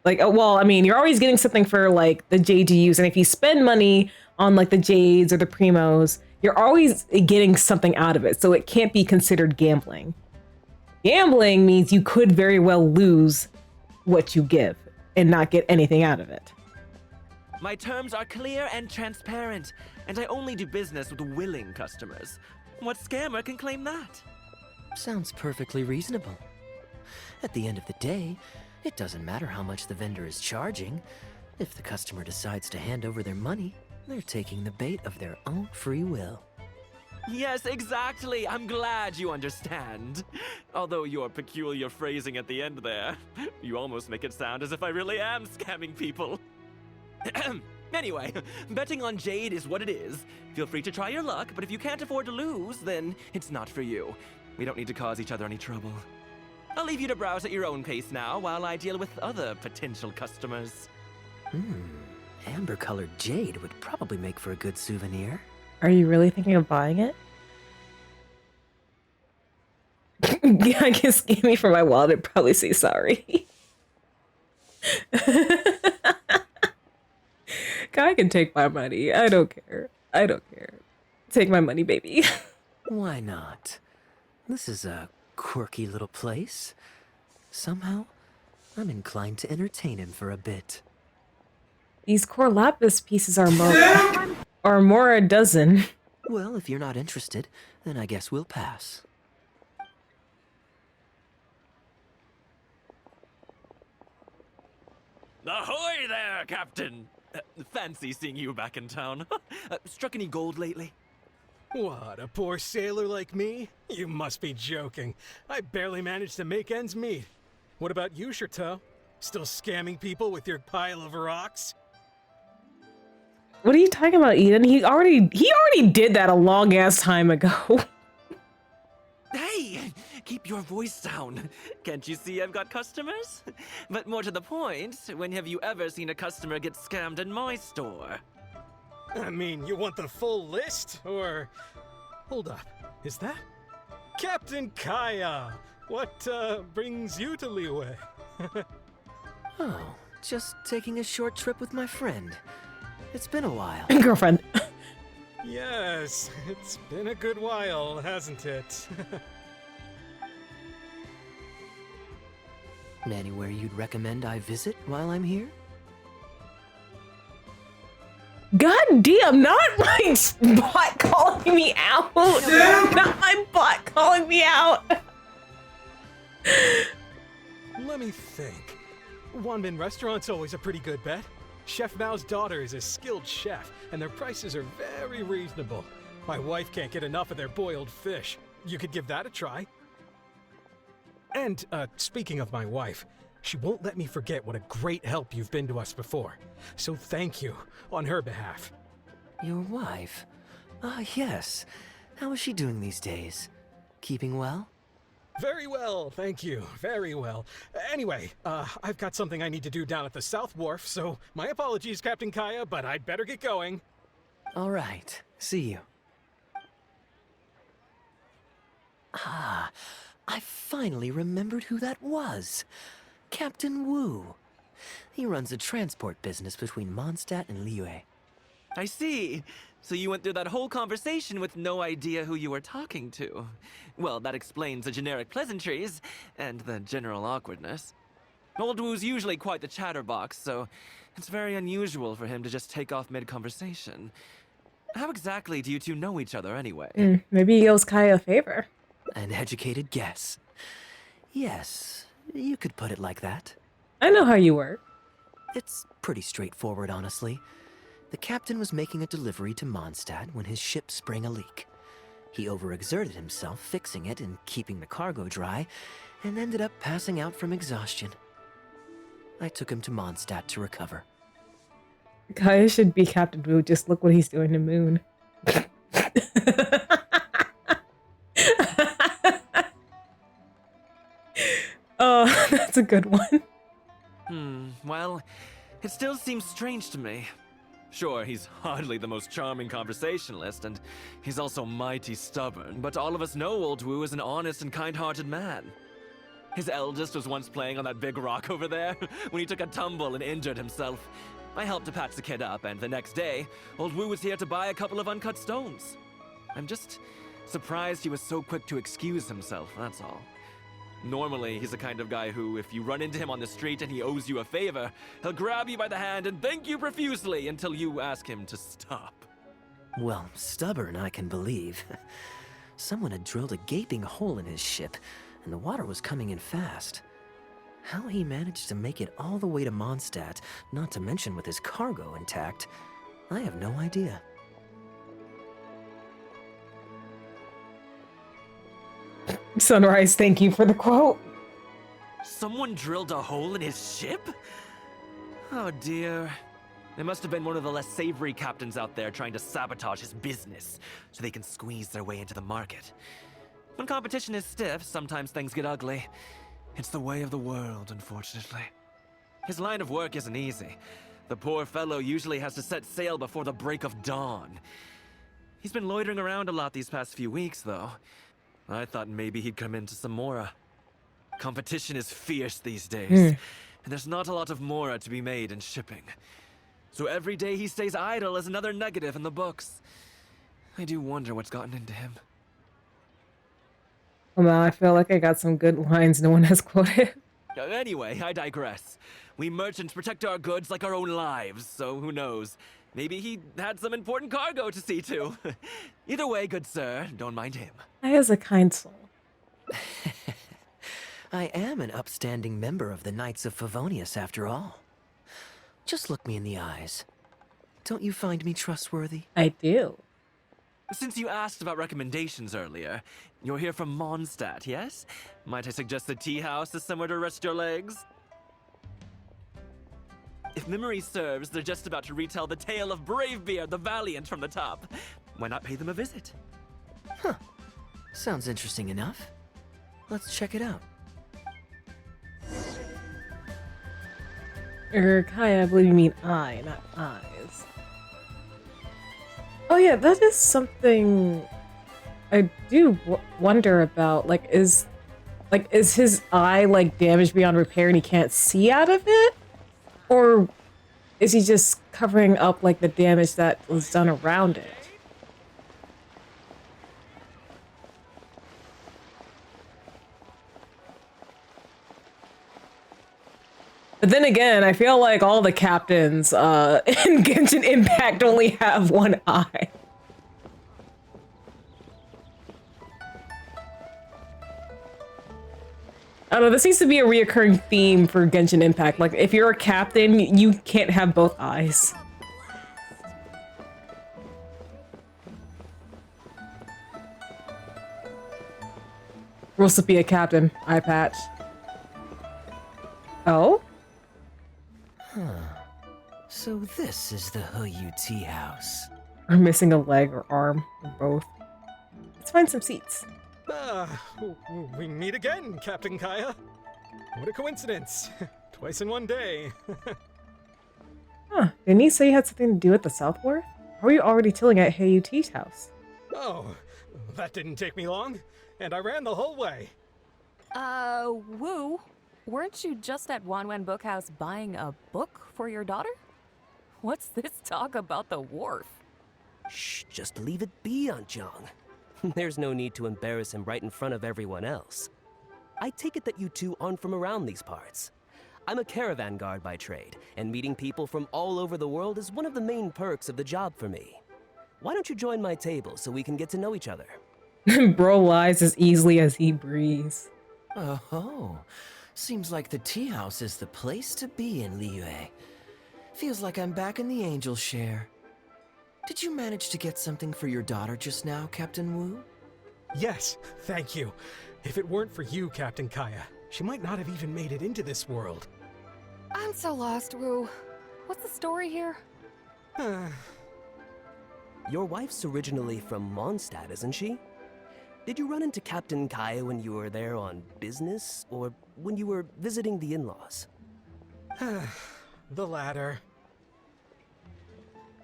A: Well, I mean, you're always getting something for the jade you use, and if you spend money on the jades or the primos, you're always getting something out of it, so it can't be considered gambling. Gambling means you could very well lose what you give and not get anything out of it.
P: My terms are clear and transparent, and I only do business with willing customers. What scammer can claim that?
L: Sounds perfectly reasonable. At the end of the day, it doesn't matter how much the vendor is charging. If the customer decides to hand over their money, they're taking the bait of their own free will.
P: Yes, exactly. I'm glad you understand. Although your peculiar phrasing at the end there, you almost make it sound as if I really am scamming people. Anyway, betting on Jade is what it is. Feel free to try your luck, but if you can't afford to lose, then it's not for you. We don't need to cause each other any trouble. I'll leave you to browse at your own pace now while I deal with other potential customers.
L: Amber-colored jade would probably make for a good souvenir.
A: Are you really thinking of buying it? Yeah, I guess give me for my wallet, I'd probably say sorry. Guy can take my money. I don't care. I don't care. Take my money, baby.
L: Why not? This is a quirky little place. Somehow, I'm inclined to entertain him for a bit.
A: These core lapis pieces are more a dozen.
L: Well, if you're not interested, then I guess we'll pass.
P: Ahoy there, Captain! Fancy seeing you back in town. Struck any gold lately?
Q: What, a poor sailor like me? You must be joking. I barely managed to make ends meet. What about you, Chateau? Still scamming people with your pile of rocks?
A: What are you talking about, Eden? He already did that a long ass time ago.
P: Hey! Keep your voice down. Can't you see I've got customers? But more to the point, when have you ever seen a customer get scammed in my store?
Q: I mean, you want the full list? Or... Hold up. Is that... Captain Kaeya! What, brings you to Liyue?
L: Oh, just taking a short trip with my friend. It's been a while.
A: Girlfriend.
Q: Yes, it's been a good while, hasn't it?
L: Anywhere you'd recommend I visit while I'm here?
A: God damn, not my bot calling me out. Not my bot calling me out.
Q: Let me think. Wanmin Restaurant's always a pretty good bet. Chef Mao's daughter is a skilled chef, and their prices are very reasonable. My wife can't get enough of their boiled fish. You could give that a try. And, speaking of my wife, she won't let me forget what a great help you've been to us before. So thank you, on her behalf.
L: Your wife? Ah, yes. How is she doing these days? Keeping well?
Q: Very well, thank you. Very well. Anyway, I've got something I need to do down at the South Wharf, so my apologies, Captain Kaeya, but I'd better get going.
L: All right. See you. Ah, I finally remembered who that was. Captain Wu. He runs a transport business between Mondstadt and Liyue.
P: I see. So you went through that whole conversation with no idea who you were talking to. Well, that explains the generic pleasantries and the general awkwardness. Old Wu's usually quite the chatterbox, so it's very unusual for him to just take off mid-conversation. How exactly do you two know each other anyway?
A: Maybe he owes Kaeya a favor.
L: An educated guess. Yes, you could put it like that.
A: I know how you work.
L: It's pretty straightforward, honestly. The captain was making a delivery to Mondstadt when his ship sprang a leak. He overexerted himself fixing it and keeping the cargo dry, and ended up passing out from exhaustion. I took him to Mondstadt to recover.
A: Kaeya should be Captain Wu. Just look what he's doing to Moon. Oh, that's a good one.
P: Well, it still seems strange to me. Sure, he's hardly the most charming conversationalist, and he's also mighty stubborn, but all of us know old Wu is an honest and kind-hearted man. His eldest was once playing on that big rock over there, when he took a tumble and injured himself. I helped to patch the kid up, and the next day, old Wu was here to buy a couple of uncut stones. I'm just surprised he was so quick to excuse himself, that's all. Normally, he's the kind of guy who, if you run into him on the street and he owes you a favor, he'll grab you by the hand and thank you profusely until you ask him to stop.
L: Well, stubborn, I can believe. Someone had drilled a gaping hole in his ship, and the water was coming in fast. How he managed to make it all the way to Mondstadt, not to mention with his cargo intact, I have no idea.
A: Sunrise, thank you for the quote.
P: Someone drilled a hole in his ship? Oh dear. There must have been one of the less savory captains out there trying to sabotage his business so they can squeeze their way into the market. When competition is stiff, sometimes things get ugly. It's the way of the world, unfortunately. His line of work isn't easy. The poor fellow usually has to set sail before the break of dawn. He's been loitering around a lot these past few weeks, though. I thought maybe he'd come into some more. Competition is fierce these days. and there's not a lot of mora to be made in shipping. So every day he stays idle is another negative in the books. I do wonder what's gotten into him.
A: Well, now I feel like I got some good lines no one has quoted.
P: Anyway, I digress. We merchants protect our goods like our own lives, so who knows? Maybe he had some important cargo to see to. Either way, good sir, don't mind him.
A: I has a kind soul.
L: I am an upstanding member of the Knights of Favonius, after all. Just look me in the eyes. Don't you find me trustworthy?
A: I do.
P: Since you asked about recommendations earlier, you're here from Mondstadt, yes? Might I suggest the tea house is somewhere to rest your legs? If memory serves, they're just about to retell the tale of Bravebeard the Valiant from the top. Why not pay them a visit?
L: Huh. Sounds interesting enough. Let's check it out.
A: Kaeya, I believe you mean eye, not eyes. Oh yeah, that is something I do wonder about. Like, is his eye like damaged beyond repair and he can't see out of it? Or is he just covering up like the damage that was done around it? But then again, I feel like all the captains in Genshin Impact only have one eye. I don't know, this seems to be a reoccurring theme for Genshin Impact. Like, if you're a captain, you can't have both eyes. We'll still be a captain, eye patch. Oh?
L: Huh. So this is the Huyu tea house.
A: Or missing a leg or arm, or both. Let's find some seats.
Q: We meet again, Captain Kaeya. What a coincidence. Twice in one day.
A: Huh, didn't he say he had something to do with the South War? Or were you already chilling at Heyu T's house?
Q: Oh, that didn't take me long. And I ran the whole way.
H: Wu, weren't you just at Wanwen Bookhouse buying a book for your daughter? What's this talk about the wharf?
R: Shh, just leave it be, Aunt Jong. There's no need to embarrass him right in front of everyone else. I take it that you two aren't from around these parts. I'm a caravan guard by trade, and meeting people from all over the world is one of the main perks of the job for me. Why don't you join my table so we can get to know each other?
A: Bro lies as easily as he breathes.
L: Oh, seems like the tea house is the place to be in Liyue. Feels like I'm back in the angel share. Did you manage to get something for your daughter just now, Captain Wu?
Q: Yes, thank you. If it weren't for you, Captain Kaeya, she might not have even made it into this world.
H: I'm so lost, Wu. What's the story here?
R: Your wife's originally from Mondstadt, isn't she? Did you run into Captain Kaeya when you were there on business, or when you were visiting the in-laws?
Q: The latter.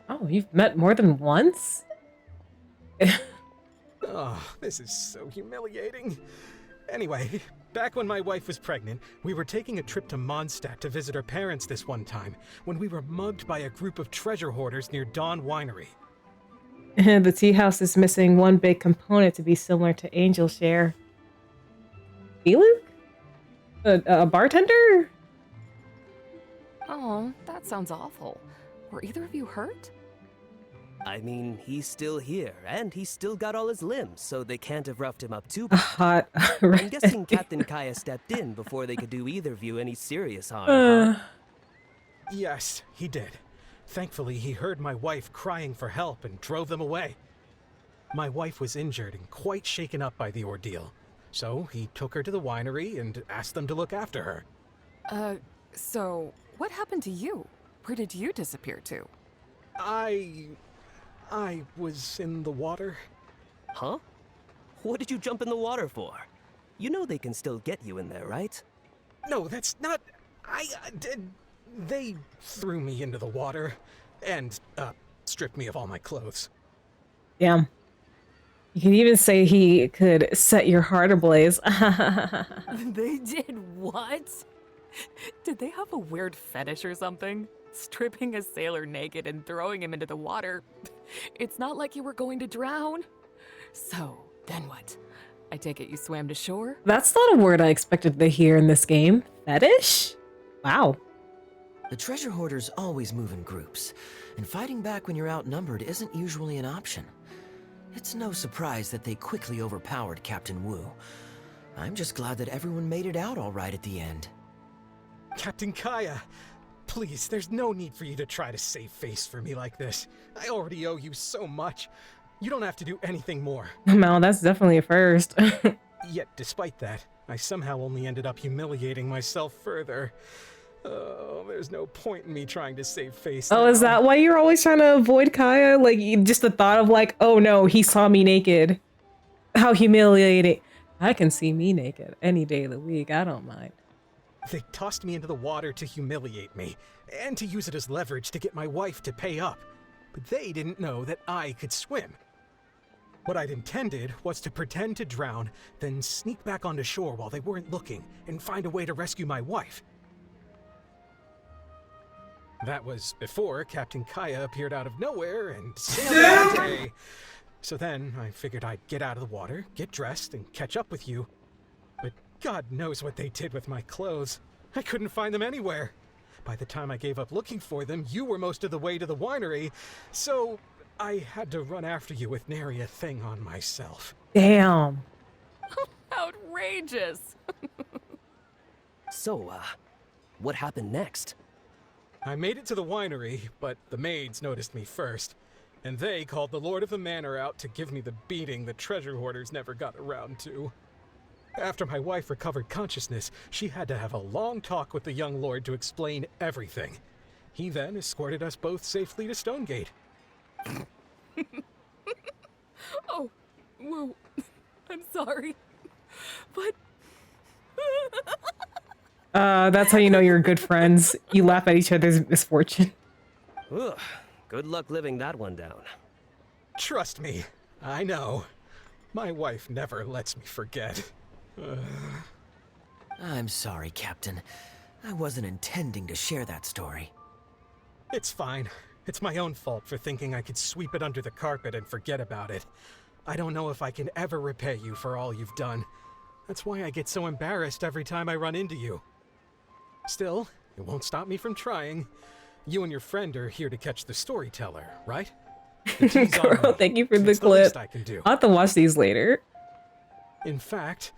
A: Oh, you've met more than once?
Q: Oh, this is so humiliating. Anyway, back when my wife was pregnant, we were taking a trip to Mondstadt to visit her parents this one time, when we were mugged by a group of treasure hoarders near Dawn Winery.
A: The tea house is missing one big component to be similar to Angel Share. Luke? A bartender?
H: Oh, that sounds awful. Were either of you hurt?
R: I mean, he's still here, and he's still got all his limbs, so they can't have roughed him up too
A: bad.
R: I'm guessing Captain Kaeya stepped in before they could do either of you any serious harm.
Q: Yes, he did. Thankfully, he heard my wife crying for help and drove them away. My wife was injured and quite shaken up by the ordeal, so he took her to the winery and asked them to look after her.
H: So what happened to you? Where did you disappear to?
Q: I was in the water.
R: Huh? What did you jump in the water for? You know they can still get you in there, right?
Q: No, that's not... They threw me into the water and, stripped me of all my clothes.
A: Damn. You can even say he could set your heart ablaze.
H: They did what? Did they have a weird fetish or something? Stripping a sailor naked and throwing him into the water. It's not like you were going to drown. So, then what? I take it you swam to shore?
A: That's not a word I expected to hear in this game. Fetish? Wow.
L: The treasure hoarders always move in groups, and fighting back when you're outnumbered isn't usually an option. It's no surprise that they quickly overpowered Captain Wu. I'm just glad that everyone made it out all right at the end.
Q: Captain Kaeya, please, there's no need for you to try to save face for me like this. I already owe you so much. You don't have to do anything more.
A: Mal, that's definitely a first.
Q: Yet, despite that, I somehow only ended up humiliating myself further. Oh, there's no point in me trying to save face
A: Oh,
Q: now.
A: is that why you're always trying to avoid Kaeya? Like, just the thought of like, oh no, he saw me naked. How humiliating. I can see me naked any day of the week. I don't mind.
Q: They tossed me into the water to humiliate me, and to use it as leverage to get my wife to pay up. But they didn't know that I could swim. What I'd intended was to pretend to drown, then sneak back onto shore while they weren't looking, and find a way to rescue my wife. That was before Captain Kaeya appeared out of nowhere and sailed away. So then I figured I'd get out of the water, get dressed, and catch up with you. But God knows what they did with my clothes. I couldn't find them anywhere. By the time I gave up looking for them, you were most of the way to the winery, so I had to run after you with nary a thing on myself.
A: Damn.
H: Outrageous.
R: So, what happened next?
Q: I made it to the winery, but the maids noticed me first, and they called the Lord of the Manor out to give me the beating the treasure hoarders never got around to. After my wife recovered consciousness, she had to have a long talk with the young lord to explain everything. He then escorted us both safely to Stonegate.
H: Oh, whoa. I'm sorry. But...
A: That's how you know you're good friends. You laugh at each other's misfortune.
R: Ugh, good luck living that one down.
Q: Trust me, I know. My wife never lets me forget.
L: I'm sorry, Captain. I wasn't intending to share that story.
Q: It's fine. It's my own fault for thinking I could sweep it under the carpet and forget about it. I don't know if I can ever repay you for all you've done. That's why I get so embarrassed every time I run into you. Still, it won't stop me from trying. You and your friend are here to catch the storyteller, right?
A: Girl, thank you for the
Q: It's the
A: clip.
Q: least I can do.
A: I'll have to watch these later.
Q: In fact,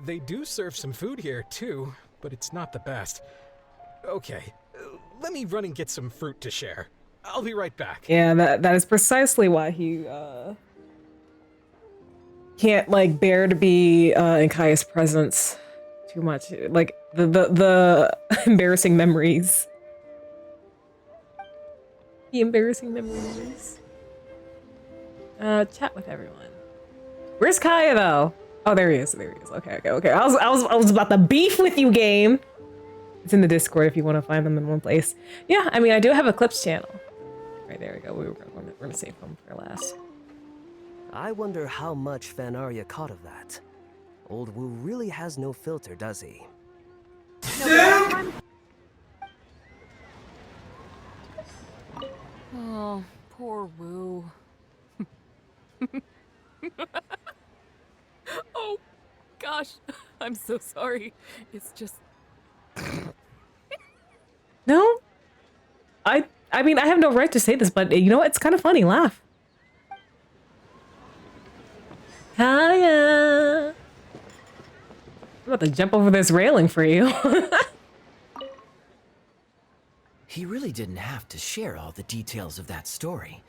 Q: they do serve some food here, too, but it's not the best. Okay, let me run and get some fruit to share. I'll be right back.
A: Yeah, that is precisely why he can't like bear to be in Kaeya's presence too much. Like the embarrassing memories. The embarrassing memories. Chat with everyone. Where's Kaeya though? Oh, there he is. There he is. Okay. I was about to beef with you, game. It's in the Discord if you want to find them in one place. Yeah, I mean, I do have a clips channel. Right, there we go. We're gonna save them for last.
R: I wonder how much Fanaria caught of that. Old Wu really has no filter, does he?
H: Oh, poor Wu. Oh, gosh. I'm so sorry. It's just...
A: No? I mean, I have no right to say this, but you know what? It's kind of funny. Laugh. Kaeya! I'm about to jump over this railing for you.
L: He really didn't have to share all the details of that story.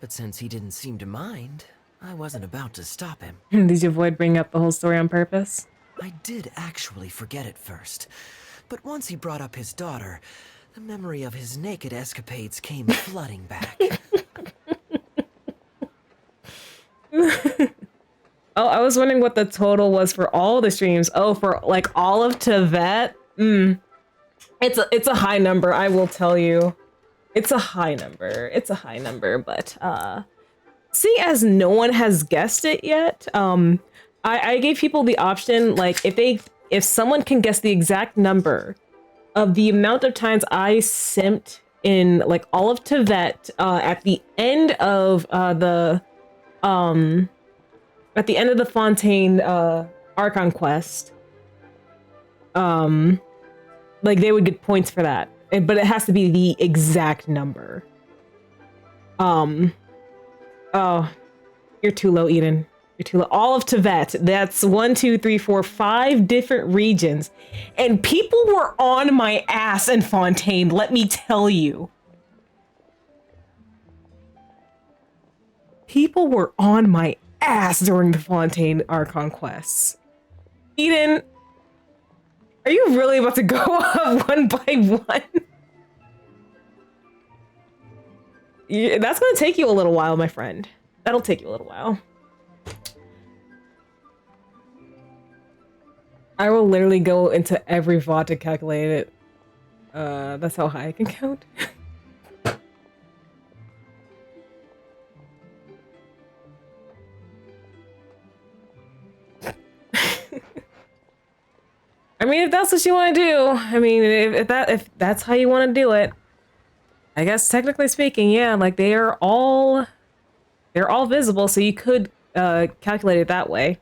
L: But since he didn't seem to mind, I wasn't about to stop him.
A: Did you avoid bringing up the whole story on purpose?
L: I did actually forget it first. But once he brought up his daughter, the memory of his naked escapades came flooding back.
A: Oh, I was wondering what the total was for all the streams. Oh, for like all of Tibet? It's a high number, I will tell you. It's a high number. It's a high number, but see, as no one has guessed it yet, I gave people the option, like if someone can guess the exact number of the amount of times I simped in like all of Tibet at the end of the Fontaine Archon quest. Like they would get points for that, but it has to be the exact number. Oh, you're too low, Eden. You're too low. All of Tibet. That's 1, 2, 3, 4, 5 different regions, and people were on my ass in Fontaine. Let me tell you, people were on my ass during the Fontaine Archon quests. Eden, are you really about to go up one by one? Yeah, that's gonna take you a little while, my friend. That'll take you a little while. I will literally go into every VOD to calculate it. That's how high I can count. I mean, if that's what you want to do, I mean, if that's how you want to do it, I guess technically speaking, yeah, like they're all visible, so you could calculate it that way.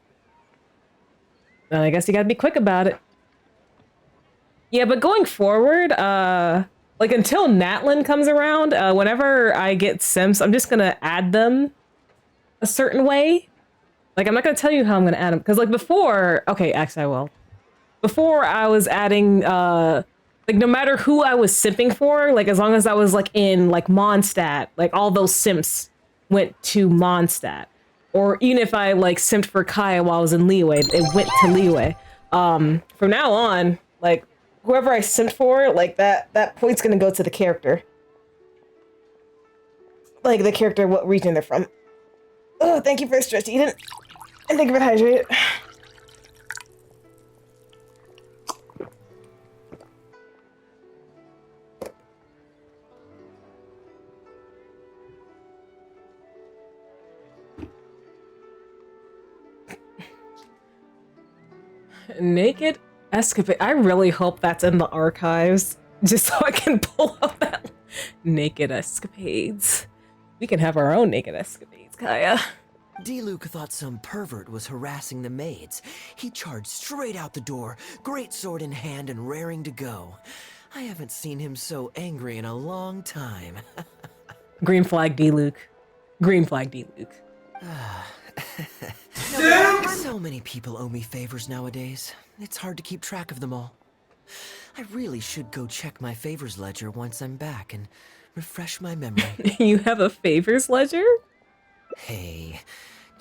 A: And I guess you gotta be quick about it. Yeah, but going forward, like until Natlin comes around, whenever I get Sims, I'm just gonna add them a certain way. Like, I'm not gonna tell you how I'm gonna add them, because like before, okay, actually I will. Before I was adding, like no matter who I was simping for, like as long as I was like in like Mondstadt, like all those simps went to Mondstadt. Or even if I like simped for Kaeya while I was in Liyue, it went to Liyue. From now on, like whoever I simped for, like that point's gonna go to the character. Like the character, what region they're from. Oh, thank you for the stretch, Eden. And thank you for the hydrate. Naked Escapade. I really hope that's in the archives, just so I can pull up that Naked Escapades. We can have our own Naked Escapades, Kaeya.
L: D-Luke thought some pervert was harassing the maids. He charged straight out the door, great sword in hand and raring to go. I haven't seen him so angry in a long time.
A: Green flag D-Luke. Green flag D-Luke.
L: So many people owe me favors nowadays. It's hard to keep track of them all. I really should go check my favors ledger once I'm back and refresh my memory.
A: You have a favors ledger?
L: Hey,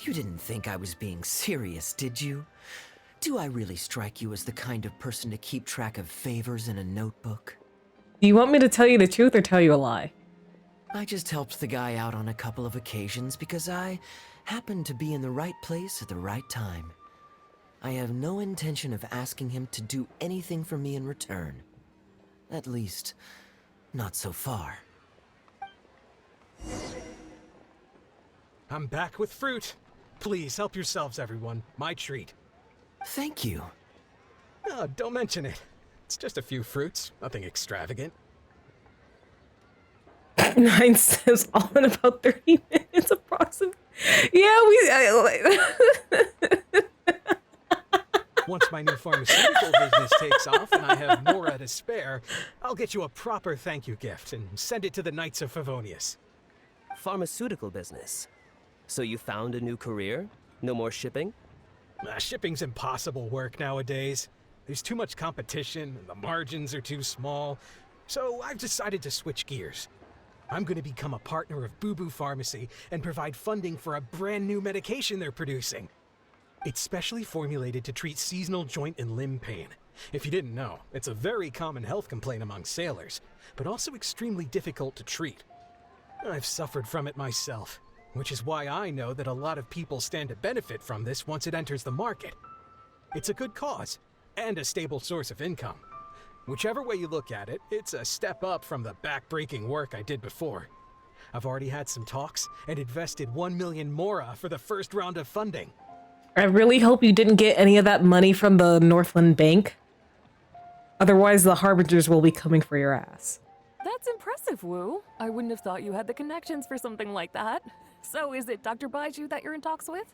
L: you didn't think I was being serious, did you? Do I really strike you as the kind of person to keep track of favors in a notebook?
A: Do you want me to tell you the truth or tell you a lie?
L: I just helped the guy out on a couple of occasions because I happened to be in the right place at the right time. I have no intention of asking him to do anything for me in return. At least, not so far.
Q: I'm back with fruit. Please help yourselves, everyone. My treat.
L: Thank you.
Q: Oh, don't mention it. It's just a few fruits, nothing extravagant.
A: 9 Sims all in about 30 minutes approximately. Yeah,
Q: Once my new pharmaceutical business takes off and I have more to spare, I'll get you a proper thank you gift and send it to the Knights of Favonius.
R: Pharmaceutical business. So you found a new career? No more shipping?
Q: Shipping's impossible work nowadays. There's too much competition, and the margins are too small. So I've decided to switch gears. I'm going to become a partner of Boo Boo Pharmacy and provide funding for a brand new medication they're producing. It's specially formulated to treat seasonal joint and limb pain. If you didn't know, it's a very common health complaint among sailors, but also extremely difficult to treat. I've suffered from it myself, which is why I know that a lot of people stand to benefit from this once it enters the market. It's a good cause, and a stable source of income. Whichever way you look at it, it's a step up from the back-breaking work I did before. I've already had some talks and invested 1 million mora for the first round of funding.
A: I really hope you didn't get any of that money from the Northland Bank. Otherwise, the Harbingers will be coming for your ass.
H: That's impressive, Wu. I wouldn't have thought you had the connections for something like that. So is it Dr. Baiju that you're in talks with?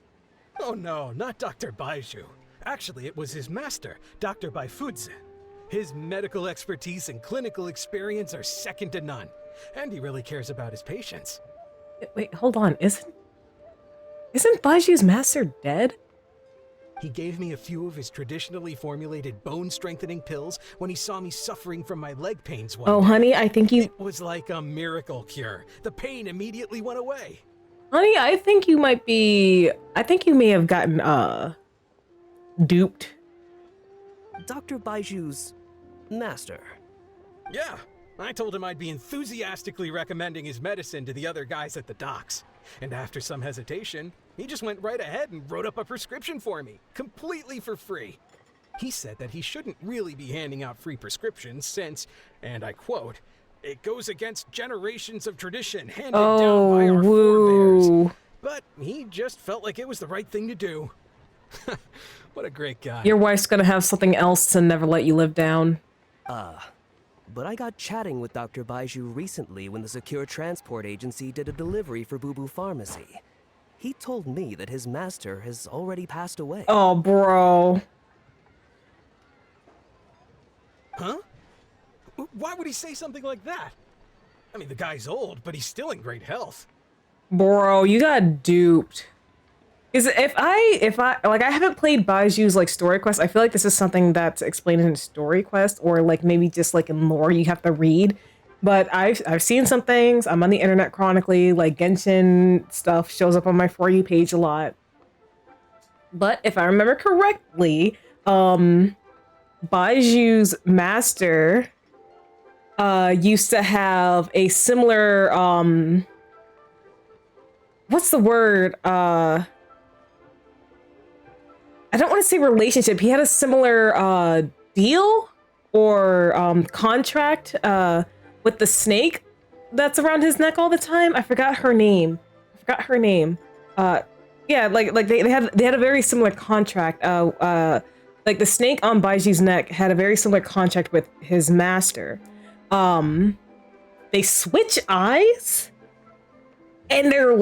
Q: Oh no, not Dr. Baiju. Actually, it was his master, Dr. Baifudze. His medical expertise and clinical experience are second to none. And he really cares about his patients.
A: Wait, hold on. Isn't Baiju's master dead?
Q: He gave me a few of his traditionally formulated bone-strengthening pills when he saw me suffering from my leg pains one day.
A: Honey, I think you...
Q: It was like a miracle cure. The pain immediately went away.
A: Honey, I think you might be... I think you may have gotten, duped.
R: Dr. Baiju's master.
Q: Yeah, I told him I'd be enthusiastically recommending his medicine to the other guys at the docks. And after some hesitation, he just went right ahead and wrote up a prescription for me, completely for free. He said that he shouldn't really be handing out free prescriptions since, and I quote, "It goes against generations of tradition handed down by our forebears." But he just felt like it was the right thing to do. What a great guy.
A: Your wife's gonna have something else to never let you live down.
R: But I got chatting with Dr. Baiju recently when the Secure Transport Agency did a delivery for Boo Boo Pharmacy. He told me that his master has already passed away.
A: Oh, bro.
Q: Huh? Why would he say something like that? I mean, the guy's old, but he's still in great health.
A: Bro, you got duped. Because if I like, I haven't played Baiju's like story quest. I feel like this is something that's explained in story quest, or like maybe just like in lore you have to read. But I've seen some things. I'm on the internet chronically, like Genshin stuff shows up on my For You page a lot. But if I remember correctly, Baiju's master used to have a similar what's the word? I don't want to say relationship. He had a similar deal or contract with the snake that's around his neck all the time. I forgot her name. Yeah, like they had a very similar contract. Like the snake on Baiju's neck had a very similar contract with his master. They switch eyes, and they're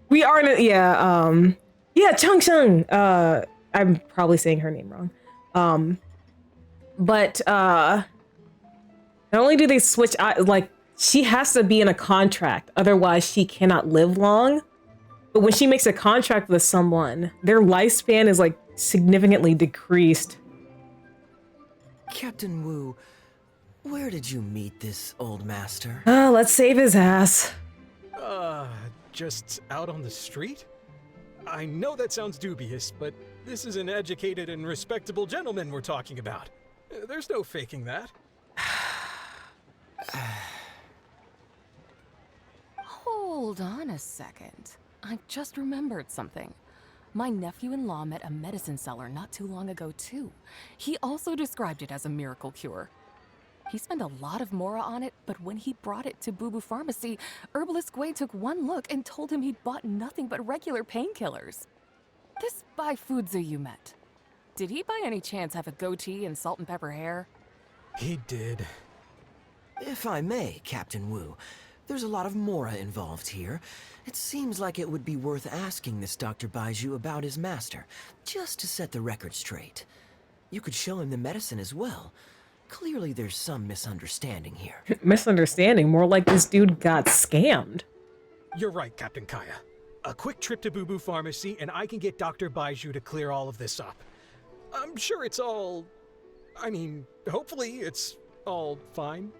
A: we are in a, yeah, Chung Chung. I'm probably saying her name wrong. But not only do they switch eyes, like she has to be in a contract, otherwise she cannot live long. But when she makes a contract with someone, their lifespan is like significantly decreased.
L: Captain Wu, where did you meet this old master?
A: Let's save his ass.
Q: Just out on the street? I know that sounds dubious, but this is an educated and respectable gentleman we're talking about. There's no faking that.
H: Hold on a second. I just remembered something. My nephew-in-law met a medicine seller not too long ago, too. He also described it as a miracle cure. He spent a lot of mora on it, but when he brought it to Boo Boo Pharmacy, Herbalist Gui took one look and told him he'd bought nothing but regular painkillers. This Baifudze you met, did he by any chance have a goatee and salt and pepper hair?
Q: He did.
L: If I may, Captain Wu, there's a lot of mora involved here. It seems like it would be worth asking this Dr. Baiju about his master, just to set the record straight. You could show him the medicine as well. Clearly there's some misunderstanding here.
A: Misunderstanding? More like this dude got scammed.
Q: You're right, Captain Kaeya. A quick trip to Boo Boo Pharmacy and I can get Dr. Baiju to clear all of this up. I'm sure it's all... I mean, hopefully it's all fine.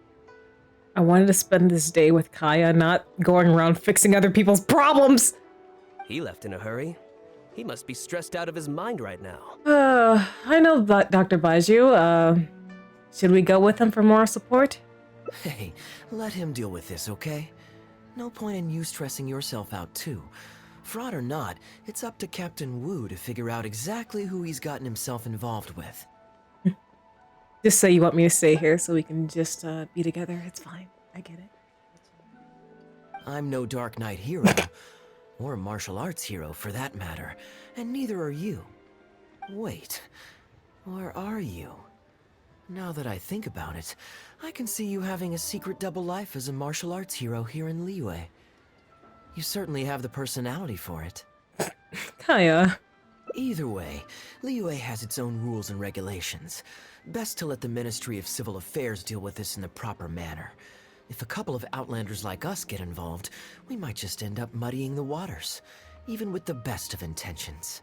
A: I wanted to spend this day with Kaeya, not going around fixing other people's problems.
R: He left in a hurry. He must be stressed out of his mind right now.
A: I know that Dr. Baiju. Should we go with him for more support?
L: Hey, let him deal with this, okay? No point in you stressing yourself out too. Fraud or not, it's up to Captain Wu to figure out exactly who he's gotten himself involved with.
A: Just say you want me to stay here so we can just be together. It's fine. I get it.
L: I'm no Dark Knight hero, or a martial arts hero for that matter, and neither are you. Wait, Or are you? Now that I think about it, I can see you having a secret double life as a martial arts hero here in Liyue. You certainly have the personality for it.
A: Kaeya.
L: Either way, Liyue has its own rules and regulations. Best to let the Ministry of Civil Affairs deal with this in the proper manner. If a couple of outlanders like us get involved, we might just end up muddying the waters, even with the best of intentions.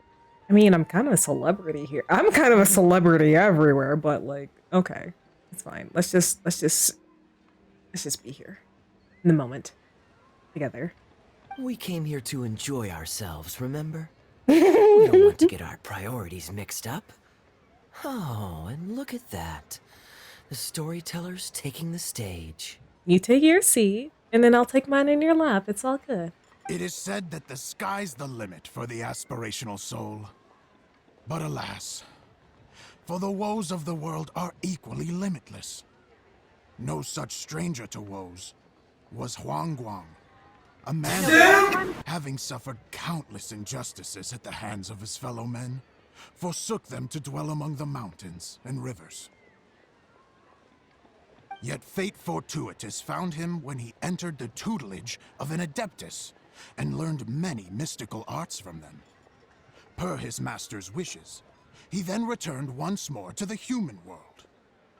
A: I mean, I'm kind of a celebrity here. I'm kind of a celebrity everywhere, but like, okay, it's fine. Let's just be here in the moment together.
L: We came here to enjoy ourselves, remember? We don't want to get our priorities mixed up. Oh, and look at that. The storyteller's taking the stage.
A: You take your seat, and then I'll take mine in your lap. It's all good.
S: It is said that the sky's the limit for the aspirational soul. But alas, for the woes of the world are equally limitless. No such stranger to woes was Huang Guang, a man having suffered countless injustices at the hands of his fellow men, forsook them to dwell among the mountains and rivers. Yet fate fortuitous found him when he entered the tutelage of an adeptus and learned many mystical arts from them. Per his master's wishes, he then returned once more to the human world,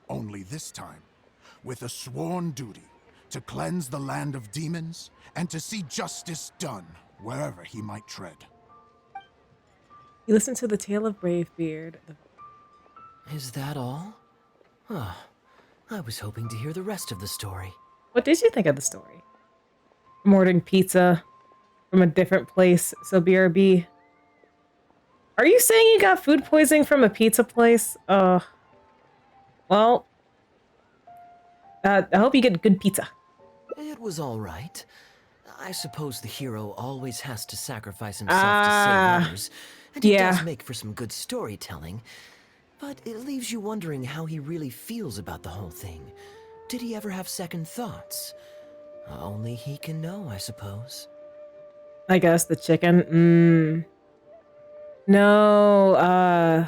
S: only this time with a sworn duty to cleanse the land of demons and to see justice done wherever he might tread.
A: You listen to the tale of Bravebeard.
L: Is that all? Huh. I was hoping to hear the rest of the story.
A: What did you think of the story? I'm ordering pizza from a different place, so BRB. Are you saying you got food poisoning from a pizza place? Well, I hope you get good pizza.
L: It was all right. I suppose the hero always has to sacrifice himself to save others, and it does make for some good storytelling. But it leaves you wondering how he really feels about the whole thing. Did he ever have second thoughts? Only he can know, I suppose.
A: I guess the chicken. No,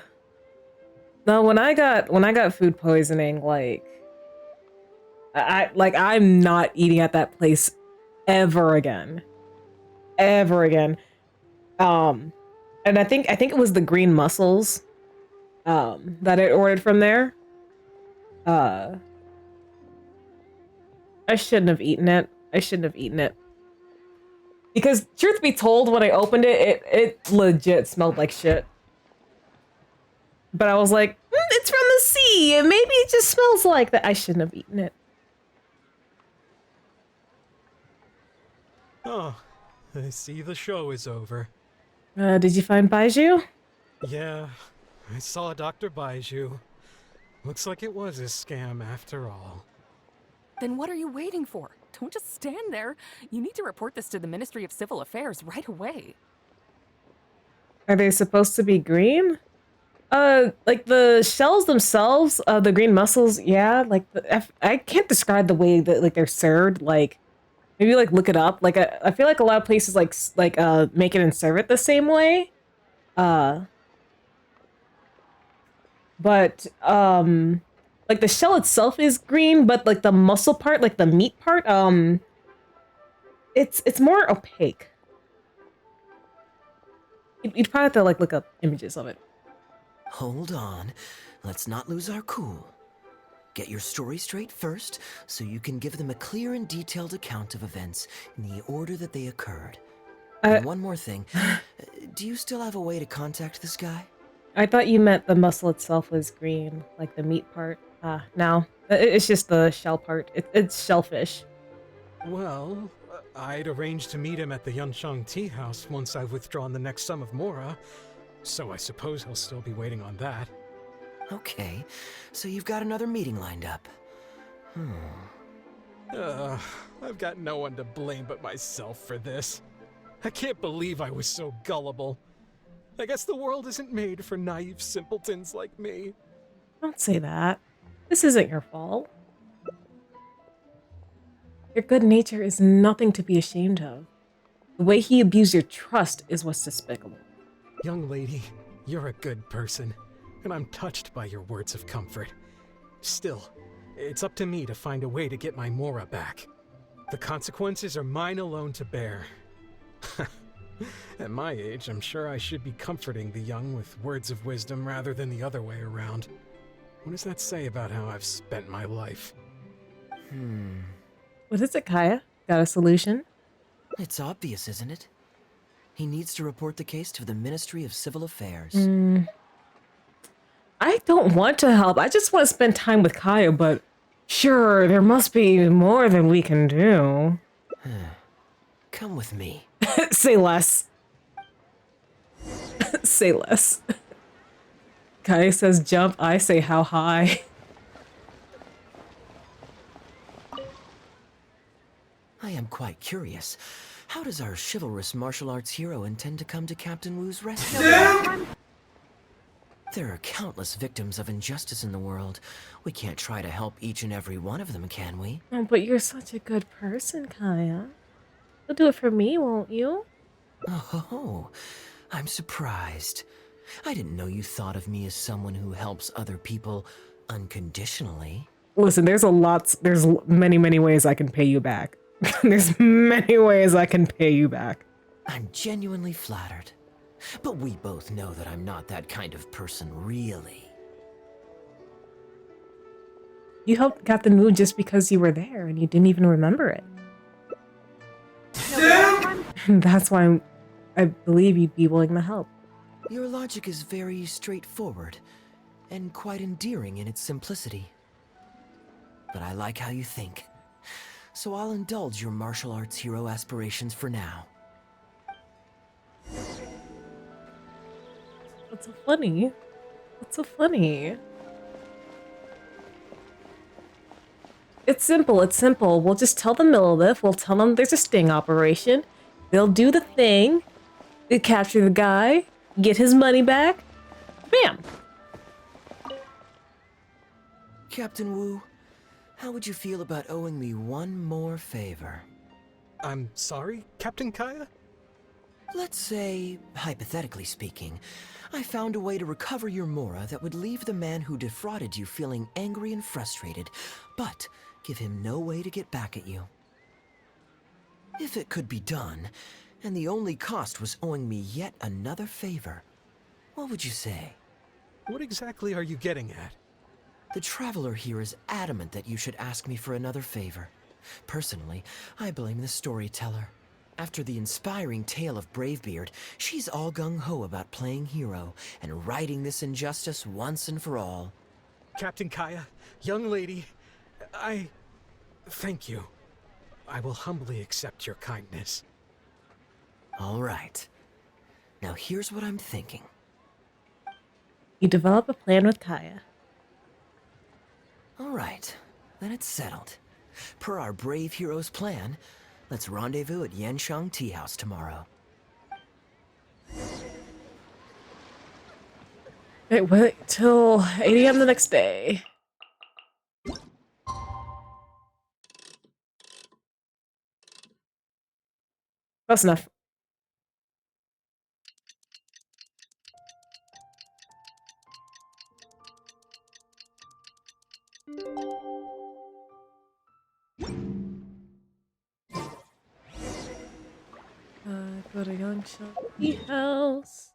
A: no, when I got food poisoning, I'm not eating at that place ever again. Ever again. And I think it was the green mussels that I ordered from there. I shouldn't have eaten it. Because truth be told, when I opened it, it legit smelled like shit. But I was like, it's from the sea, and maybe it just smells like that. I shouldn't have eaten it.
Q: Oh, I see the show is over.
A: Did you find Baiju?
Q: Yeah, I saw Dr. Baiju. Looks like it was a scam after all.
H: Then what are you waiting for? Don't just stand there. You need to report this to the Ministry of Civil Affairs right away.
A: Are they supposed to be green? Like the shells themselves, the green mussels, yeah. Like I can't describe the way that like they're served. Like maybe like look it up. Like I feel like a lot of places like make it and serve it the same way. But like the shell itself is green, but like the muscle part, like the meat part, it's more opaque. You'd probably have to like look up images of it.
L: Hold on. Let's not lose our cool. Get your story straight first, so you can give them a clear and detailed account of events in the order that they occurred. And one more thing. Do you still have a way to contact this guy?
A: I thought you meant the muscle itself was green, like the meat part. No. It's just the shell part. It's shellfish.
Q: Well, I'd arranged to meet him at the Yunsheng Tea House once I've withdrawn the next sum of Mora, so I suppose he'll still be waiting on that.
L: Okay, so you've got another meeting lined up.
Q: I've got no one to blame but myself for this. I can't believe I was so gullible. I guess the world isn't made for naive simpletons like me.
A: Don't say that. This isn't your fault. Your good nature is nothing to be ashamed of. The way he abused your trust is what's despicable.
Q: Young lady, you're a good person. and I'm touched by your words of comfort. Still, it's up to me to find a way to get my Mora back. The consequences are mine alone to bear. At my age, I'm sure I should be comforting the young with words of wisdom rather than the other way around. What does that say about how I've spent my life?
A: What is it, Kaeya? Got a solution?
L: It's obvious, isn't it? He needs to report the case to the Ministry of Civil Affairs.
A: I don't want to help. I just want to spend time with Kaeya, but sure, there must be more than we can do.
L: Come with me.
A: Say less. Say less. Kaeya says jump, I say how high.
L: I am quite curious. How does our chivalrous martial arts hero intend to come to Captain Wu's rescue? There are countless victims of injustice in the world. We can't try to help each and every one of them, can we?
A: Oh, but you're such a good person, Kaeya. You'll do it for me, won't you?
L: Oh, I'm surprised. I didn't know you thought of me as someone who helps other people unconditionally.
A: Listen, there's many ways I can pay you back. There's many ways I can pay you back.
L: I'm genuinely flattered. But we both know that I'm not that kind of person, really.
A: You helped Captain Wu just because you were there and you didn't even remember it. That's why I believe you'd be willing to help.
L: Your logic is very straightforward and quite endearing in its simplicity. But I like how you think. So I'll indulge your martial arts hero aspirations for now.
A: What's so funny? What's so funny? It's simple, it's simple. We'll just tell the Millilith, we'll tell them there's a sting operation. They'll do the thing. They capture the guy, get his money back. Bam!
L: Captain Wu, how would you feel about owing me one more favor?
Q: I'm sorry, Captain Kaeya?
L: Let's say, hypothetically speaking, I found a way to recover your Mora that would leave the man who defrauded you feeling angry and frustrated, but give him no way to get back at you. If it could be done, and the only cost was owing me yet another favor, what would you say?
Q: What exactly are you getting at?
L: The Traveler here is adamant that you should ask me for another favor. Personally, I blame the storyteller. After the inspiring tale of Bravebeard, she's all gung-ho about playing hero and righting this injustice once and for all.
Q: Captain Kaeya, young lady, thank you. I will humbly accept your kindness.
L: All right. Now here's what I'm thinking.
A: You develop a plan with Kaeya.
L: All right, then it's settled. Per our brave hero's plan, let's rendezvous at Yanshang Tea House tomorrow.
A: Wait till 8 AM the next day. That's enough. Go to Yangshan Tea House.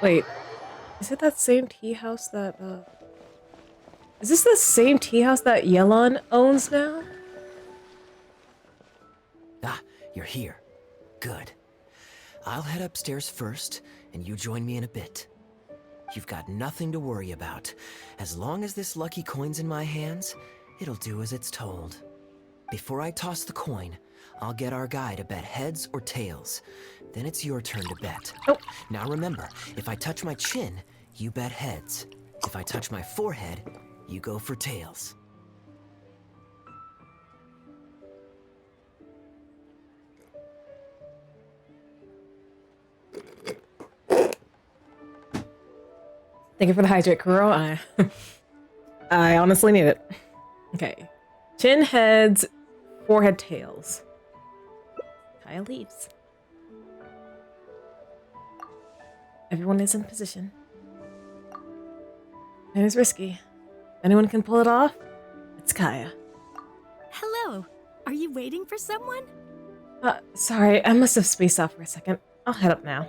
A: Wait, is it that same tea house that, is this the same tea house that Yelon owns now?
L: Ah, you're here. Good. I'll head upstairs first, and you join me in a bit. You've got nothing to worry about. As long as this lucky coin's in my hands, it'll do as it's told. Before I toss the coin, I'll get our guy to bet heads or tails. Then it's your turn to bet.
A: Oh.
L: Now remember, if I touch my chin, you bet heads. If I touch my forehead, you go for tails.
A: Thank you for the hydrate, Kuro. I honestly need it. Okay. Chin, heads, forehead, tails. Kaeya leaves. Everyone is in position. And it's risky. If anyone can pull it off, it's Kaeya.
O: Hello. Are you waiting for someone?
A: Sorry, I must have spaced out for a second. I'll head up now.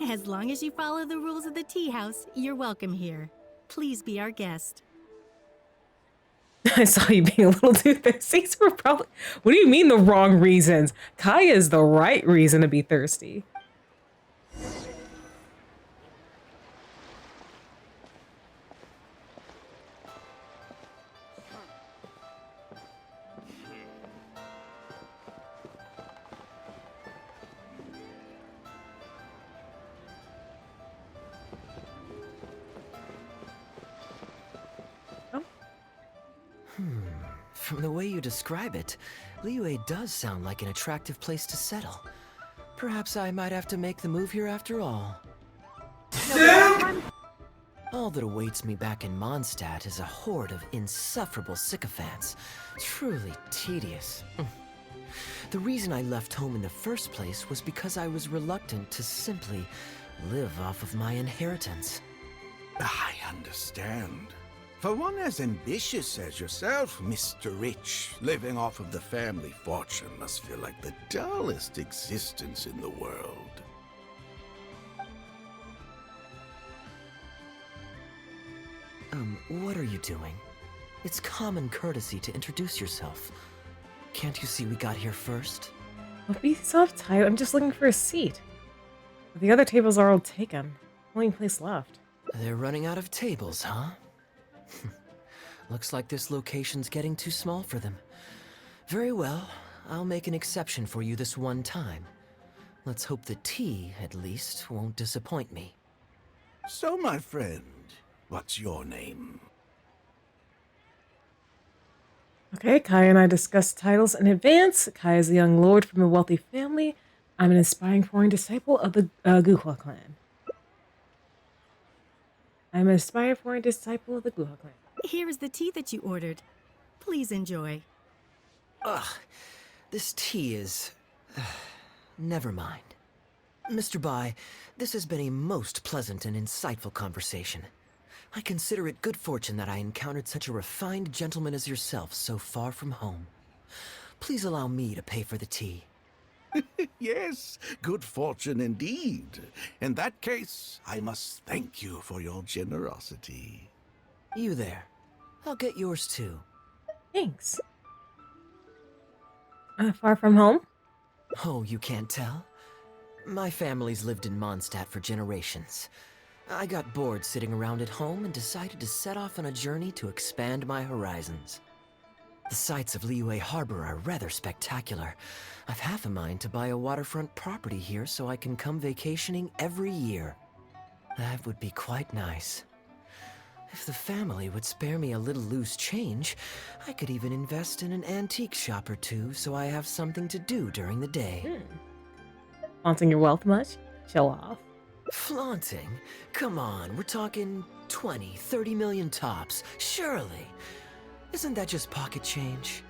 O: As long as you follow the rules of the tea house, you're welcome here. Please be our guest.
A: I saw you being a little too thirsty. So we're probably. What do you mean the wrong reasons? Kaeya is the right reason to be thirsty.
L: From the way you describe it, Liyue does sound like an attractive place to settle. Perhaps I might have to make the move here after all. All that awaits me back in Mondstadt is a horde of insufferable sycophants. Truly tedious. The reason I left home in the first place was because I was reluctant to simply live off of my inheritance.
T: I understand. For one as ambitious as yourself, Mr. Rich, living off of the family fortune must feel like the dullest existence in the world.
L: What are you doing? It's common courtesy to introduce yourself. Can't you see we got here first?
A: Don't be so uptight. I'm just looking for a seat. The other tables are all taken. Only place left.
L: They're running out of tables, huh? Looks like this location's getting too small for them. Very well, I'll make an exception for you this one time. Let's hope the tea, at least, won't disappoint me.
T: So, my friend, what's your name?
A: Okay, Kaeya and I discussed titles in advance. Kaeya is a young lord from a wealthy family. I'm an aspiring foreign disciple of the Guhua clan. I'm an aspiring foreign disciple of the Guhua clan.
O: Here is the tea that you ordered. Please enjoy.
L: Ugh, this tea is... never mind. Mr. Bai, this has been a most pleasant and insightful conversation. I consider it good fortune that I encountered such a refined gentleman as yourself so far from home. Please allow me to pay for the tea.
T: Yes, good fortune indeed. In that case, I must thank you for your generosity.
L: You there. I'll get yours too.
A: Thanks. Far from home?
L: Oh, you can't tell? My family's lived in Mondstadt for generations. I got bored sitting around at home and decided to set off on a journey to expand my horizons. The sights of Liyue Harbor are rather spectacular. I've half a mind to buy a waterfront property here so I can come vacationing every year. That would be quite nice. If the family would spare me a little loose change, I could even invest in an antique shop or two so I have something to do during the day.
A: Flaunting your wealth much? Show off.
L: Flaunting? Come on, we're talking 20, 30 million tops, surely. Isn't that just pocket change?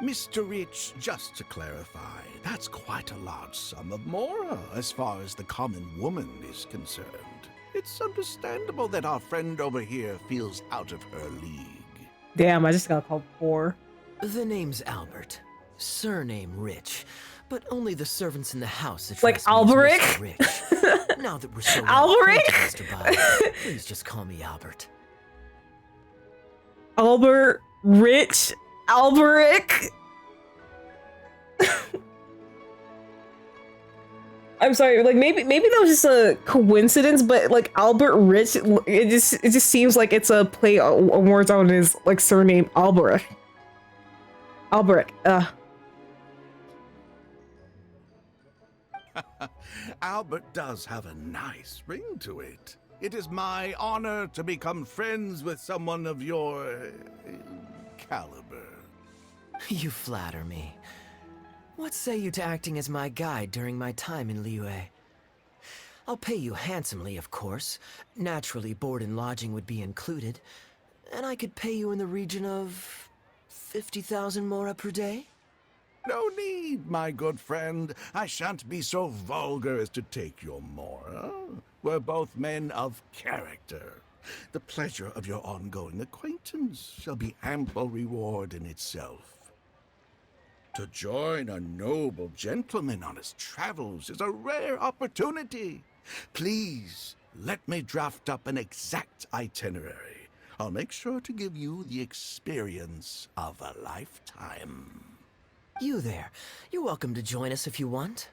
T: Mr. Rich, just to clarify, that's quite a large sum of mora as far as the common woman is concerned. It's understandable that our friend over here feels out of her league.
A: Damn, I just got called poor.
L: The name's Albert. Surname Rich. But only the servants in the house address
A: like Alberic?
L: Mr. Rich. Now that we're so
A: Alberic?
L: Mr. Bai, please just call me Albert.
A: Albert, Rich, Alberic. I'm sorry, like maybe that was just a coincidence, but like Albert Rich, it just seems like it's a play on words on his like surname Alberic. Alberic.
T: Albert does have a nice ring to it. It is my honor to become friends with someone of your caliber.
L: You flatter me. What say you to acting as my guide during my time in Liyue? I'll pay you handsomely, of course. Naturally, board and lodging would be included. And I could pay you in the region of 50,000 mora per day?
T: No need, my good friend. I shan't be so vulgar as to take your mora. We're both men of character. The pleasure of your ongoing acquaintance shall be ample reward in itself. To join a noble gentleman on his travels is a rare opportunity. Please, let me draft up an exact itinerary. I'll make sure to give you the experience of a lifetime.
L: You there. You're welcome to join us if you want.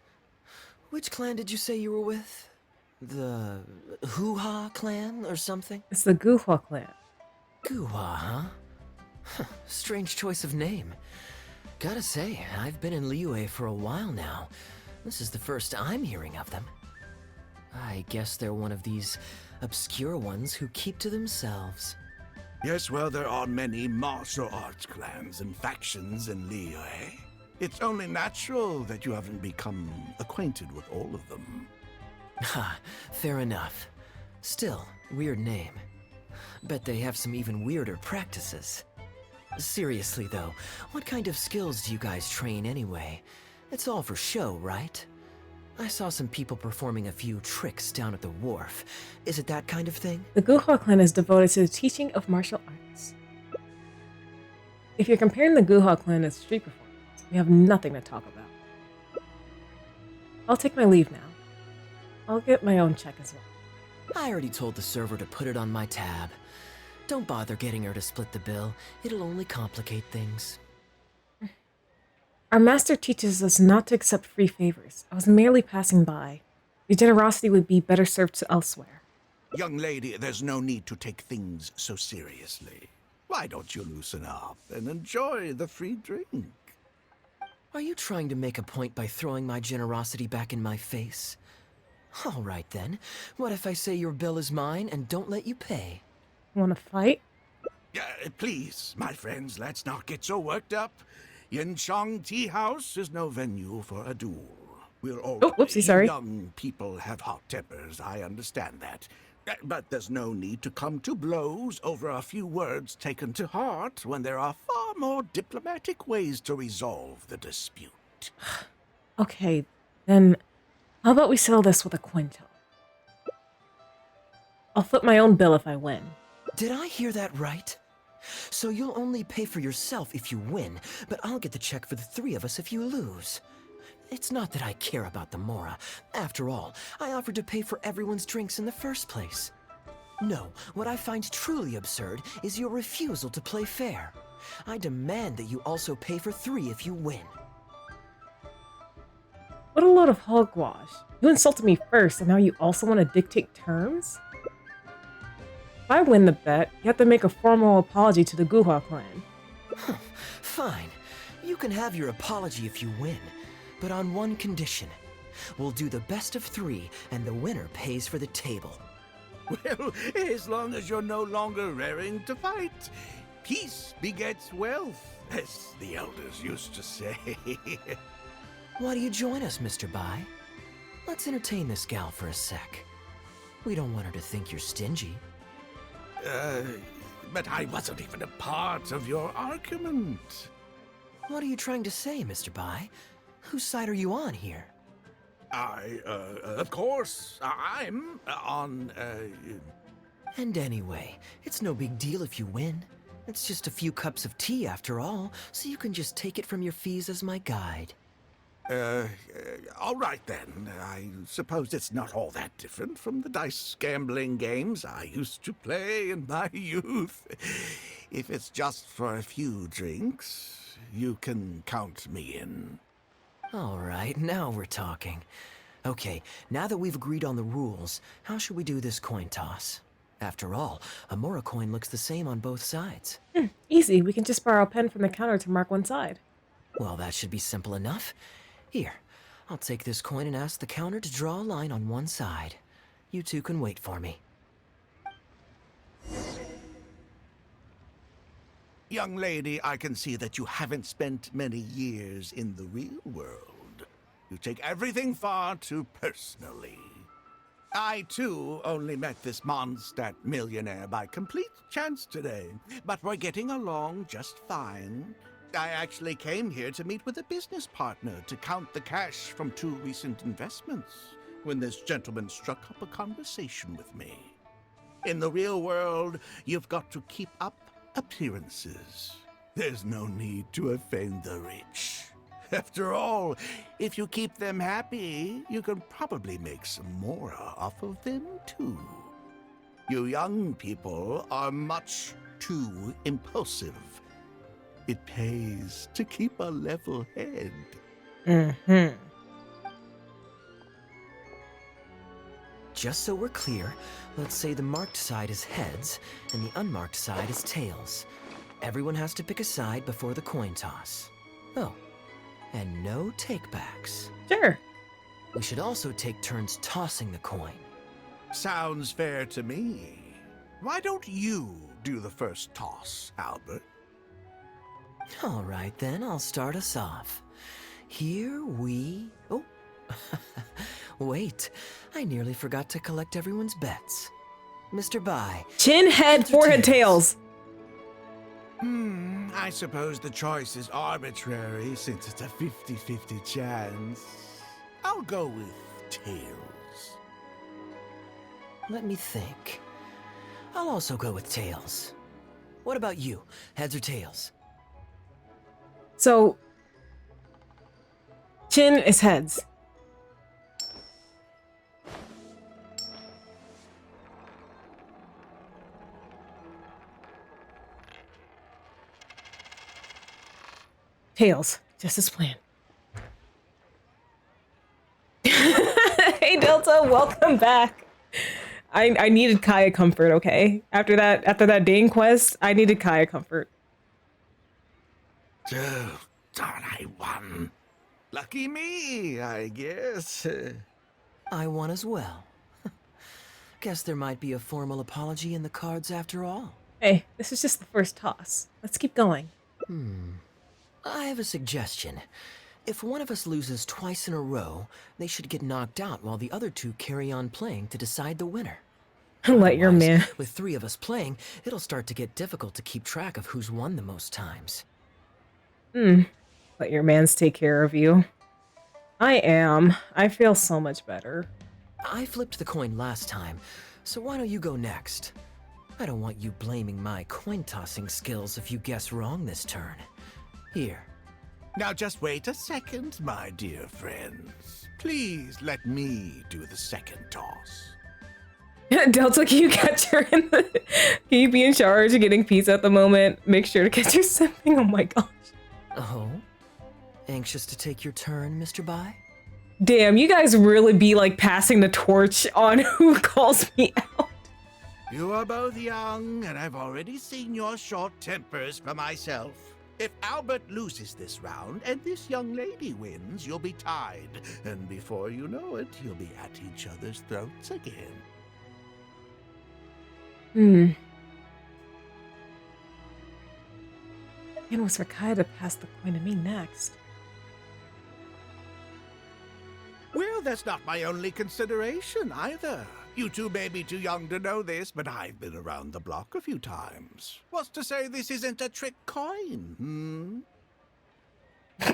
L: Which clan did you say you were with? The Hoo-Ha clan or something?
A: It's the Guhua clan.
L: Guhua, huh? Strange choice of name. Gotta say, I've been in Liyue for a while now. This is the first I'm hearing of them. I guess they're one of these obscure ones who keep to themselves.
T: Yes, well, there are many martial arts clans and factions in Liyue. It's only natural that you haven't become acquainted with all of them.
L: Ha, fair enough. Still, weird name. Bet they have some even weirder practices. Seriously though, what kind of skills do you guys train anyway? It's all for show, right? I saw some people performing a few tricks down at the wharf. Is it that kind of thing?
A: The Guhua clan is devoted to the teaching of martial arts. If you're comparing the Guhua clan to street performers, we have nothing to talk about. I'll take my leave now. I'll get my own check as well.
L: I already told the server to put it on my tab. Don't bother getting her to split the bill. It'll only complicate things.
A: Our master teaches us not to accept free favors. I was merely passing by. Your generosity would be better served to elsewhere.
T: Young lady, there's no need to take things so seriously. Why don't you loosen up and enjoy the free drink?
L: Are you trying to make a point by throwing my generosity back in my face? All right then. What if I say your bill is mine and don't let you pay?
A: Want to fight?
T: Please, my friends, let's not get so worked up. Yinchang Tea House is no venue for a duel. We're all
A: sorry.
T: Young people have hot tempers, I understand that. But there's no need to come to blows over a few words taken to heart when there are far more diplomatic ways to resolve the dispute.
A: Okay, then how about we settle this with a coin toss? I'll foot my own bill if I win.
L: Did I hear that right? So you'll only pay for yourself if you win, but I'll get the check for the three of us if you lose. It's not that I care about the Mora. After all, I offered to pay for everyone's drinks in the first place. No, what I find truly absurd is your refusal to play fair. I demand that you also pay for three if you win.
A: What a load of hogwash. You insulted me first, and now you also want to dictate terms? If I win the bet, you have to make a formal apology to the Guhua clan.
L: Fine. You can have your apology if you win, but on one condition. We'll do the best of three, and the winner pays for the table.
T: Well, as long as you're no longer raring to fight, peace begets wealth, as the elders used to say.
L: Why do you join us, Mr. Bai? Let's entertain this gal for a sec. We don't want her to think you're stingy.
T: But I wasn't even a part of your argument.
L: What are you trying to say, Mr. Bai? Whose side are you on here?
T: Of course, I'm on,
L: And anyway, it's no big deal if you win. It's just a few cups of tea after all, so you can just take it from your fees as my guide.
T: All right then. I suppose it's not all that different from the dice gambling games I used to play in my youth. If it's just for a few drinks, you can count me in.
L: All right, now we're talking. Okay, now that we've agreed on the rules, how should we do this coin toss? After all, a Mora coin looks the same on both sides.
A: Easy, we can just borrow a pen from the counter to mark one side.
L: Well, that should be simple enough. Here, I'll take this coin and ask the counter to draw a line on one side. You two can wait for me.
T: Young lady, I can see that you haven't spent many years in the real world. You take everything far too personally. I, too, only met this Mondstadt millionaire by complete chance today, but we're getting along just fine. I actually came here to meet with a business partner to count the cash from 2 recent investments when this gentleman struck up a conversation with me. In the real world, you've got to keep up appearances. There's no need to offend the rich. After all, if you keep them happy, you can probably make some more off of them, too. You young people are much too impulsive. It pays to keep a level head.
A: Mm-hmm.
L: Just so we're clear, let's say the marked side is heads and the unmarked side is tails. Everyone has to pick a side before the coin toss. Oh, and no takebacks.
A: Sure.
L: We should also take turns tossing the coin.
T: Sounds fair to me. Why don't you do the first toss, Albert?
L: All right, then, I'll start us off. Here we... Oh, wait. I nearly forgot to collect everyone's bets. Mr. Bai.
A: Chin, head, forehead, tails.
T: I suppose the choice is arbitrary since it's a 50-50 chance. I'll go with tails.
L: Let me think. I'll also go with tails. What about you? Heads or tails?
A: So, Chin is heads. Tails, just as planned. Hey Delta, welcome back. I needed Kaeya comfort, okay? After that Dane quest, I needed Kaeya comfort.
T: Oh, darn, I won. Lucky me, I guess.
L: I won as well. Guess there might be a formal apology in the cards after all.
A: Hey, this is just the first toss. Let's keep going.
L: I have a suggestion. If one of us loses twice in a row, they should get knocked out while the other two carry on playing to decide the winner.
A: Let your man.
L: With three of us playing, it'll start to get difficult to keep track of who's won the most times.
A: Let your mans take care of you. I feel so much better.
L: I flipped the coin last time, so why don't you go next? I don't want you blaming my coin-tossing skills if you guess wrong this turn. Here.
T: Now just wait a second, my dear friends. Please let me do the second toss.
A: Delta, can you catch her in the... Can you be in charge of getting pizza at the moment? Make sure to catch her something. Oh my gosh.
L: Oh? Anxious to take your turn, Mr. Bai?
A: Damn, you guys really be like passing the torch on who calls me out.
T: You are both young, and I've already seen your short tempers for myself. If Albert loses this round and this young lady wins, you'll be tied. And before you know it, you'll be at each other's throats again.
A: It was for Kaeya to pass the coin to me next.
T: Well, that's not my only consideration either. You two may be too young to know this, but I've been around the block a few times. What's to say this isn't a trick coin,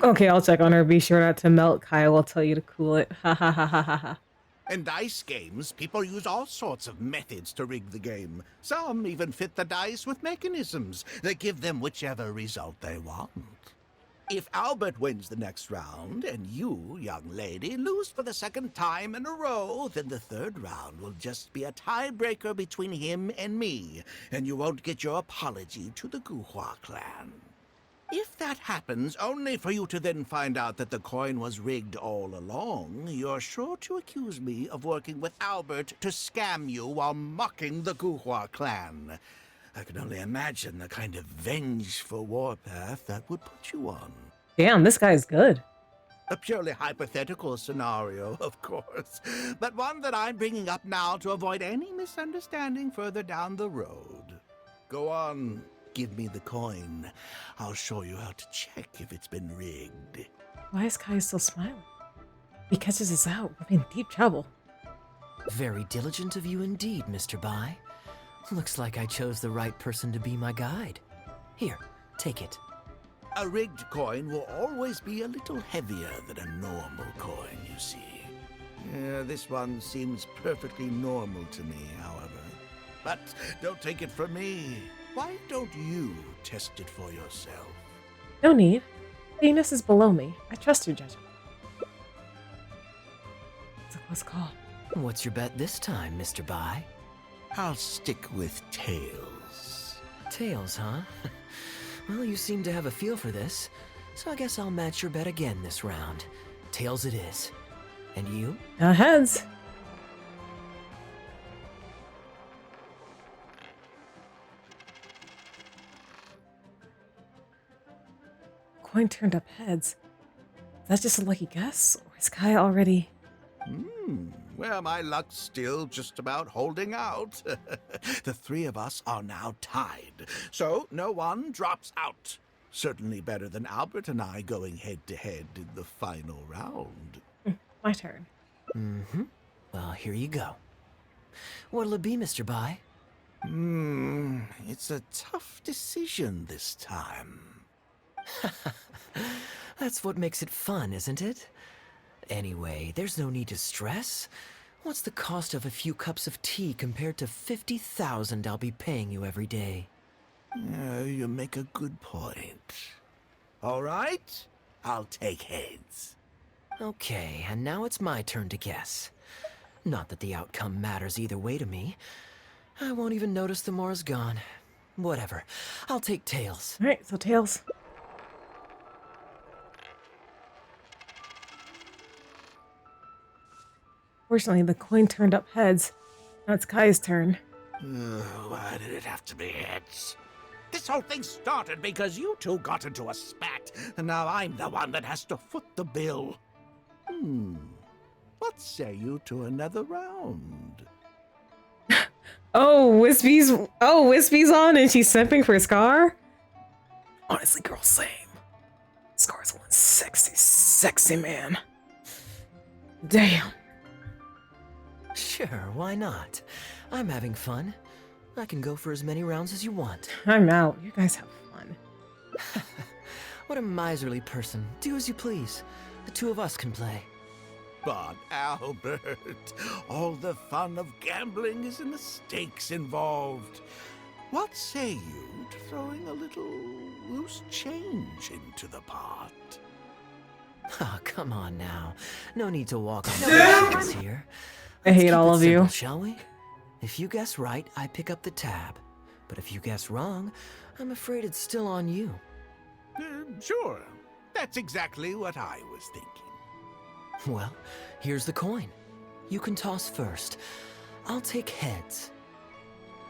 A: Okay, I'll check on her. Be sure not to melt. Kaeya will tell you to cool it. Ha ha ha ha ha ha.
T: In dice games, people use all sorts of methods to rig the game. Some even fit the dice with mechanisms that give them whichever result they want. If Albert wins the next round, and you, young lady, lose for the second time in a row, then the third round will just be a tiebreaker between him and me, and you won't get your apology to the Guhua clan. If that happens, only for you to then find out that the coin was rigged all along, you're sure to accuse me of working with Albert to scam you while mocking the Guhua clan. I can only imagine the kind of vengeful warpath that would put you on.
A: Damn, this guy's good.
T: A purely hypothetical scenario, of course, but one that I'm bringing up now to avoid any misunderstanding further down the road. Go on, give me the coin. I'll show you how to check if it's been rigged.
A: Why is Kaeya still smiling? If he catches us out, we'll be in deep trouble.
L: Very diligent of you indeed, Mr. Bai. Looks like I chose the right person to be my guide. Here, take it.
T: A rigged coin will always be a little heavier than a normal coin, you see. Yeah, this one seems perfectly normal to me, however. But don't take it from me. Why don't you test it for yourself?
A: No need. Venus is below me. I trust your judgment. It's a close call.
L: What's your bet this time, Mr. Bai?
T: I'll stick with tails.
L: Tails, huh? Well, you seem to have a feel for this, so I guess I'll match your bet again this round. Tails it is. And you?
A: Heads. Coin turned up heads. Is that just a lucky guess? Or is Kaeya already...
T: Well, my luck's still just about holding out. The three of us are now tied, so no one drops out. Certainly better than Albert and I going head-to-head in the final round.
A: My turn.
L: Mm-hmm. Well, here you go. What'll it be, Mr. Bai?
T: It's a tough decision this time.
L: That's what makes it fun, isn't it? Anyway, there's no need to stress. What's the cost of a few cups of tea compared to 50,000 I'll be paying you every day?
T: You make a good point. All right, I'll take heads.
L: Okay, and now it's my turn to guess. Not that the outcome matters either way to me. I won't even notice the more's gone. Whatever, I'll take tails.
A: Alright, so tails. Fortunately, the coin turned up heads. Now it's Kaeya's turn.
T: Why did it have to be heads? This whole thing started because you two got into a spat, and now I'm the one that has to foot the bill. What say you to another round?
A: Wispy's on and she's simping for Scar? Honestly, girl, same. Scar's one sexy man. Damn.
L: Sure, why not? I'm having fun. I can go for as many rounds as you want.
A: I'm out. You guys have fun.
L: What a miserly person. Do as you please. The two of us can play.
T: But Albert, all the fun of gambling is in the stakes involved. What say you to throwing a little loose change into the pot?
L: Oh, come on now. No need to walk on eggshells here.
A: I hate all of you.
L: Shall we? If you guess right, I pick up the tab. But if you guess wrong, I'm afraid it's still on you.
T: Sure. That's exactly what I was thinking.
L: Well, here's the coin. You can toss first. I'll take heads.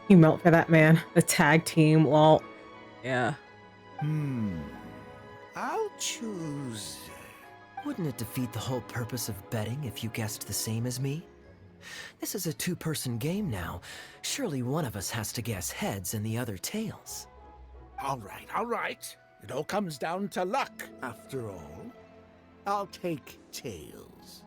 A: You melt for that, man. The tag team, well, yeah.
T: I'll choose...
L: Wouldn't it defeat the whole purpose of betting if you guessed the same as me? This is a two-person game now. Surely one of us has to guess heads and the other tails.
T: All right. It all comes down to luck, after all. I'll take tails.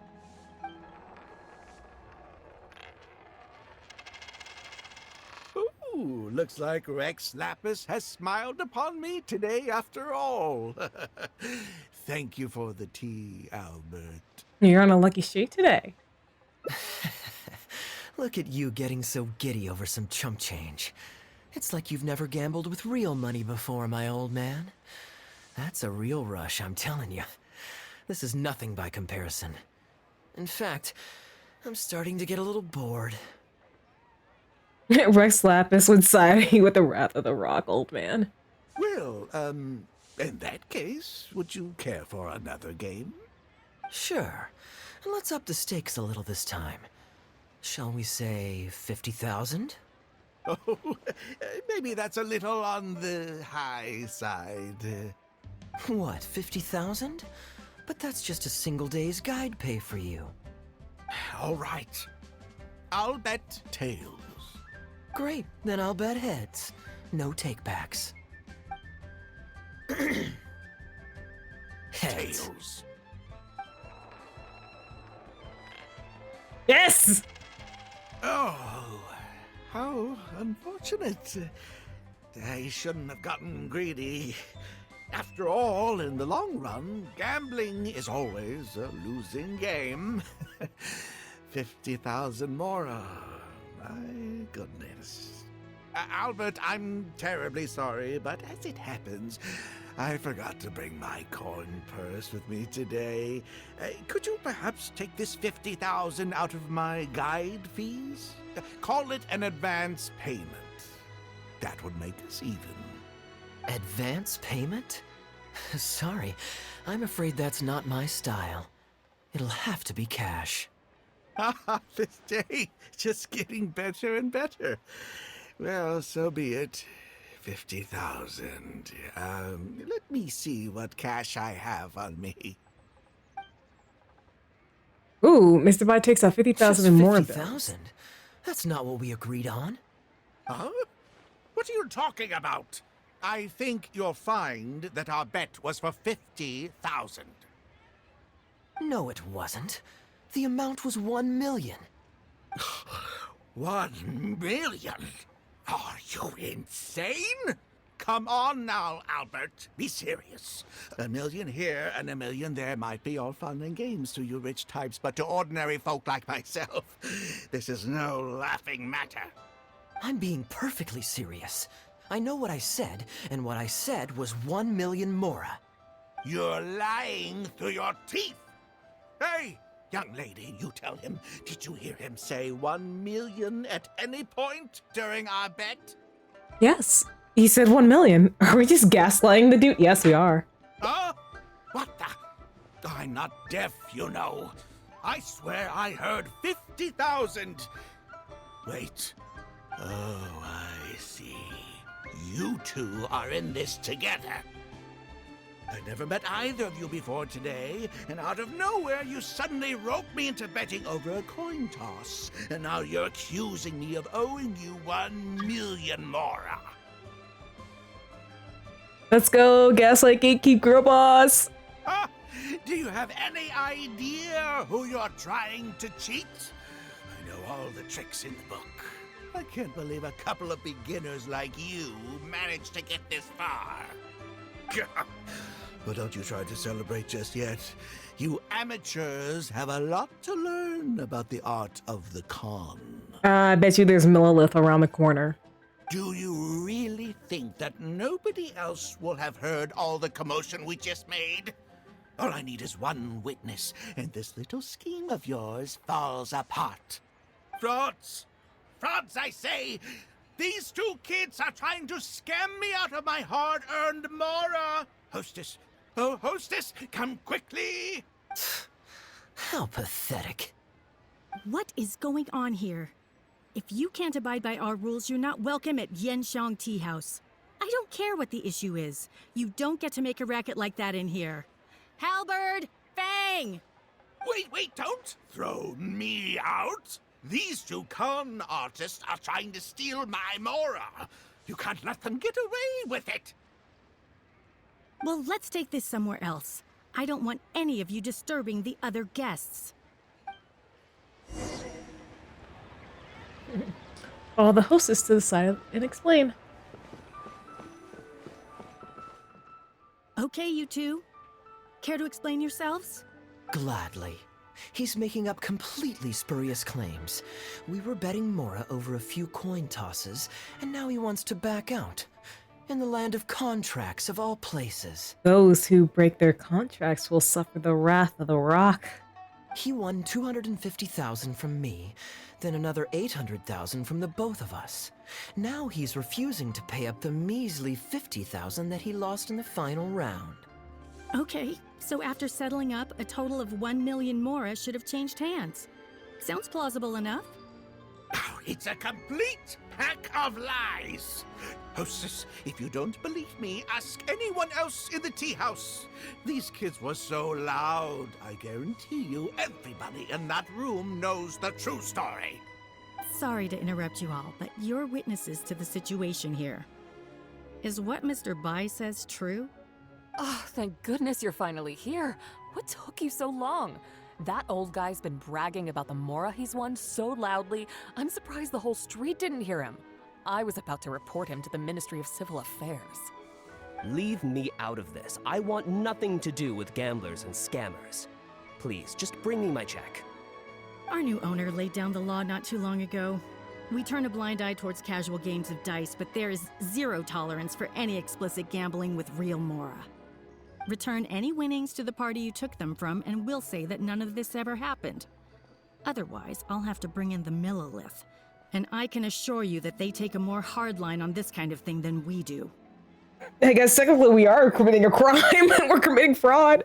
T: Ooh, looks like Rex Lapis has smiled upon me today after all. Thank you for the tea, Albert.
A: You're on a lucky streak today.
L: Look at you getting so giddy over some chump change. It's like you've never gambled with real money before, my old man. That's a real rush, I'm telling you. This is nothing by comparison. In fact, I'm starting to get a little bored.
A: Rex Lapis would side with the Wrath of the Rock, old man.
T: Well, in that case, would you care for another game?
L: Sure. And let's up the stakes a little this time. Shall we say 50,000?
T: Oh, maybe that's a little on the high side.
L: What, 50,000? But that's just a single day's guide pay for you.
T: All right. I'll bet tails.
L: Great, then I'll bet heads. No takebacks. Heads.
T: Tails.
A: Yes!
T: Oh, how unfortunate. I shouldn't have gotten greedy. After all, in the long run, gambling is always a losing game. 50,000 more. my goodness. Albert, I'm terribly sorry, but as it happens, I forgot to bring my coin purse with me today. Could you perhaps take this 50,000 out of my guide fees? Call it an advance payment. That would make us even.
L: Advance payment? Sorry, I'm afraid that's not my style. It'll have to be cash.
T: This day, just getting better and better. Well, so be it. 50,000. Let me see what cash I have on me.
A: Ooh, Mr. Bye takes out 50,000 and more.
L: 50,000? That's not what we agreed on.
T: Huh? What are you talking about? I think you'll find that our bet was for 50,000.
L: No, it wasn't. The amount was 1 million.
T: 1 million? Are you insane? Come on now, Albert. Be serious. 1 million here and 1 million there might be all fun and games to you rich types, but to ordinary folk like myself, this is no laughing matter.
L: I'm being perfectly serious. I know what I said, and what I said was 1 million mora.
T: You're lying through your teeth. Hey, young lady, you tell him. Did you hear him say 1 million at any point during our bet?
A: Yes. He said 1 million. Are we just gaslighting the dude? Yes, we are.
T: Huh? What the? I'm not deaf, you know. I swear I heard 50,000. Wait. Oh, I see. You two are in this together. I never met either of you before today, and out of nowhere you suddenly roped me into betting over a coin toss, and now you're accusing me of owing you 1 million mora.
A: Let's go, Gaslight Gatekeep Girl Boss.
T: Huh? Do you have any idea who you're trying to cheat? I know all the tricks in the book. I can't believe a couple of beginners like you managed to get this far. But don't you try to celebrate just yet. You amateurs have a lot to learn about the art of the con.
A: I bet you there's Millilith around the corner.
T: Do you really think that nobody else will have heard all the commotion we just made? All I need is one witness, and this little scheme of yours falls apart. Frauds! Frauds, I say! These two kids are trying to scam me out of my hard-earned mora! Hostess! Oh, hostess, come quickly!
L: How pathetic.
O: What is going on here? If you can't abide by our rules, you're not welcome at Yenshang Tea House. I don't care what the issue is. You don't get to make a racket like that in here. Halberd! Fang!
T: Wait, don't throw me out! These two con artists are trying to steal my mora. You can't let them get away with it.
O: Well, let's take this somewhere else. I don't want any of you disturbing the other guests.
A: Follow the hostess to the side and explain.
O: Okay, you two. Care to explain yourselves?
L: Gladly. He's making up completely spurious claims. We were betting mora over a few coin tosses, and now he wants to back out. In the land of contracts, of all places.
A: Those who break their contracts will suffer the wrath of the rock.
L: He won 250,000 from me, then another 800,000 from the both of us. Now he's refusing to pay up the measly 50,000 that he lost in the final round.
O: Okay, so after settling up, a total of 1 million mora should have changed hands. Sounds plausible enough.
T: Oh, it's a complete pack of lies. Hostess, if you don't believe me, ask anyone else in the tea house. These kids were so loud, I guarantee you everybody in that room knows the true story.
O: Sorry to interrupt you all, but you're witnesses to the situation here. Is what Mr. Bai says true?
H: Oh, thank goodness you're finally here. What took you so long? That old guy's been bragging about the mora he's won so loudly, I'm surprised the whole street didn't hear him. I was about to report him to the Ministry of Civil Affairs.
R: Leave me out of this. I want nothing to do with gamblers and scammers. Please, just bring me my check.
O: Our new owner laid down the law not too long ago. We turn a blind eye towards casual games of dice, but there is zero tolerance for any explicit gambling with real Mora. Return any winnings to the party you took them from, and we'll say that none of this ever happened. Otherwise, I'll have to bring in the Millilith. And I can assure you that they take a more hard line on this kind of thing than we do.
A: I guess technically we are committing a crime and we're committing fraud.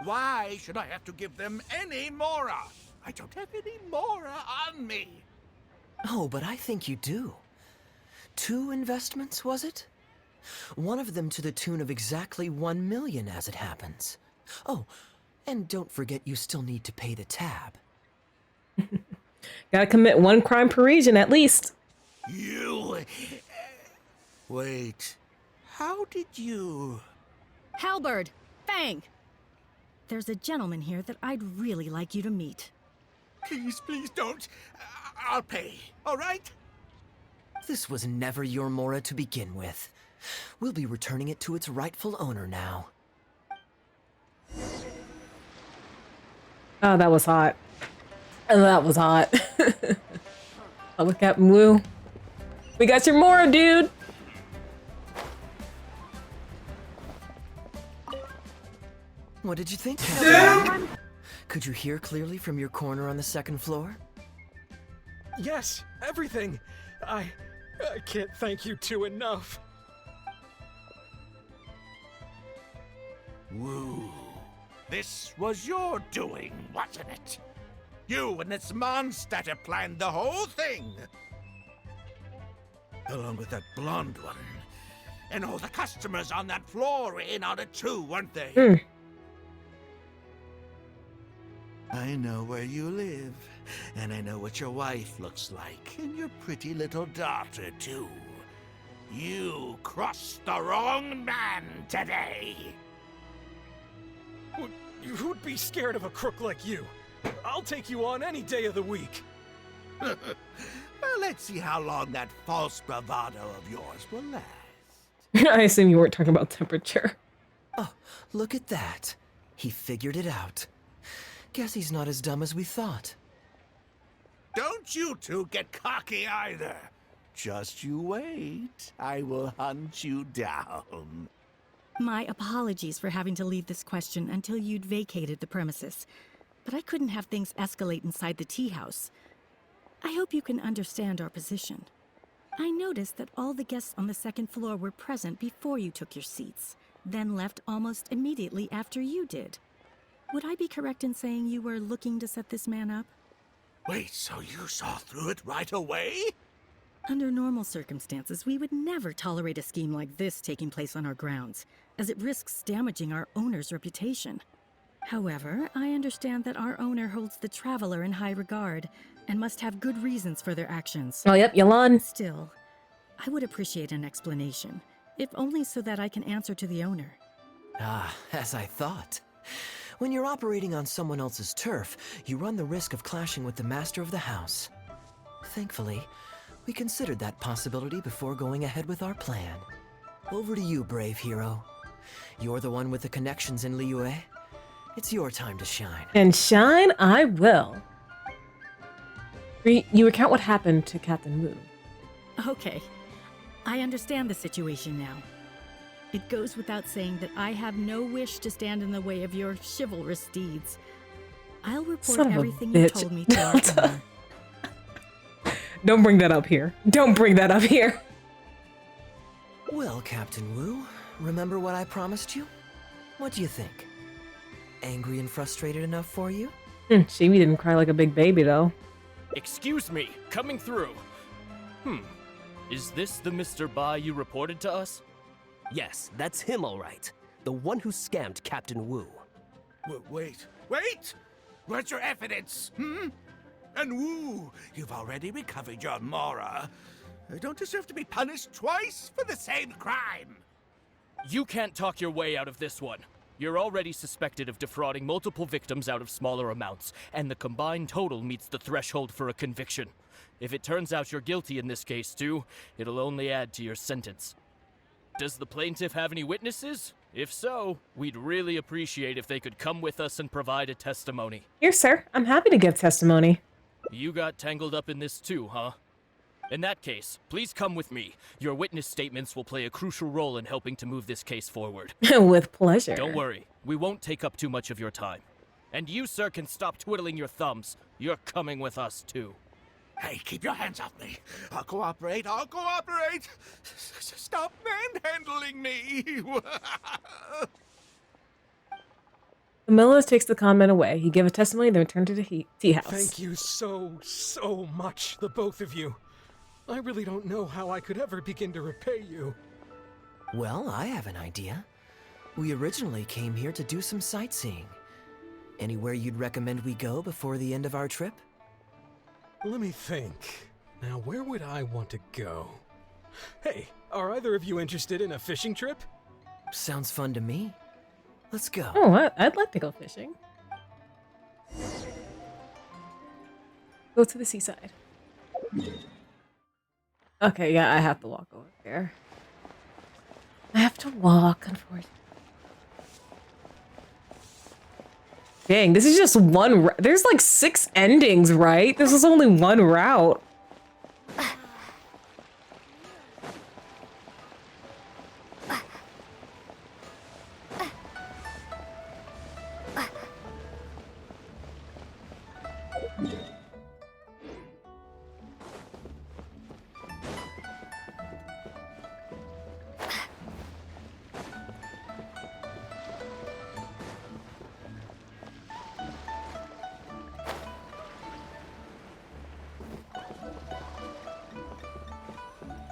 T: Why should I have to give them any Mora? I don't have any Mora on me.
L: Oh, but I think you do. 2 investments, was it? One of them to the tune of exactly 1 million as it happens. Oh, and don't forget you still need to pay the tab.
A: Gotta commit 1 crime per region at least.
T: You... Wait. How did you...
O: Halberd! Fang! There's a gentleman here that I'd really like you to meet.
T: Please, please don't. I'll pay, all right?
L: This was never your Mora to begin with. We'll be returning it to its rightful owner now.
A: Oh, that was hot. Oh, that was hot. Oh, with Captain Wu. We got your Mora, dude!
L: What did you think? Could you hear clearly from your corner on the 2nd floor?
Q: Yes, everything. I can't thank you 2 enough.
T: Woo. This was your doing, wasn't it? You and this Mondstatter planned the whole thing. Along with that blonde one. And all the customers on that floor in on it too, weren't they? I know where you live, and I know what your wife looks like, and your pretty little daughter, too. You crossed the wrong man today.
Q: Who'd be scared of a crook like you? I'll take you on any day of the week.
T: Well, let's see how long that false bravado of yours will last.
A: I assume you weren't talking about temperature.
L: Oh, look at that. He figured it out. Guess he's not as dumb as we thought.
T: Don't you two get cocky either. Just you wait. I will hunt you down.
O: My apologies for having to leave this question until you'd vacated the premises. But I couldn't have things escalate inside the tea house. I hope you can understand our position. I noticed that all the guests on the 2nd floor were present before you took your seats, then left almost immediately after you did. Would I be correct in saying you were looking to set this man up?
T: Wait, so you saw through it right away?
O: Under normal circumstances, we would never tolerate a scheme like this taking place on our grounds, as it risks damaging our owner's reputation. However, I understand that our owner holds the Traveler in high regard, and must have good reasons for their actions.
A: Oh, yep, Yalan.
O: Still, I would appreciate an explanation, if only so that I can answer to the owner.
L: Ah, as I thought. When you're operating on someone else's turf, you run the risk of clashing with the master of the house. Thankfully, we considered that possibility before going ahead with our plan. Over to you, brave hero. You're the one with the connections in Liyue. It's your time to shine.
A: And shine I will. You recount what happened to Captain Wu.
O: Okay, I understand the situation now. It goes without saying that I have no wish to stand in the way of your chivalrous deeds. I'll report everything you told me to our owner.
A: Don't bring that up here. Don't bring that up here.
L: Well, Captain Wu, remember what I promised you? What do you think? Angry and frustrated enough for you?
A: Shavy didn't cry like a big baby, though.
P: Excuse me, coming through. Is this the Mr. Bai you reported to us?
R: Yes, that's him all right. The one who scammed Captain Wu.
T: Wait! Where's your evidence, And Wu, you've already recovered your Mora. I don't deserve to be punished twice for the same crime.
P: You can't talk your way out of this one. You're already suspected of defrauding multiple victims out of smaller amounts, and the combined total meets the threshold for a conviction. If it turns out you're guilty in this case too, it'll only add to your sentence. Does the plaintiff have any witnesses? If so, we'd really appreciate if they could come with us and provide a testimony.
A: Here, sir. I'm happy to give testimony.
P: You got tangled up in this too, huh? In that case, please come with me. Your witness statements will play a crucial role in helping to move this case forward.
A: With pleasure.
P: Don't worry, we won't take up too much of your time. And you, sir, can stop twiddling your thumbs. You're coming with us, too.
T: Hey, keep your hands off me. I'll cooperate. I'll cooperate. Stop manhandling me.
A: Camillus takes the comment away. He gave a testimony, then returned to the tea house.
Q: Thank you so much, the both of you. I really don't know how I could ever begin to repay you.
L: Well, I have an idea. We originally came here to do some sightseeing. Anywhere you'd recommend we go before the end of our trip?
Q: Let me think. Now, where would I want to go? Hey, are either of you interested in a fishing trip?
L: Sounds fun to me. Let's go.
A: Oh, I'd like to go fishing. Go to the seaside. Okay, yeah, I have to walk over there. I have to walk, unfortunately. Dang, this is just one. There's like 6 endings, right? This is only one route.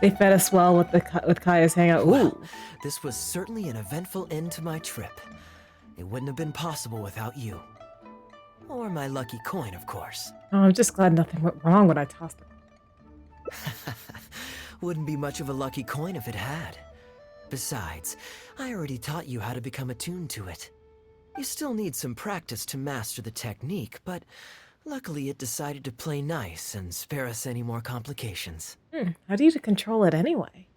A: They fed us well with Kaeya's hangout. Ooh.
L: Well, this was certainly an eventful end to my trip. It wouldn't have been possible without you. Or my lucky coin, of course.
A: Oh, I'm just glad nothing went wrong when I tossed it.
L: Wouldn't be much of a lucky coin if it had. Besides, I already taught you how to become attuned to it. You still need some practice to master the technique, but luckily it decided to play nice and spare us any more complications.
A: How do you control it anyway?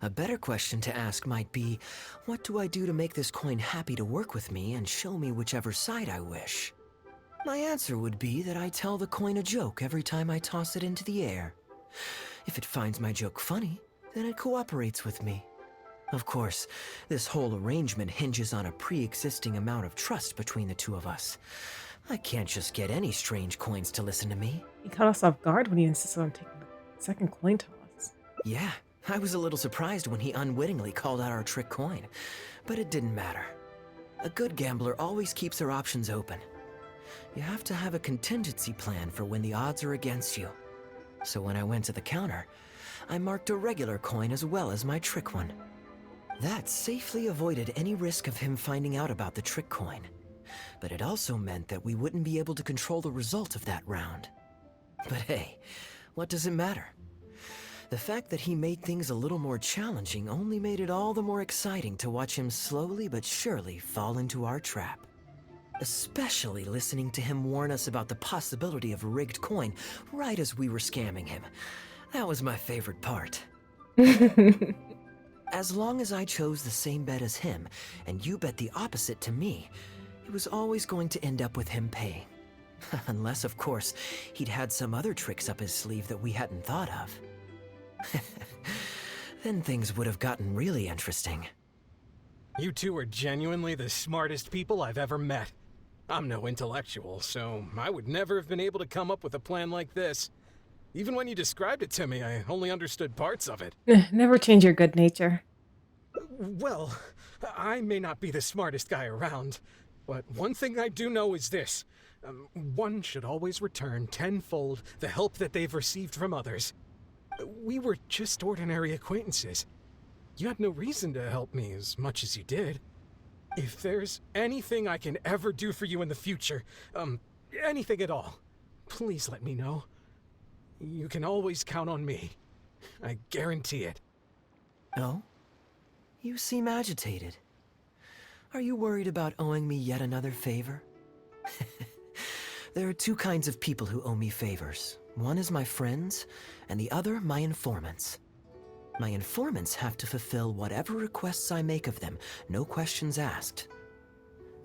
L: A better question to ask might be, what do I do to make this coin happy to work with me and show me whichever side I wish? My answer would be that I tell the coin a joke every time I toss it into the air. If it finds my joke funny, then it cooperates with me. Of course, this whole arrangement hinges on a pre-existing amount of trust between the two of us. I can't just get any strange coins to listen to me.
A: He caught us off guard when he insisted on taking the second coin toss.
L: Yeah, I was a little surprised when he unwittingly called out our trick coin, but it didn't matter. A good gambler always keeps their options open. You have to have a contingency plan for when the odds are against you. So when I went to the counter, I marked a regular coin as well as my trick one. That safely avoided any risk of him finding out about the trick coin. But it also meant that we wouldn't be able to control the result of that round. But hey, what does it matter? The fact that he made things a little more challenging only made it all the more exciting to watch him slowly but surely fall into our trap. Especially listening to him warn us about the possibility of a rigged coin right as we were scamming him. That was my favorite part. As long as I chose the same bet as him, and you bet the opposite to me, it was always going to end up with him paying. Unless, of course, he'd had some other tricks up his sleeve that we hadn't thought of. Then things would have gotten really interesting.
Q: You two are genuinely the smartest people I've ever met. I'm no intellectual, so I would never have been able to come up with a plan like this. Even when you described it to me, I only understood parts of it.
A: Never change your good nature.
Q: Well, I may not be the smartest guy around, but one thing I do know is this. One should always return tenfold the help that they've received from others. We were just ordinary acquaintances. You had no reason to help me as much as you did. If there's anything I can ever do for you in the future, anything at all, please let me know. You can always count on me. I guarantee it.
L: Oh? You seem agitated. Are you worried about owing me yet another favor? There are two kinds of people who owe me favors. One is my friends, and the other my informants. My informants have to fulfill whatever requests I make of them, no questions asked.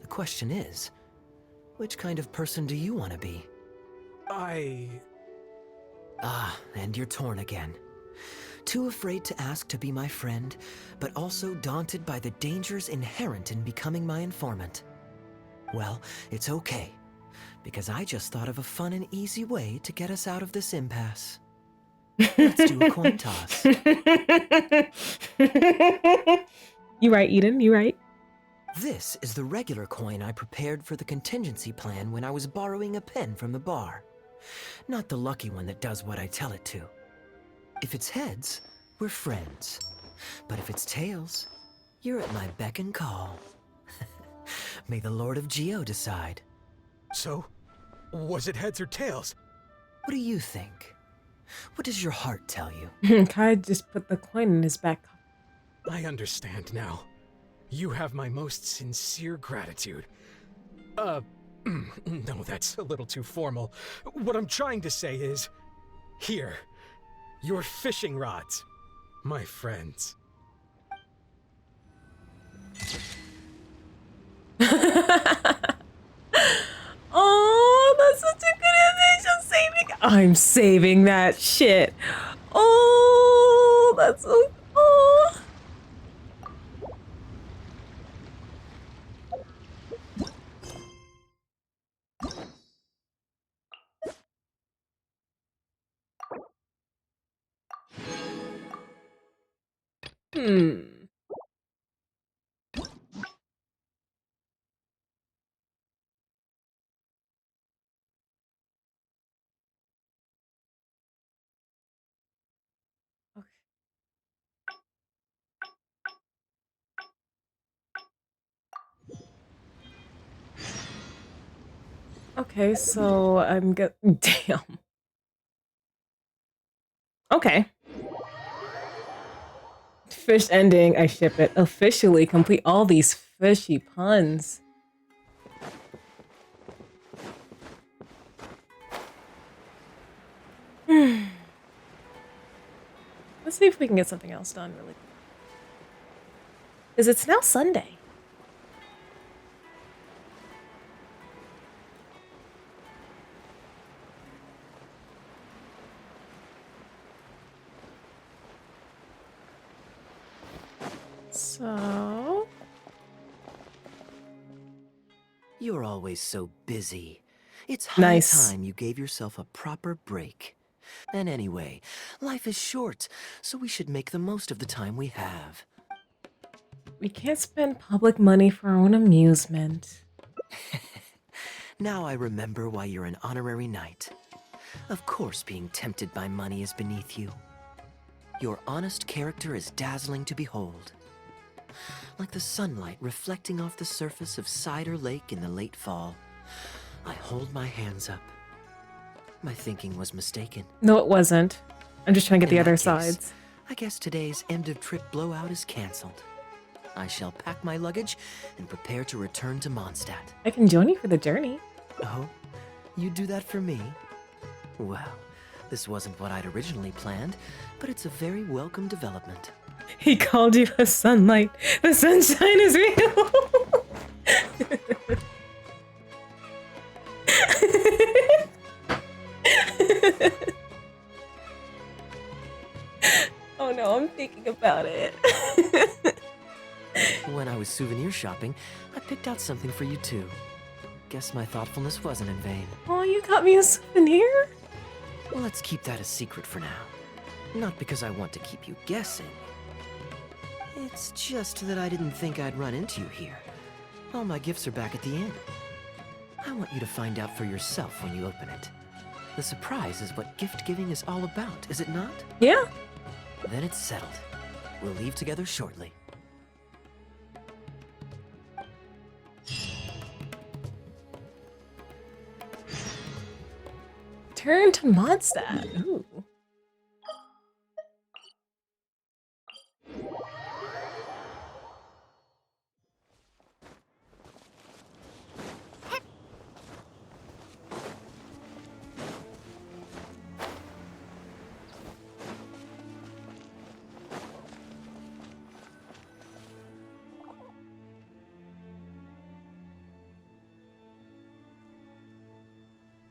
L: The question is, which kind of person do you want to be? Ah, and you're torn again. Too afraid to ask to be my friend, but also daunted by the dangers inherent in becoming my informant. Well, it's okay, because I just thought of a fun and easy way to get us out of this impasse. Let's do a coin toss.
A: You right, Eden, you right.
L: This is the regular coin I prepared for the contingency plan when I was borrowing a pen from the bar. Not the lucky one that does what I tell it to. If it's heads, we're friends. But if it's tails, you're at my beck and call. May the Lord of Geo decide.
Q: So, was it heads or tails?
L: What do you think? What does your heart tell you?
A: Kaeya just put the coin in his back.
Q: I understand now. You have my most sincere gratitude. No, that's a little too formal. What I'm trying to say is, here, your fishing rods, my friends.
A: Oh, that's such a good image. I'm saving that shit. Oh, that's so. Oh. Okay, so I'm good. Damn. Okay. Fish ending, I ship it. Officially complete all these fishy puns. Let's see if we can get something else done really quick. Because it's now Sunday. So...
L: You're always so busy. It's high time you gave yourself a proper break. And anyway, life is short, so we should make the most of the time we have.
A: We can't spend public money for our own amusement.
L: Now I remember why you're an honorary knight. Of course being tempted by money is beneath you. Your honest character is dazzling to behold. Like the sunlight reflecting off the surface of Cider Lake in the late fall, I hold my hands up. My thinking was mistaken.
A: No, it wasn't. I'm just trying to get the other sides.
L: I guess today's end-of-trip blowout is cancelled. I shall pack my luggage and prepare to return to Mondstadt.
A: I can join you for the journey.
L: Oh? You do that for me? Well, this wasn't what I'd originally planned, but it's a very welcome development.
A: He called you a sunlight. The sunshine is real. Oh no, I'm thinking about it.
L: When I was souvenir shopping, I picked out something for you too. Guess my thoughtfulness wasn't in vain.
A: Oh, you got me a souvenir?
L: Well, let's keep that a secret for now. Not because I want to keep you guessing. It's just that I didn't think I'd run into you here. All my gifts are back at the inn. I want you to find out for yourself when you open it. The surprise is what gift giving is all about, is it not?
A: Yeah.
L: Then it's settled. We'll leave together shortly.
A: Turn to Mondstadt. Ooh.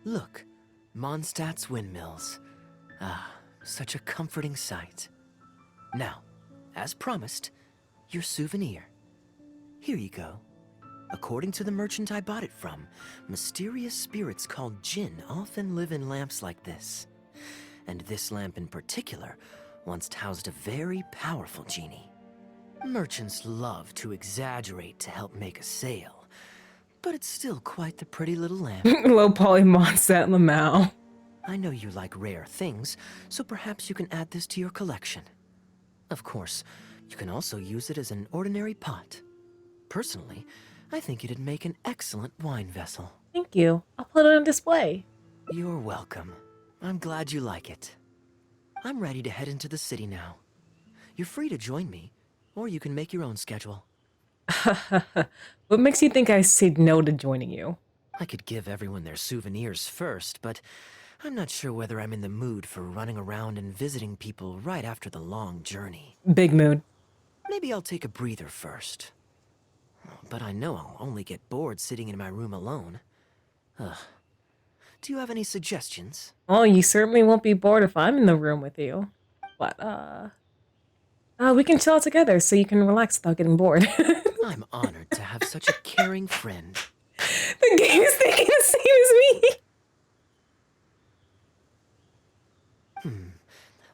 L: Look, Mondstadt's windmills. Ah, such a comforting sight. Now, as promised, your souvenir. Here you go. According to the merchant I bought it from, mysterious spirits called Jinn often live in lamps like this. And this lamp in particular once housed a very powerful genie. Merchants love to exaggerate to help make a sale, but it's still quite the pretty little lamp.
A: Low poly Mondstadt Lamau.
L: I know you like rare things, so perhaps you can add this to your collection. Of course, you can also use it as an ordinary pot. Personally, I think it'd make an excellent wine vessel.
A: Thank you. I'll put it on display.
L: You're welcome. I'm glad you like it. I'm ready to head into the city now. You're free to join me, or you can make your own schedule.
A: What makes you think I said no to joining you?
L: I could give everyone their souvenirs first, but I'm not sure whether I'm in the mood for running around and visiting people right after the long journey.
A: Big mood.
L: Maybe I'll take a breather first. But I know I'll only get bored sitting in my room alone. Ugh. Do you have any suggestions?
A: Oh, you certainly won't be bored if I'm in the room with you. But, we can chill out together so you can relax without getting bored.
L: I'm honored to have such a caring friend.
A: The game is thinking the same as me.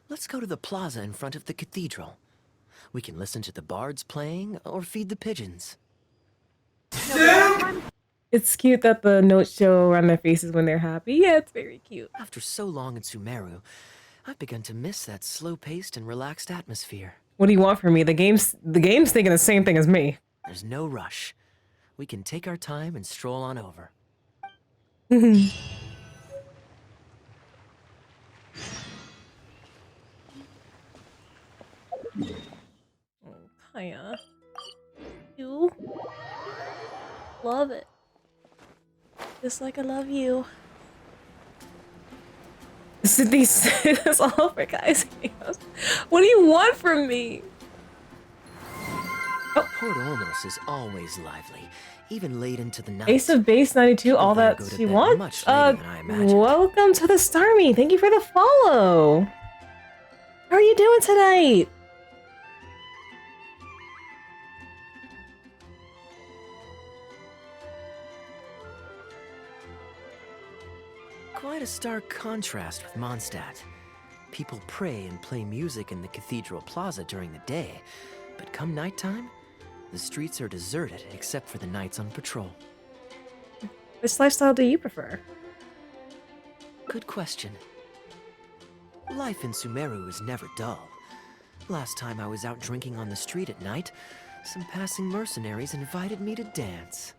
L: Let's go to the plaza in front of the cathedral. We can listen to the bards playing or feed the pigeons.
A: It's cute that the notes show around their faces when they're happy. Yeah, it's very cute.
L: After so long in Sumeru, I've begun to miss that slow-paced and relaxed atmosphere.
A: What do you want from me? The game's thinking the same thing as me.
L: There's no rush. We can take our time and stroll on over.
A: Oh, Kaeya. You love it. Just like I love you. That's all for guys. What do you want from me?
L: Port Ormos is always lively, even late into the night.
A: Ace of Base 92, all that she wants. Welcome to the Starmie. Thank you for the follow. How are you doing tonight?
L: Quite a stark contrast with Mondstadt. People pray and play music in the cathedral plaza during the day, but come nighttime, the streets are deserted except for the knights on patrol.
A: Which lifestyle do you prefer?
L: Good question. Life in Sumeru is never dull. Last time I was out drinking on the street at night, some passing mercenaries invited me to dance.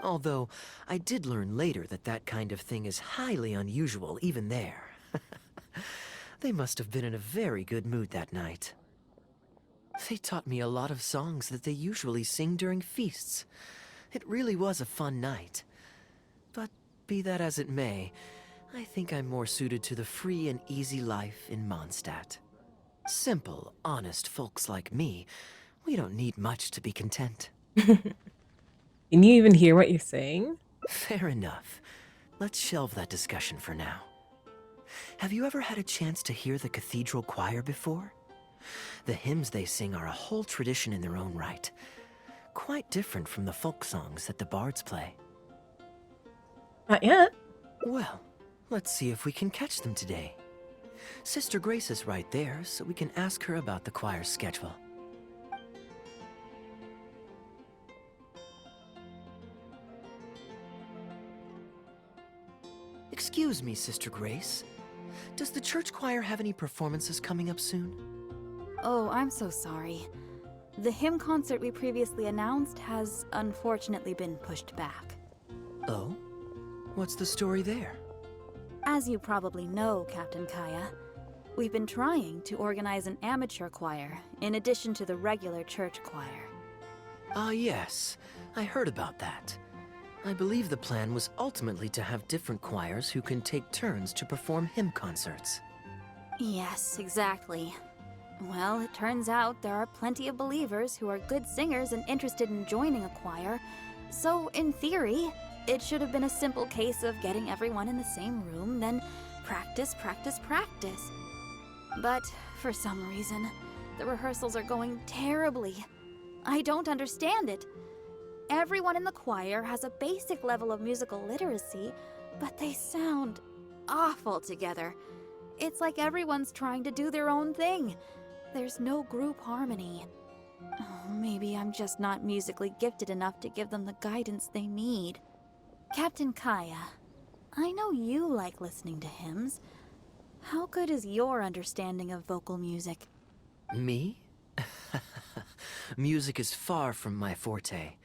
L: Although, I did learn later that that kind of thing is highly unusual even there. They must have been in a very good mood that night. They taught me a lot of songs that they usually sing during feasts. It really was a fun night. But be that as it may, I think I'm more suited to the free and easy life in Mondstadt. Simple, honest folks like me, we don't need much to be content.
A: Can you even hear what you're saying?
L: Fair enough. Let's shelve that discussion for now. Have you ever had a chance to hear the cathedral choir before? The hymns they sing are a whole tradition in their own right. Quite different from the folk songs that the bards play.
A: Not yet.
L: Well, let's see if we can catch them today. Sister Grace is right there, so we can ask her about the choir's schedule. Excuse me, Sister Grace. Does the church choir have any performances coming up soon?
U: Oh, I'm so sorry. The hymn concert we previously announced has unfortunately been pushed back.
L: Oh? What's the story there?
U: As you probably know, Captain Kaeya, we've been trying to organize an amateur choir in addition to the regular church choir.
L: Ah, yes. I heard about that. I believe the plan was ultimately to have different choirs who can take turns to perform hymn concerts.
U: Yes, exactly. Well, it turns out there are plenty of believers who are good singers and interested in joining a choir, so in theory, it should have been a simple case of getting everyone in the same room, then practice, practice, practice. But for some reason, the rehearsals are going terribly. I don't understand it. Everyone in the choir has a basic level of musical literacy, but they sound awful together. It's like everyone's trying to do their own thing. There's no group harmony. Oh, maybe I'm just not musically gifted enough to give them the guidance they need. Captain Kaeya, I know you like listening to hymns. How good is your understanding of vocal music?
L: Me? Music is far from my forte.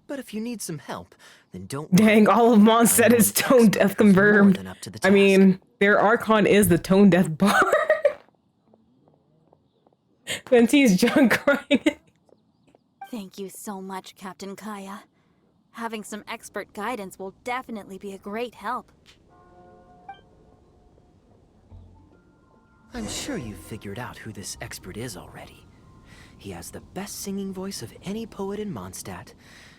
L: But if you need some help, then don't worry.
A: Dang, all of Mondstadt is tone deaf confirmed. I mean, their Archon is the tone deaf bar. Venti's John crying.
U: Thank you so much, Captain Kaeya. Having some expert guidance will definitely be a great help.
L: I'm sure you've figured out who this expert is already. He has the best singing voice of any poet in Mondstadt,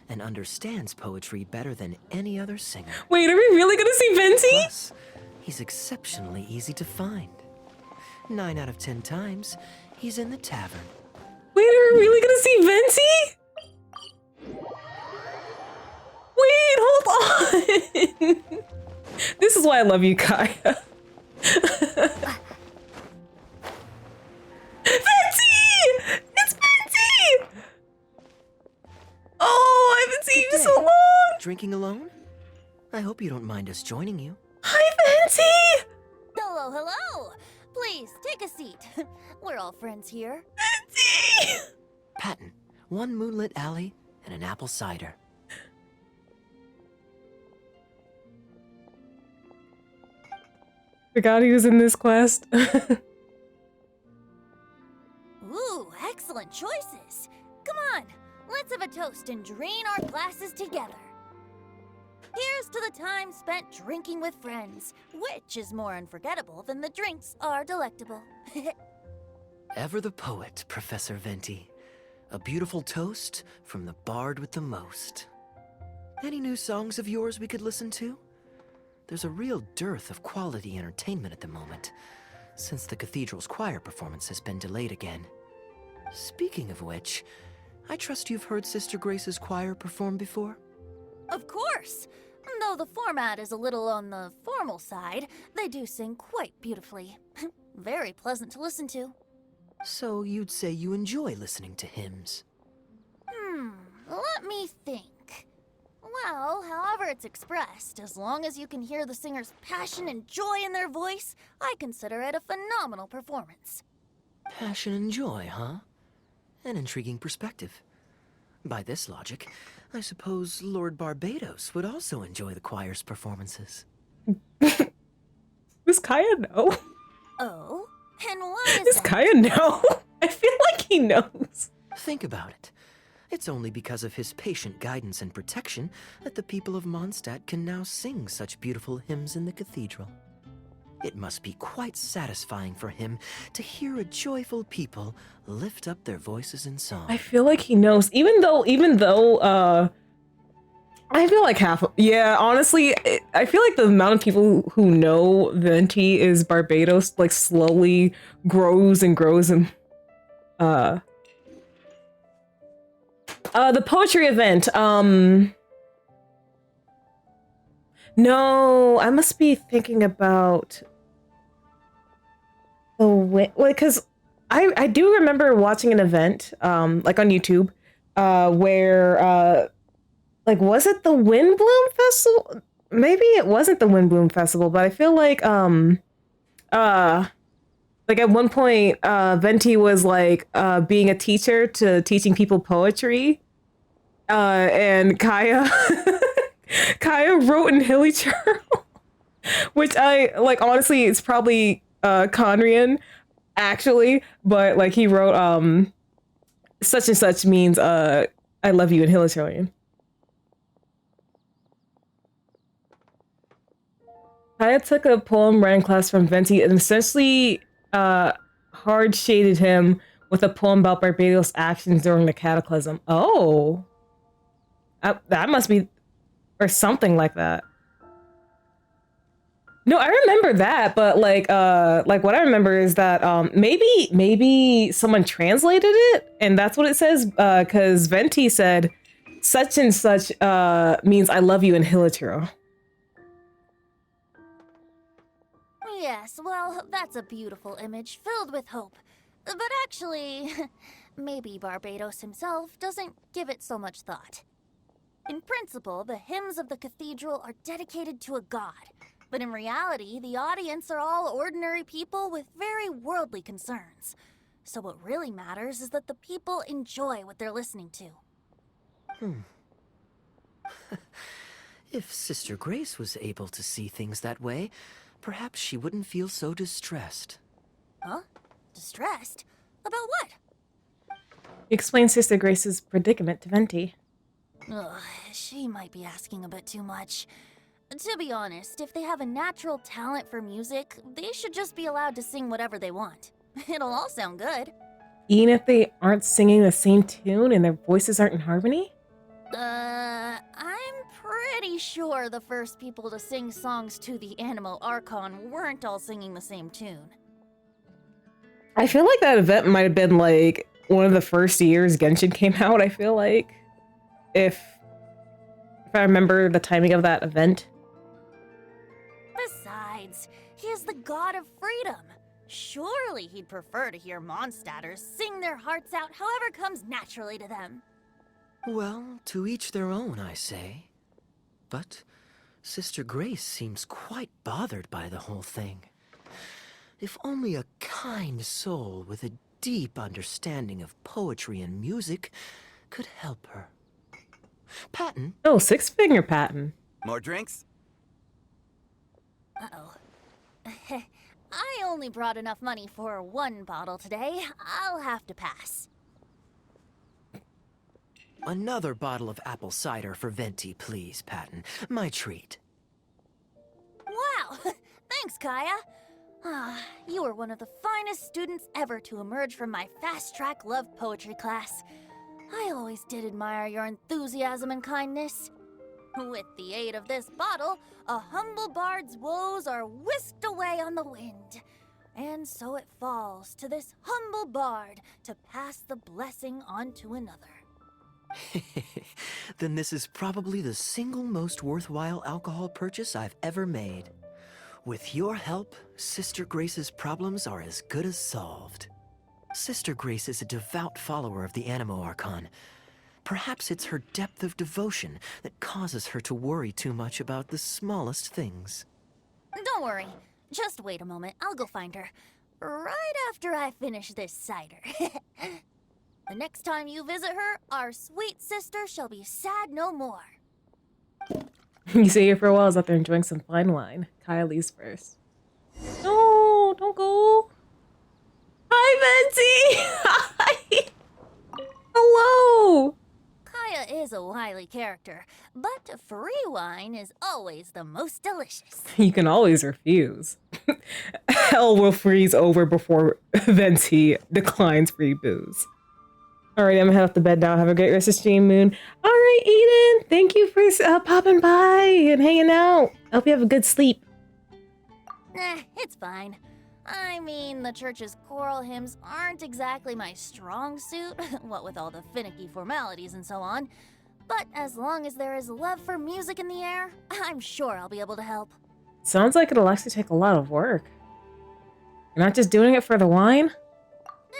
L: and understands poetry better than any other singer.
A: Wait, are we really gonna see Venti?
L: Plus, he's exceptionally easy to find. 9 out of 10 times, he's in the tavern.
A: Wait, are we really gonna see Venti? Wait, hold on. This is why I love you, Kaeya. Venti! It's Venti! Oh, I haven't seen you so long!
L: Drinking alone? I hope you don't mind us joining you.
A: Hi, Venti!
B: Hello, hello! Please, take a seat. We're all friends here.
A: Venti!
L: Patton, 1 moonlit alley and an apple cider.
A: Forgot he was in this quest.
B: Ooh, excellent choices. Come on, let's have a toast and drain our glasses together. Here's to the time spent drinking with friends, which is more unforgettable than the drinks are delectable.
L: Ever the poet, Professor Venti. A beautiful toast from the bard with the most. Any new songs of yours we could listen to? There's a real dearth of quality entertainment at the moment, since the cathedral's choir performance has been delayed again. Speaking of which, I trust you've heard Sister Grace's choir perform before?
B: Of course! Though the format is a little on the formal side, they do sing quite beautifully. Very pleasant to listen to.
L: So you'd say you enjoy listening to hymns?
B: Let me think. Well, however it's expressed, as long as you can hear the singer's passion and joy in their voice, I consider it a phenomenal performance.
L: Passion and joy, huh? An intriguing perspective. By this logic, I suppose Lord Barbados would also enjoy the choir's performances.
A: Does Kaeya know?
B: Oh? And why is
A: Does
B: that?
A: Kaeya know? I feel like he knows.
L: Think about it. It's only because of his patient guidance and protection that the people of Mondstadt can now sing such beautiful hymns in the cathedral. It must be quite satisfying for him to hear a joyful people lift up their voices in song.
A: I feel like he knows, even though, I feel like honestly, I feel like the amount of people who know Venti is Barbados, like, slowly grows and grows. And, the poetry event, no, I must be thinking about the way, because I do remember watching an event, like on YouTube, where, like, was it the Windbloom Festival? Maybe it wasn't the Windbloom Festival, but I feel like, like at one point, Venti was like, being a teacher to teaching people poetry, and Kaeya wrote in Hilly Churl, which I, like, honestly, it's probably, Conrian, actually, but, like, he wrote, such and such means, I love you in Hilichurlian. Kaeya took a poem writing class from Venti and essentially hard shaded him with a poem about Barbados' actions during the Cataclysm. Oh. That must be, or something like that. No, I remember that, but like what I remember is that maybe someone translated it, and that's what it says. Because Venti said, "Such and such means I love you in Hilitero."
B: Yes, well, that's a beautiful image filled with hope. But actually, maybe Barbados himself doesn't give it so much thought. In principle, the hymns of the cathedral are dedicated to a god. But in reality, the audience are all ordinary people with very worldly concerns. So what really matters is that the people enjoy what they're listening to.
L: If Sister Grace was able to see things that way, perhaps she wouldn't feel so distressed.
B: Huh? Distressed? About what?
A: Explain Sister Grace's predicament to Venti.
B: Ugh, she might be asking a bit too much. To be honest, if they have a natural talent for music, they should just be allowed to sing whatever they want. It'll all sound good.
A: Even if they aren't singing the same tune and their voices aren't in harmony?
B: I'm pretty sure the first people to sing songs to the Animo Archon weren't all singing the same tune.
A: I feel like that event might have been like one of the first years Genshin came out, I feel like. If I remember the timing of that event.
B: Besides, he is the god of freedom. Surely he'd prefer to hear Mondstadters sing their hearts out however comes naturally to them.
L: Well, to each their own, I say. But Sister Grace seems quite bothered by the whole thing. If only a kind soul with a deep understanding of poetry and music could help her. Patton?
A: Oh, six-finger Patton.
E: More drinks?
B: Uh-oh. I only brought enough money for one bottle today. I'll have to pass.
L: Another bottle of apple cider for Venti, please, Patton. My treat.
B: Wow! Thanks, Kaeya. You were one of the finest students ever to emerge from my fast-track love poetry class. I always did admire your enthusiasm and kindness. With the aid of this bottle, a humble bard's woes are whisked away on the wind. And so it falls to this humble bard to pass the blessing on to another.
L: Then this is probably the single most worthwhile alcohol purchase I've ever made. With your help, Sister Grace's problems are as good as solved. Sister Grace is a devout follower of the Animo Archon. Perhaps it's her depth of devotion that causes her to worry too much about the smallest things.
B: Don't worry. Just wait a moment. I'll go find her. Right after I finish this cider. The next time you visit her, our sweet sister shall be sad no more.
A: You stay here for a while, is out there enjoying some fine wine. Kaeya leaves first. No, don't go. Hi, Venti! Hi! Hello!
B: Kaeya is a wily character, but free wine is always the most delicious.
A: You can always refuse. Hell will freeze over before Venti declines free booze. Alright, I'm gonna head off to bed now. Have a great rest of stream, Moon. Alright, Eden, thank you for popping by and hanging out. I hope you have a good sleep.
B: It's fine. I mean, the church's choral hymns aren't exactly my strong suit, what with all the finicky formalities and so on. But as long as there is love for music in the air, I'm sure I'll be able to help.
A: Sounds like it'll actually take a lot of work. You're not just doing it for the wine?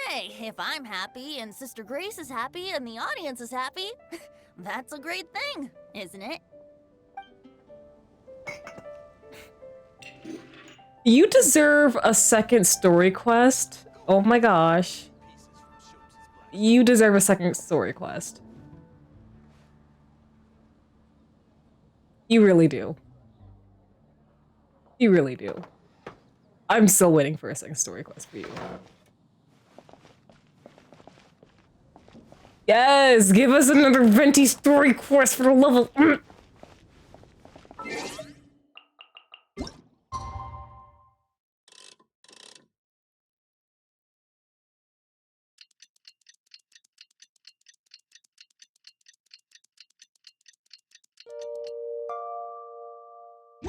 B: Hey, if I'm happy and Sister Grace is happy and the audience is happy, that's a great thing, isn't it?
A: You deserve a second story quest. Oh my gosh. You deserve a second story quest. You really do. You really do. I'm still waiting for a second story quest for you. Yes, give us another Venti story quest for the level.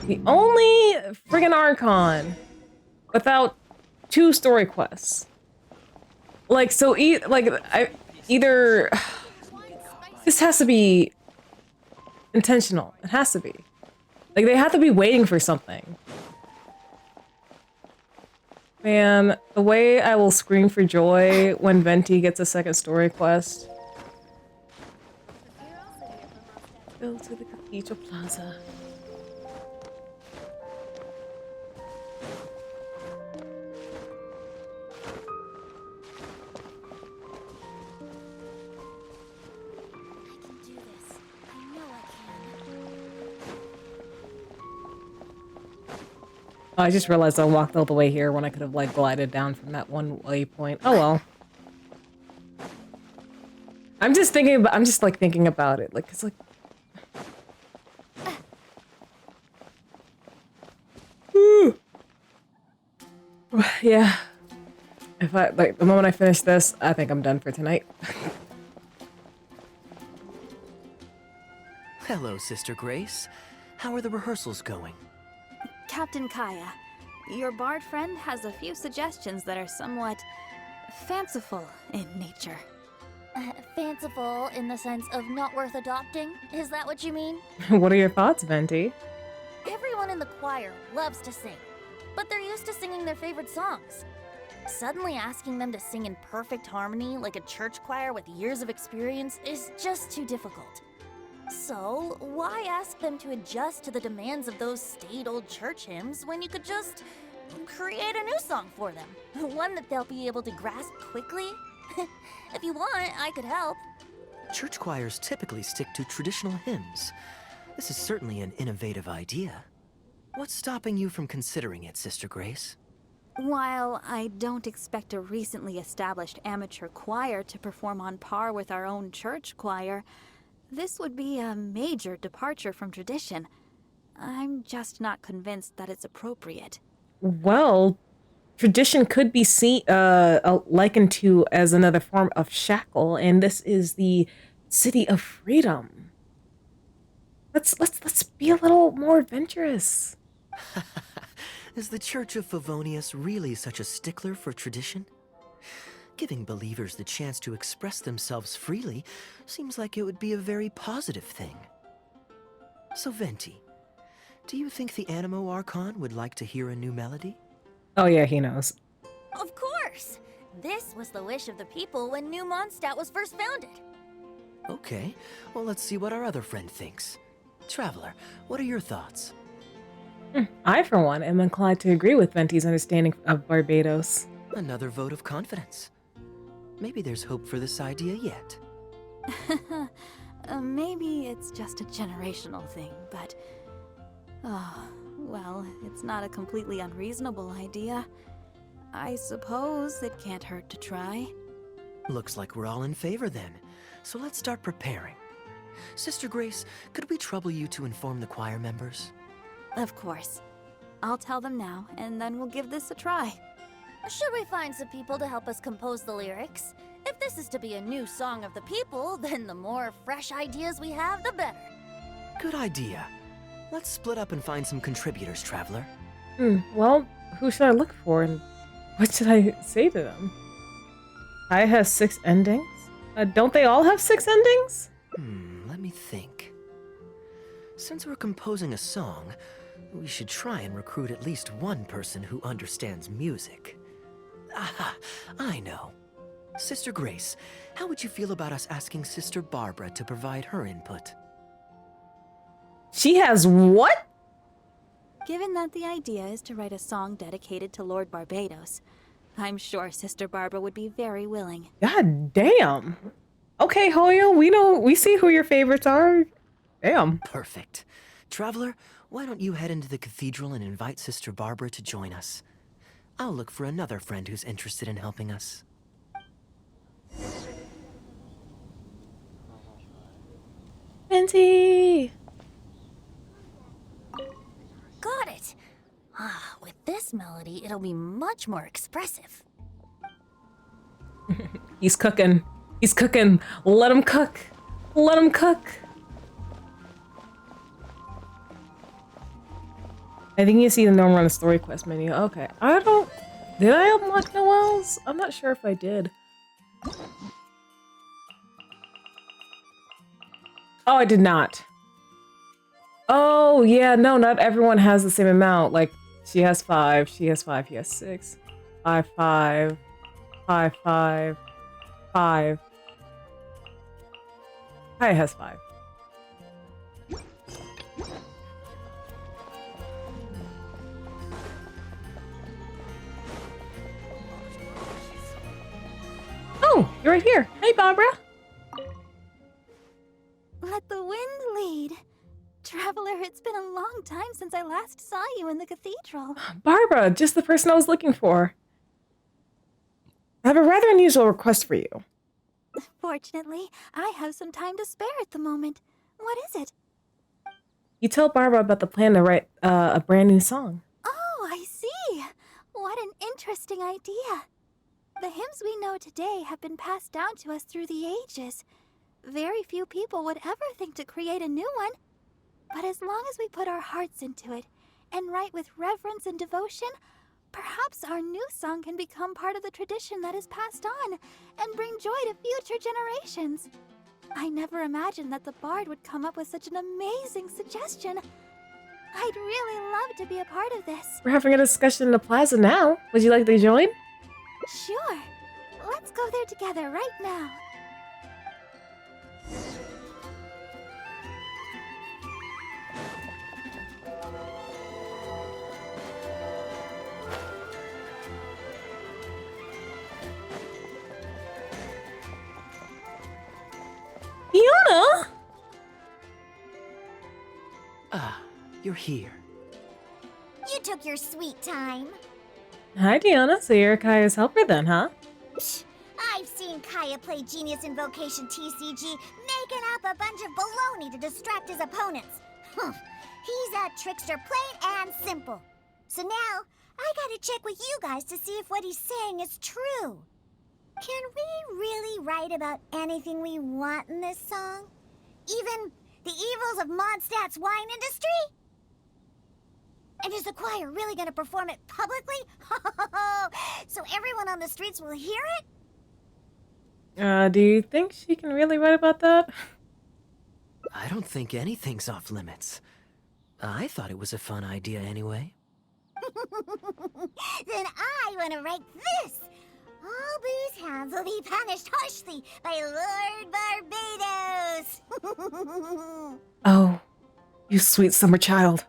A: The only friggin' Archon without 2 story quests. Like, so either this has to be intentional. It has to be. Like, they have to be waiting for something. Man, the way I will scream for joy when Venti gets a 2nd story quest. Go to the Cathedral Plaza. Oh, I just realized I walked all the way here when I could have, like, glided down from that one waypoint. Oh well. I'm just thinking about it. Like, it's like... Yeah. If I, like, the moment I finish this, I think I'm done for tonight.
L: Hello, Sister Grace. How are the rehearsals going?
U: Captain Kaeya, your bard friend has a few suggestions that are somewhat fanciful in nature.
B: Fanciful in the sense of not worth adopting? Is that what you mean?
A: What are your thoughts, Venti?
B: Everyone in the choir loves to sing, but they're used to singing their favorite songs. Suddenly asking them to sing in perfect harmony like a church choir with years of experience is just too difficult. So, why ask them to adjust to the demands of those staid old church hymns when you could just create a new song for them? One that they'll be able to grasp quickly? If you want, I could help.
L: Church choirs typically stick to traditional hymns. This is certainly an innovative idea. What's stopping you from considering it, Sister Grace?
U: While I don't expect a recently established amateur choir to perform on par with our own church choir, this would be a major departure from tradition. I'm just not convinced that it's appropriate.
A: Well, tradition could be seen, likened to as another form of shackle, and this is the city of freedom. Let's be a little more adventurous.
L: Is the Church of Favonius really such a stickler for tradition? Giving believers the chance to express themselves freely seems like it would be a very positive thing. So, Venti, do you think the Animo Archon would like to hear a new melody?
A: Oh yeah, he knows.
B: Of course! This was the wish of the people when New Mondstadt was first founded.
L: Okay, well, let's see what our other friend thinks. Traveler, what are your thoughts?
A: I, for one, am inclined to agree with Venti's understanding of Barbados.
L: Another vote of confidence. Maybe there's hope for this idea yet.
U: Maybe it's just a generational thing, but... Oh, well, it's not a completely unreasonable idea. I suppose it can't hurt to try.
L: Looks like we're all in favor then. So let's start preparing. Sister Grace, could we trouble you to inform the choir members?
U: Of course. I'll tell them now, and then we'll give this a try.
B: Should we find some people to help us compose the lyrics? If this is to be a new song of the people, then the more fresh ideas we have, the better.
L: Good idea. Let's split up and find some contributors, Traveler.
A: Well, who should I look for, and what should I say to them? I has 6 endings? Don't they all have 6 endings?
L: Let me think. Since we're composing a song, we should try and recruit at least one person who understands music. Aha, I know. Sister Grace, how would you feel about us asking Sister Barbara to provide her input?
A: She has what?
U: Given that the idea is to write a song dedicated to Lord Barbados, I'm sure Sister Barbara would be very willing.
A: God damn. Okay, Hoyo, we see who your favorites are. Damn.
L: Perfect. Traveler, why don't you head into the cathedral and invite Sister Barbara to join us? I'll look for another friend who's interested in helping us.
A: Venti!
B: Got it! With this melody, it'll be much more expressive.
A: He's cooking. He's cooking. Let him cook. Let him cook. I think you see the normal on the story quest menu. Okay, I don't... Did I unlock Noel's? I'm not sure if I did. Oh, I did not. Oh, yeah, no, not everyone has the same amount. Like, she has 5, she has 5, he has 6. 5, 5, 5, 5, 5. Kaeya has 5. Oh, you're right here. Hey, Barbara.
U: Let the wind lead. Traveler, it's been a long time since I last saw you in the cathedral.
A: Barbara, just the person I was looking for. I have a rather unusual request for you.
U: Fortunately, I have some time to spare at the moment. What is it?
A: You tell Barbara about the plan to write a brand new song.
U: Oh, I see. What an interesting idea. The hymns we know today have been passed down to us through the ages. Very few people would ever think to create a new one. But as long as we put our hearts into it and write with reverence and devotion, perhaps our new song can become part of the tradition that is passed on and bring joy to future generations. I never imagined that the Bard would come up with such an amazing suggestion. I'd really love to be a part of this.
A: We're having a discussion in the plaza now. Would you like to join?
U: Sure. Let's go there together right now.
A: Fiona!
L: Ah, you're here.
C: You took your sweet time.
A: Hi, Deanna. So you're Kaeya's helper then, huh?
C: Psh, I've seen Kaeya play Genius Invocation TCG, making up a bunch of baloney to distract his opponents. He's a trickster, plain and simple. So now, I gotta check with you guys to see if what he's saying is true. Can we really write about anything we want in this song? Even the evils of Mondstadt's wine industry? And is the choir really gonna perform it publicly? So everyone on the streets will hear it?
A: Do you think she can really write about that?
L: I don't think anything's off limits. I thought it was a fun idea anyway.
C: Then I want to write this. All booze hounds will be punished harshly by Lord Barbados.
A: Oh, you sweet summer child.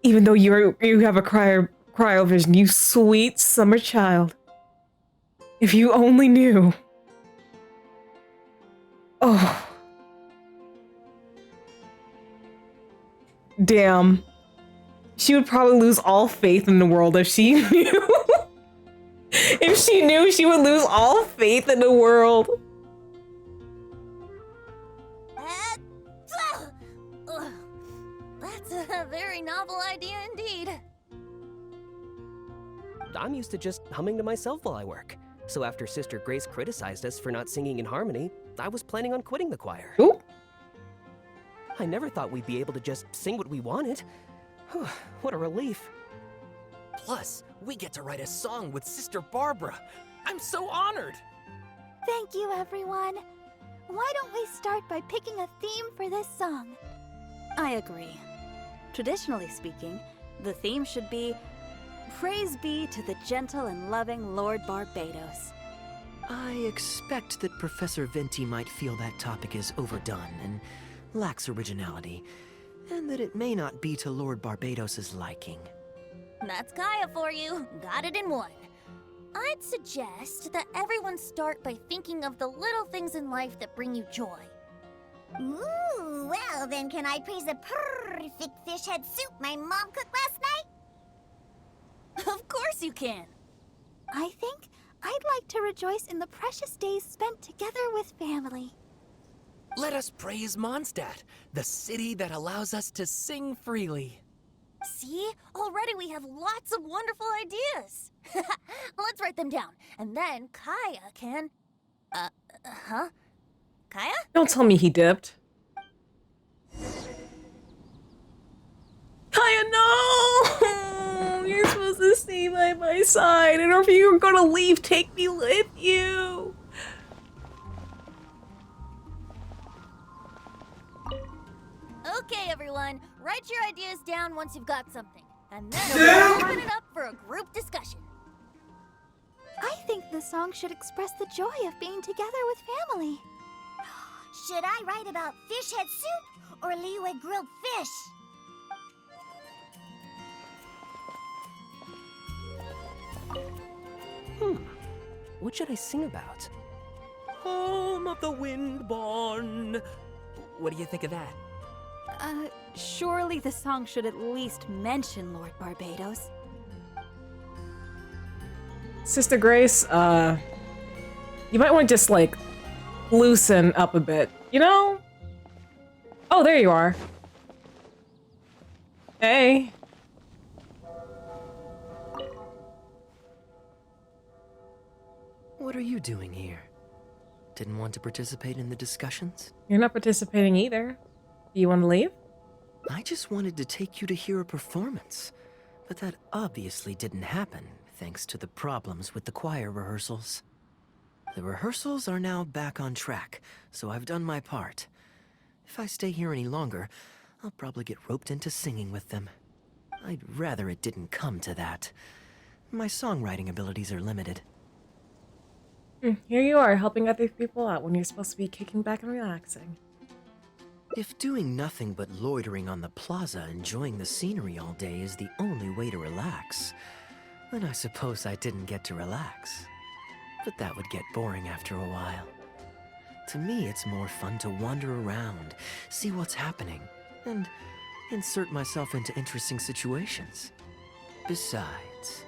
A: Even though you have a cryovision, you sweet summer child. If you only knew. Oh. Damn. She would probably lose all faith in the world if she knew. If she knew, she would lose all faith in the world.
U: That's a very novel idea indeed.
R: I'm used to just humming to myself while I work. So after Sister Grace criticized us for not singing in harmony, I was planning on quitting the choir.
A: Ooh.
R: I never thought we'd be able to just sing what we wanted. What a relief.
I: Plus, we get to write a song with Sister Barbara. I'm so honored.
U: Thank you, everyone. Why don't we start by picking a theme for this song? I agree. Traditionally speaking, the theme should be Praise be to the gentle and loving Lord Barbados.
L: I expect that Professor Venti might feel that topic is overdone and lacks originality, and that it may not be to Lord Barbados's liking.
B: That's Kaeya for you. Got it in one. I'd suggest that everyone start by thinking of the little things in life that bring you joy.
C: Ooh, well then can I praise the perfect fish head soup my mom cooked last night?
B: Of course you can.
U: I think I'd like to rejoice in the precious days spent together with family.
I: Let us praise Mondstadt, the city that allows us to sing freely.
B: See? Already we have lots of wonderful ideas. Let's write them down, and then Kaeya can... Kaeya?
A: Don't tell me he dipped. Kaeya! Kaeya, no! You're supposed to stay by my side, and if you're gonna leave, take me with you.
B: Okay, everyone, write your ideas down once you've got something, and then we'll open it up for a group discussion.
U: I think the song should express the joy of being together with family.
C: Should I write about fish head soup or Leeway grilled fish?
R: What should I sing about?
P: Home of the Windborn. What do you think of that?
U: Surely the song should at least mention Lord Barbados.
A: Sister Grace, you might want to just, like, loosen up a bit, you know? Oh, there you are. Hey.
L: What are you doing here? Didn't want to participate in the discussions?
A: You're not participating either. Do you want to leave?
L: I just wanted to take you to hear a performance, but that obviously didn't happen, thanks to the problems with the choir rehearsals. The rehearsals are now back on track, so I've done my part. If I stay here any longer, I'll probably get roped into singing with them. I'd rather it didn't come to that. My songwriting abilities are limited.
A: Here you are, helping other people out when you're supposed to be kicking back and relaxing.
L: If doing nothing but loitering on the plaza enjoying the scenery all day is the only way to relax, then I suppose I didn't get to relax. But that would get boring after a while. To me, it's more fun to wander around, see what's happening, and insert myself into interesting situations. Besides,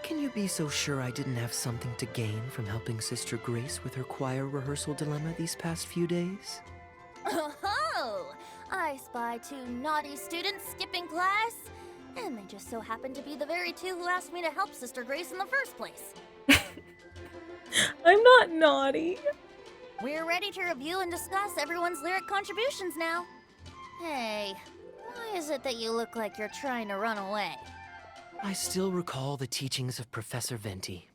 L: can you be so sure I didn't have something to gain from helping Sister Grace with her choir rehearsal dilemma these past few days?
B: Oh, I spy 2 naughty students skipping class, and they just so happen to be the very 2 who asked me to help Sister Grace in the first place.
A: I'm not naughty.
B: We're ready to review and discuss everyone's lyric contributions now. Hey, why is it that you look like you're trying to run away?
L: I still recall the teachings of Professor Venti.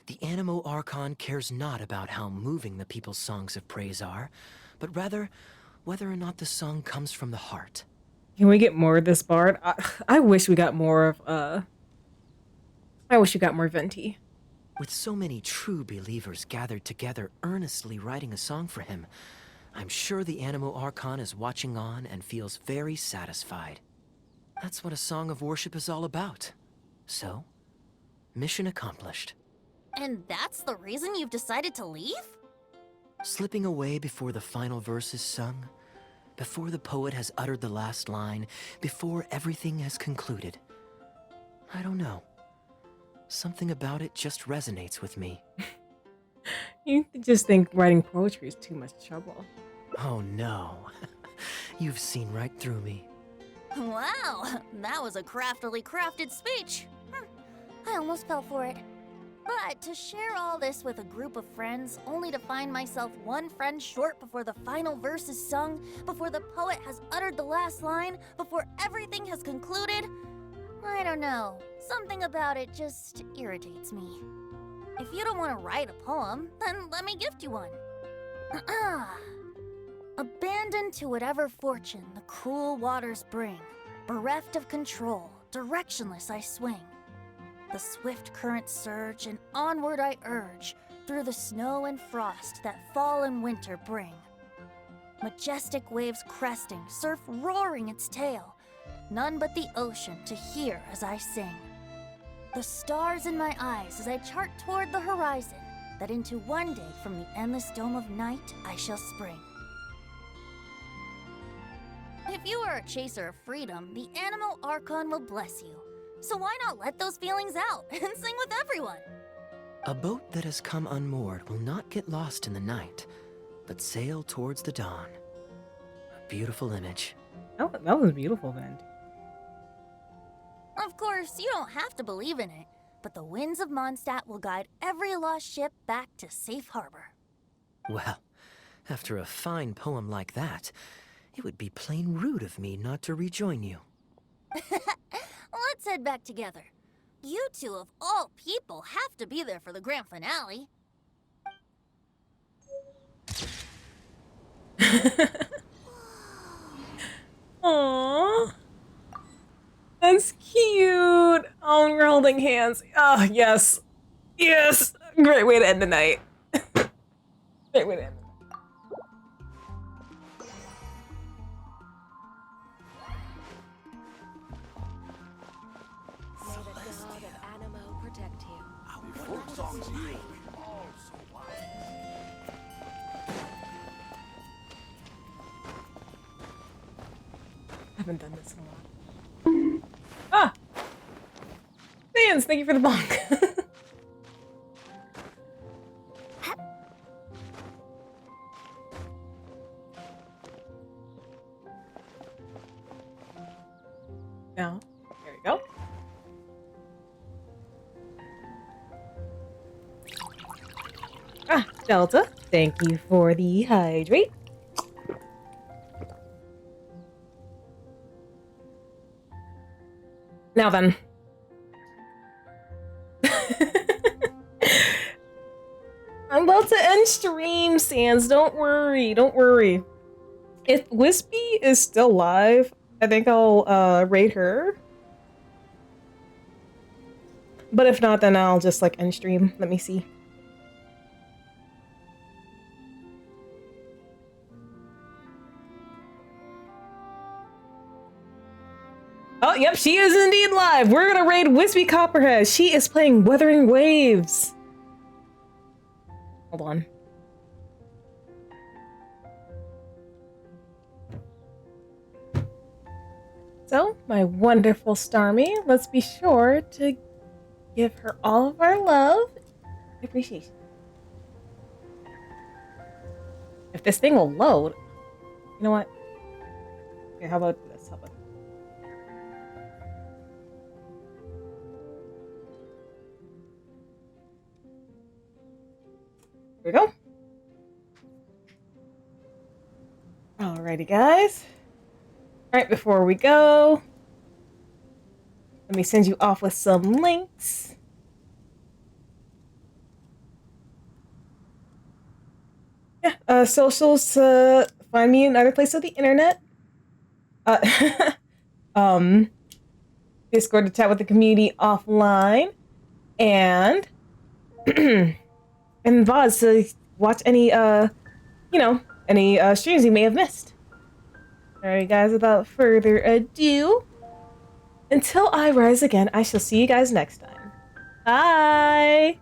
L: The Animo Archon cares not about how moving the people's songs of praise are, but rather whether or not the song comes from the heart.
A: Can we get more of this bard? I wish we got more of, I wish we got more Venti.
L: With so many true believers gathered together earnestly writing a song for him, I'm sure the Animo Archon is watching on and feels very satisfied. That's what a song of worship is all about. So, mission accomplished.
B: And that's the reason you've decided to leave?
L: Slipping away before the final verse is sung, before the poet has uttered the last line, before everything has concluded. I don't know. Something about it just resonates with me.
A: You just think writing poetry is too much trouble.
L: Oh no. You've seen right through me.
B: Wow, that was a craftily crafted speech. I almost fell for it. But to share all this with a group of friends, only to find myself one friend short before the final verse is sung, before the poet has uttered the last line, before everything has concluded, I don't know. Something about it just irritates me. If you don't want to write a poem, then let me gift you one. Abandoned to whatever fortune the cruel waters bring, bereft of control, directionless I swing. The swift currents surge, and onward I urge, through the snow and frost that fall and winter bring. Majestic waves cresting, surf roaring its tail, none but the ocean to hear as I sing. The stars in my eyes as I chart toward the horizon, that into one day from the endless dome of night I shall spring. If you are a chaser of freedom, the Animo Archon will bless you. So why not let those feelings out and sing with everyone?
L: A boat that has come unmoored will not get lost in the night, but sail towards the dawn. A beautiful image.
A: That was beautiful, then.
B: Of course, you don't have to believe in it, but the winds of Mondstadt will guide every lost ship back to safe harbor.
L: Well, after a fine poem like that, it would be plain rude of me not to rejoin you.
B: Let's head back together. You two, of all people, have to be there for the grand finale.
A: Aww. That's cute. Oh, we're holding hands. Oh, yes. Yes. Great way to end the night. Great way to end the night. I haven't done this in a while. Ah! Fans, thank you for the bonk. Now, there we go. Ah, Delta, thank you for the hydrate. Now then. I'm about to end stream, Sans. Don't worry. Don't worry. If Wispy is still live, I think I'll raid her. But if not, then I'll just like end stream. Let me see. Oh, yep, she is indeed live. We're gonna raid Wispy Copperhead. She is playing Wuthering Waves. Hold on. So, my wonderful Starmie, let's be sure to give her all of our love and appreciation. If this thing will load, you know what? Okay, how about this? How about Here we go. Alrighty, guys. Alright, before we go, let me send you off with some links. Yeah, socials to find me in other places of the internet. Discord to chat with the community offline. And and VODs to watch any any streams you may have missed. Alright guys, without further ado, until I rise again, I shall see you guys next time. Bye!